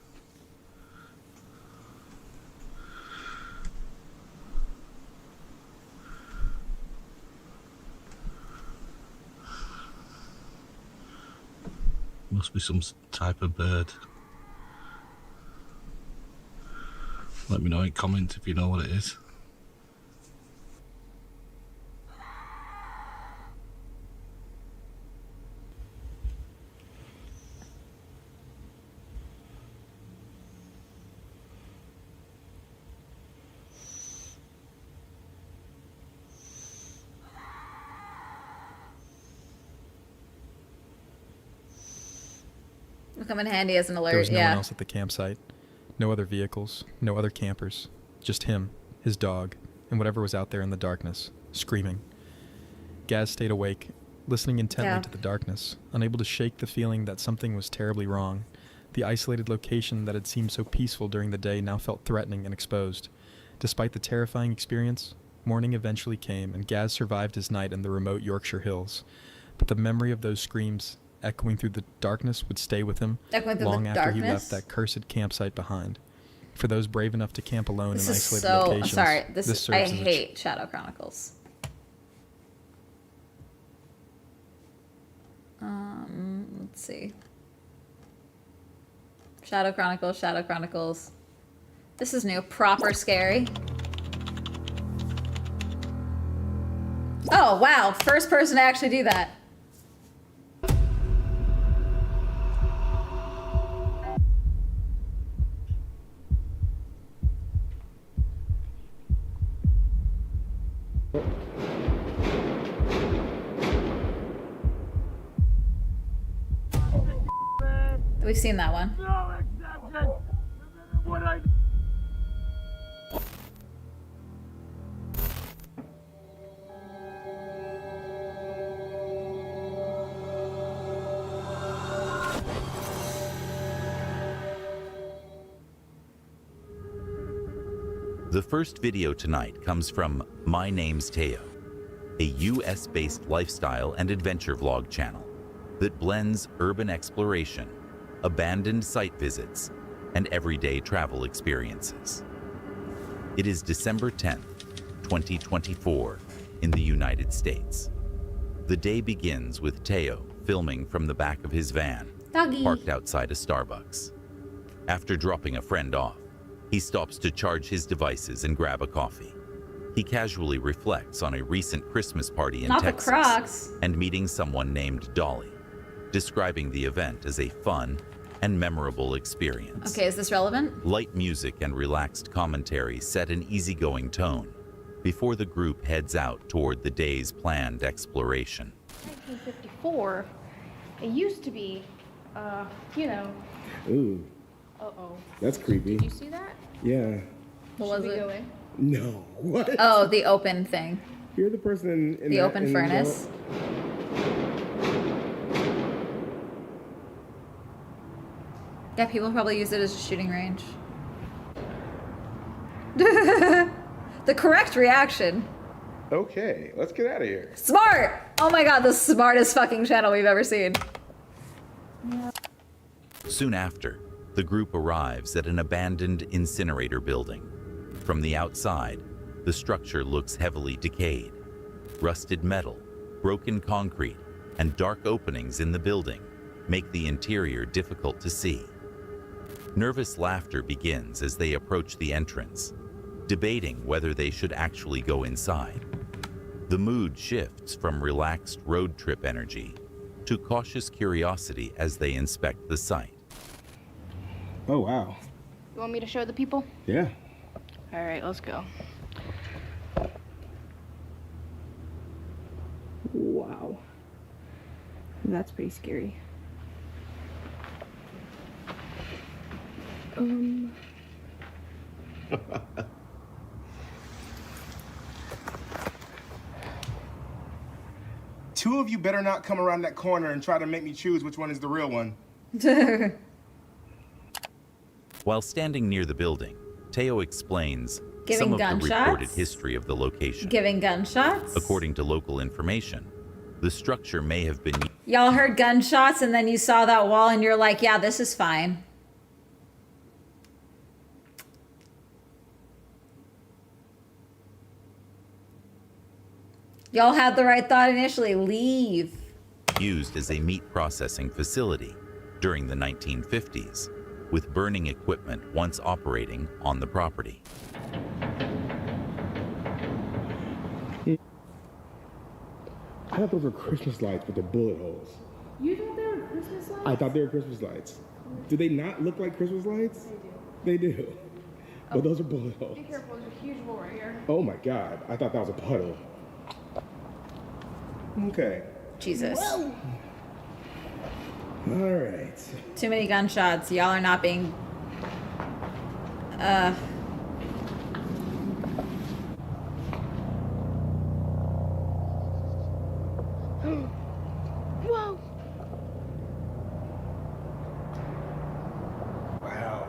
Must be some type of bird. Let me know in comment if you know what it is. Will come in handy as an alert. There was no yeah. one else at the campsite. No other vehicles, no other campers. Just him, his dog, and whatever was out there in the darkness, screaming. Gaz stayed awake, listening intently Yeah. to the darkness, unable to shake the feeling that something was terribly wrong. The isolated location that had seemed so peaceful during the day now felt threatening and exposed. Despite the terrifying experience, morning eventually came, and Gaz survived his night in the remote Yorkshire hills. But the memory of those screams echoing through the darkness would stay with him Echoing through long the after he darkness? left that cursed campsite behind. For those brave enough to camp alone This in is isolated so. locations, Sorry. This this is, serves I as a hate Shadow Chronicles. Let's see. Shadow Chronicles. Shadow Chronicles. This is new. Proper scary. Oh wow! First person to actually do that. We've seen that one. The first video tonight comes from My Name's Teo, a US-based lifestyle and adventure vlog channel that blends urban exploration, abandoned site visits, and everyday travel experiences. It is December 10th, 2024, in the United States. The day begins with Teo filming from the back of his van, Doggy. parked outside a Starbucks. After dropping a friend off, he stops to charge his devices and grab a coffee. He casually reflects on a recent Christmas party in Not the Texas Crocs. and meeting someone named Dolly, describing the event as a fun and memorable experience. Okay, is this relevant? Light music and relaxed commentary set an easygoing tone before the group heads out toward the day's planned exploration. 1954. It used to be, you know. Ooh, Uh-oh. that's creepy. Did you see that? Yeah. What was it? Go in? No. What? Oh, the open thing. You're the person in The that- open in furnace. Yeah, people probably use it as a shooting range. The correct reaction. Okay, let's get out of here. Smart! Oh my god, the smartest fucking channel we've ever seen. Soon after, the group arrives at an abandoned incinerator building. From the outside, the structure looks heavily decayed. Rusted metal, broken concrete, and dark openings in the building make the interior difficult to see. Nervous laughter begins as they approach the entrance, debating whether they should actually go inside. The mood shifts from relaxed road trip energy to cautious curiosity as they inspect the site. Oh, wow. You want me to show the people? Yeah. All right, let's go. Wow. That's pretty scary. Two of you better not come around that corner and try to make me choose which one is the real one. While standing near the building, Teo explains Giving some of the gunshots? reported history of the location. Giving gunshots? According to local information, the structure may have been Y'all heard gunshots and then you saw that wall and you're like, yeah, this is fine. Y'all had the right thought initially. Leave. used as a meat processing facility during the 1950s, with burning equipment once operating on the property. I thought those were Christmas lights, but they're bullet holes. You thought they were Christmas lights? I thought they were Christmas lights. Do they not look like Christmas lights? They do. They do. But those are bullet holes. Be careful, there's a huge hole right here. Oh my God, I thought that was a puddle. Okay. Jesus. All right. Too many gunshots. Y'all are not being... Whoa. Wow.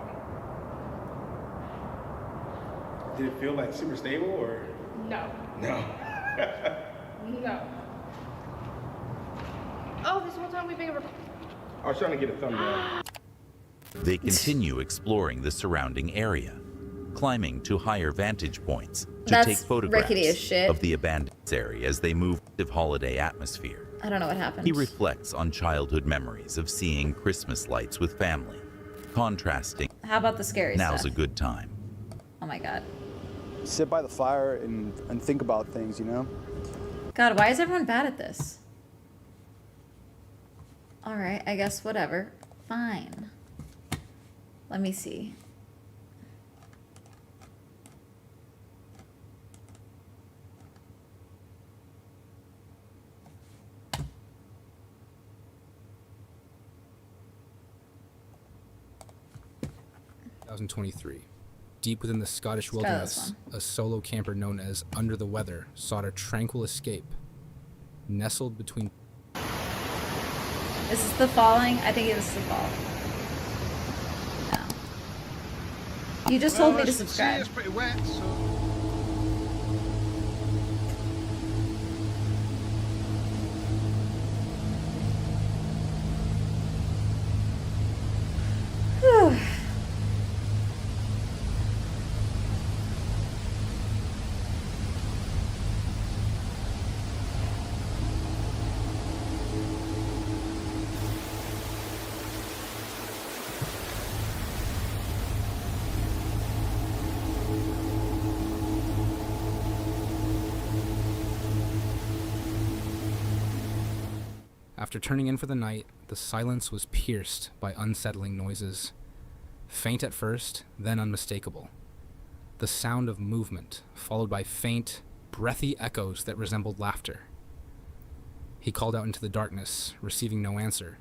Did it feel like super stable or? No. No. No. Oh, this whole time we've been... I was trying to get a thumbnail. They continue exploring the surrounding area, climbing to higher vantage points to That's take rickety as photographs shit. of the abandoned area as they move to the holiday atmosphere. I don't know what happened. He reflects on childhood memories of seeing Christmas lights with family, contrasting. How about the scary Now's stuff? a good time. Oh my God. Sit by the fire and think about things, you know? God, why is everyone bad at this? All right, I guess whatever. Fine. Let me see. Deep within the Scottish Let's try this wilderness, a solo camper known as Under the Weather sought a tranquil escape. Nestled between... Is this the falling? I think it was the fall. No. You just told me to subscribe. It's pretty wet, so... Whew. After turning in for the night, the silence was pierced by unsettling noises. Faint at first, then unmistakable. The sound of movement, followed by faint, breathy echoes that resembled laughter. He called out into the darkness, receiving no answer.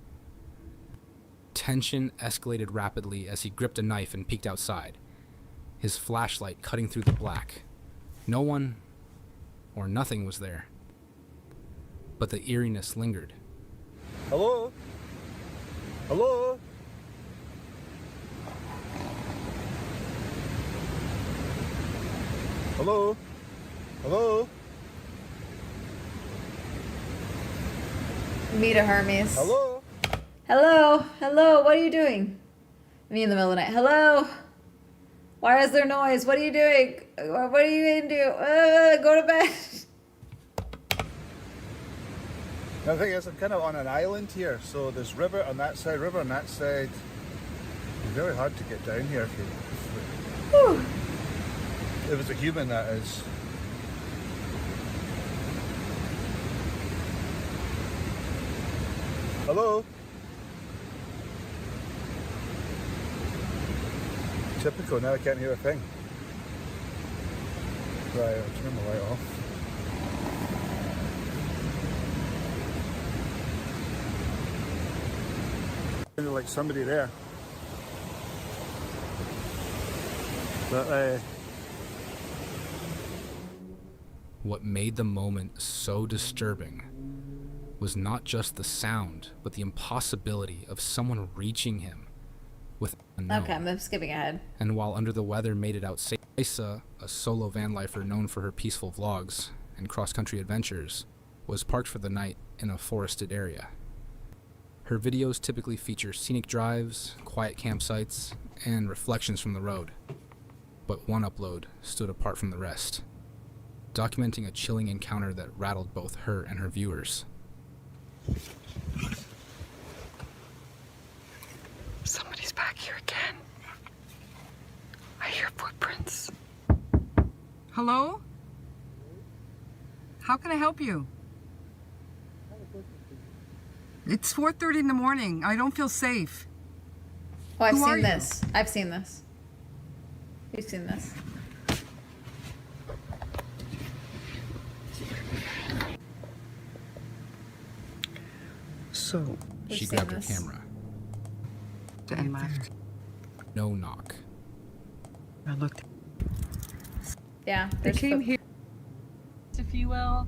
Tension escalated rapidly as he gripped a knife and peeked outside, his flashlight cutting through the black. No one or nothing was there. But the eeriness lingered. Hello? Hello? Hello? Hello? Meet a Hermes. Hello? Hello? Hello? What are you doing? Me in the middle of the night. Hello? Why is there noise? What are you doing? What are you going to do? Go to bed. The thing is, I'm kind of on an island here, so there's river on that side, river on that side. It's very hard to get down here if it was a human, that is. Hello? Typical, now I can't hear a thing. Right, I'll turn the light off. Like somebody there. But What made the moment so disturbing was not just the sound, but the impossibility of someone reaching him with unknown. Okay, I'm skipping ahead. And while under the weather made it out safe, Isa, a solo van lifer known for her peaceful vlogs and cross-country adventures, was parked for the night in a forested area. Her videos typically feature scenic drives, quiet campsites, and reflections from the road. But one upload stood apart from the rest, documenting a chilling encounter that rattled both her and her viewers. Somebody's back here again. I hear footprints. Hello? How can I help you? It's 4:30 in the morning. I don't feel safe. Oh, I've Who are seen you? this. I've seen this. We've seen this. So, She grabbed her camera. and left. No knock. I looked. Yeah, They there's came here, if you will,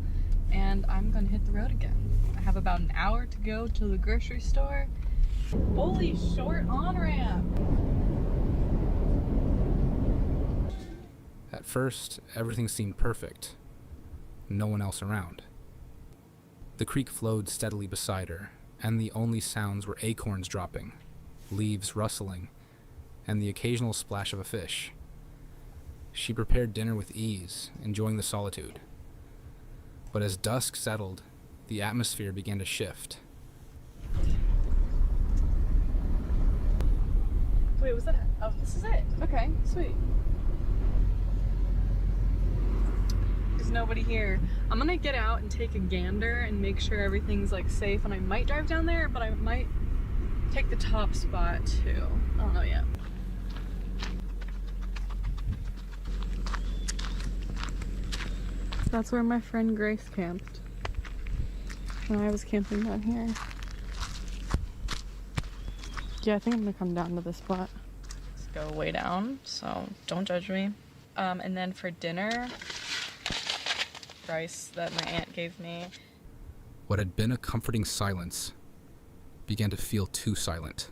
and I'm gonna hit the road again. I have about an hour to go to the grocery store. Holy short on-ramp! At first, everything seemed perfect. No one else around. The creek flowed steadily beside her, and the only sounds were acorns dropping, leaves rustling, and the occasional splash of a fish. She prepared dinner with ease, enjoying the solitude. But as dusk settled, the atmosphere began to shift. Wait, was that? Oh, this is it. Okay, sweet. There's nobody here. I'm gonna get out and take a gander and make sure everything's like safe, and I might drive down there, but I might take the top spot too. I don't know yet. That's where my friend Grace camped when I was camping down here. Yeah, I think I'm gonna come down to this spot. Let's go way down, so don't judge me. And then for dinner, rice that my aunt gave me. What had been a comforting silence began to feel too silent.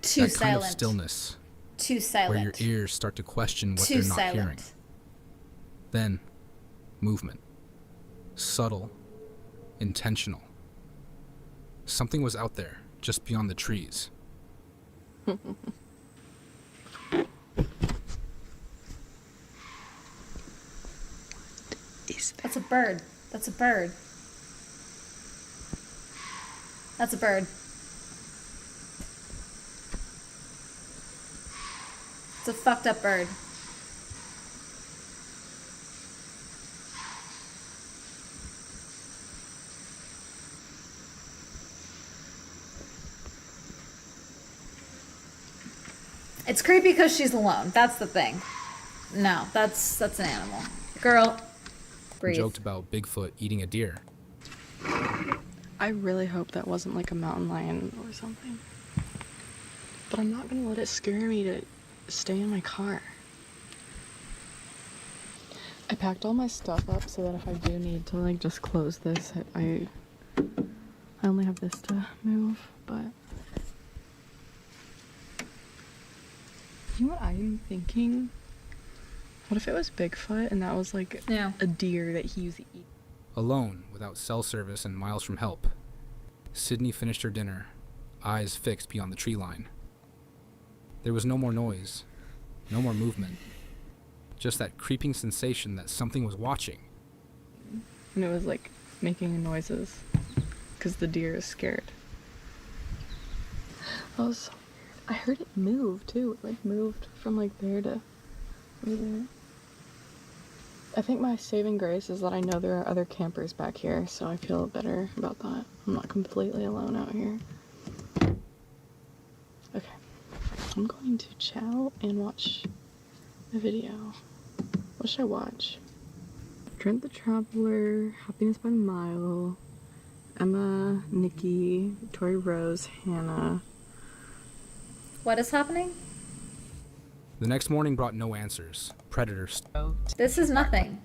Too that kind of silent. stillness Too silent. where your ears start to question what Too they're not silent. hearing. Then, movement. Subtle, intentional. Something was out there, just beyond the trees. That's a bird. That's a bird. That's a bird. It's a fucked up bird. It's creepy because she's alone. That's the thing. No, that's an animal. Girl, breathe. Joked about Bigfoot eating a deer. I really hope that wasn't like a mountain lion or something. But I'm not gonna let it scare me to stay in my car. I packed all my stuff up so that if I do need to like just close this, I only have this to move, but you know what I'm thinking? What if it was Bigfoot and that was like a deer that he used to eat? Alone, without cell service and miles from help, Sydney finished her dinner, eyes fixed beyond the tree line. There was no more noise, no more movement, just that creeping sensation that something was watching. And it was like making noises because the deer is scared. That was so weird. I heard it move too. It like moved from like there to over there. I think my saving grace is that I know there are other campers back here, so I feel better about that. I'm not completely alone out here. Okay. I'm going to chow and watch a video. What should I watch? Trent the Traveler, Happiness by the Mile, Emma, Nikki, Victoria Rose, Hannah. What is happening? The next morning brought no answers. Predators. This is nothing.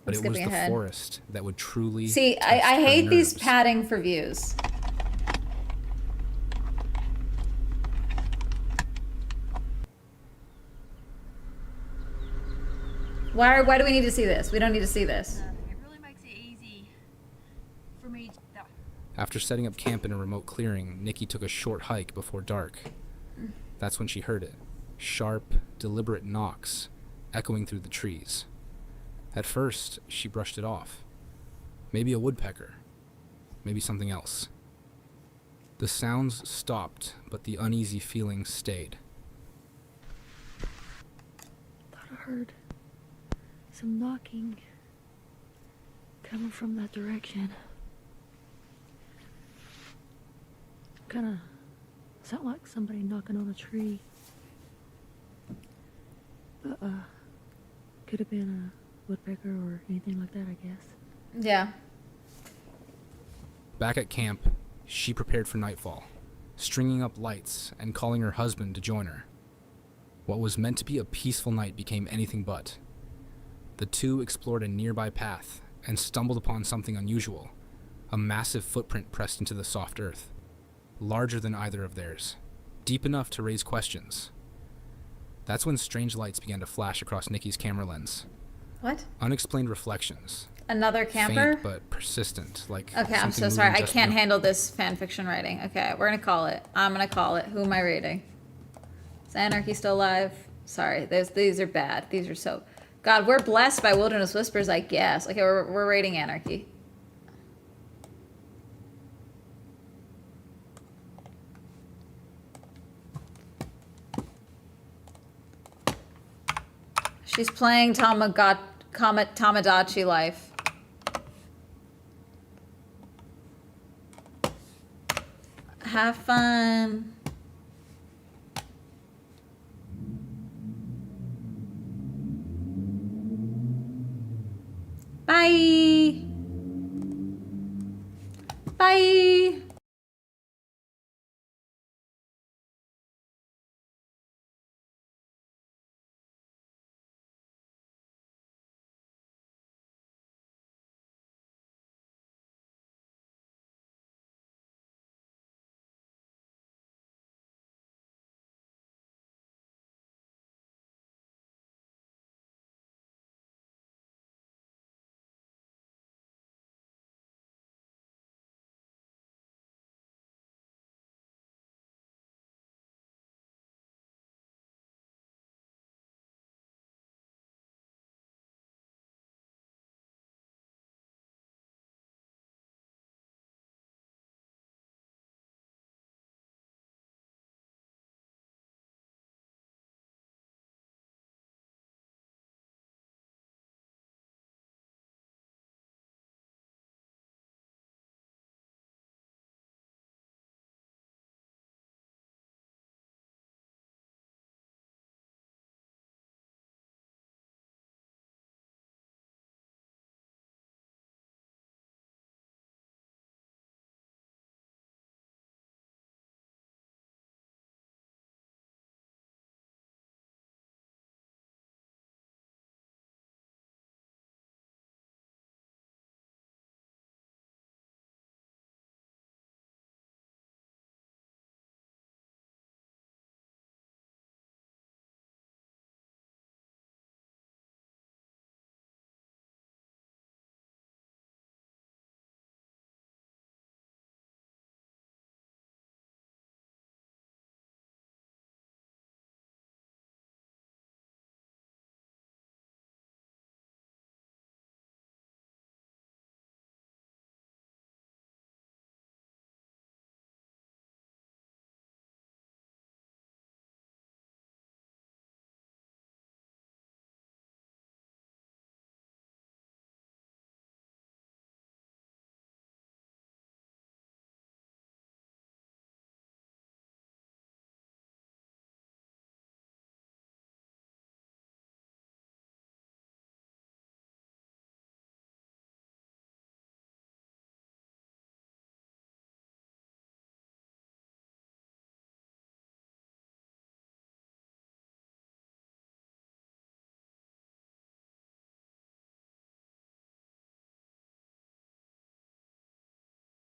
but it was skipping the ahead. forest that would truly See, test I her hate these nerves. padding for views. Why do we need to see this? We don't need to see this. It really makes it easy for me to... After setting up camp in a remote clearing, Nikki took a short hike before dark. That's when she heard it. Sharp, deliberate knocks echoing through the trees. At first, she brushed it off. Maybe a woodpecker. Maybe something else. The sounds stopped, but the uneasy feeling stayed. Thought I heard some knocking coming from that direction. Kinda sound like somebody knocking on a tree. But could have been a woodpecker or anything like that, I guess. Yeah. Back at camp, she prepared for nightfall, stringing up lights and calling her husband to join her. What was meant to be a peaceful night became anything but. The two explored a nearby path and stumbled upon something unusual, a massive footprint pressed into the soft earth, larger than either of theirs, deep enough to raise questions. That's when strange lights began to flash across Nikki's camera lens. What? Unexplained reflections. Another camper? Faint but persistent, like Okay, I'm so something sorry. moving I just can't beyond- handle this fan fiction writing. Okay, we're gonna call it. I'm gonna call it. Who am I rating? Is Anarchy still alive? Sorry, these are bad. These are so... God, we're blessed by Wilderness Whispers, I guess. Okay, we're rating Anarchy. She's playing Tamagotchi Life. Have fun. Bye. Bye.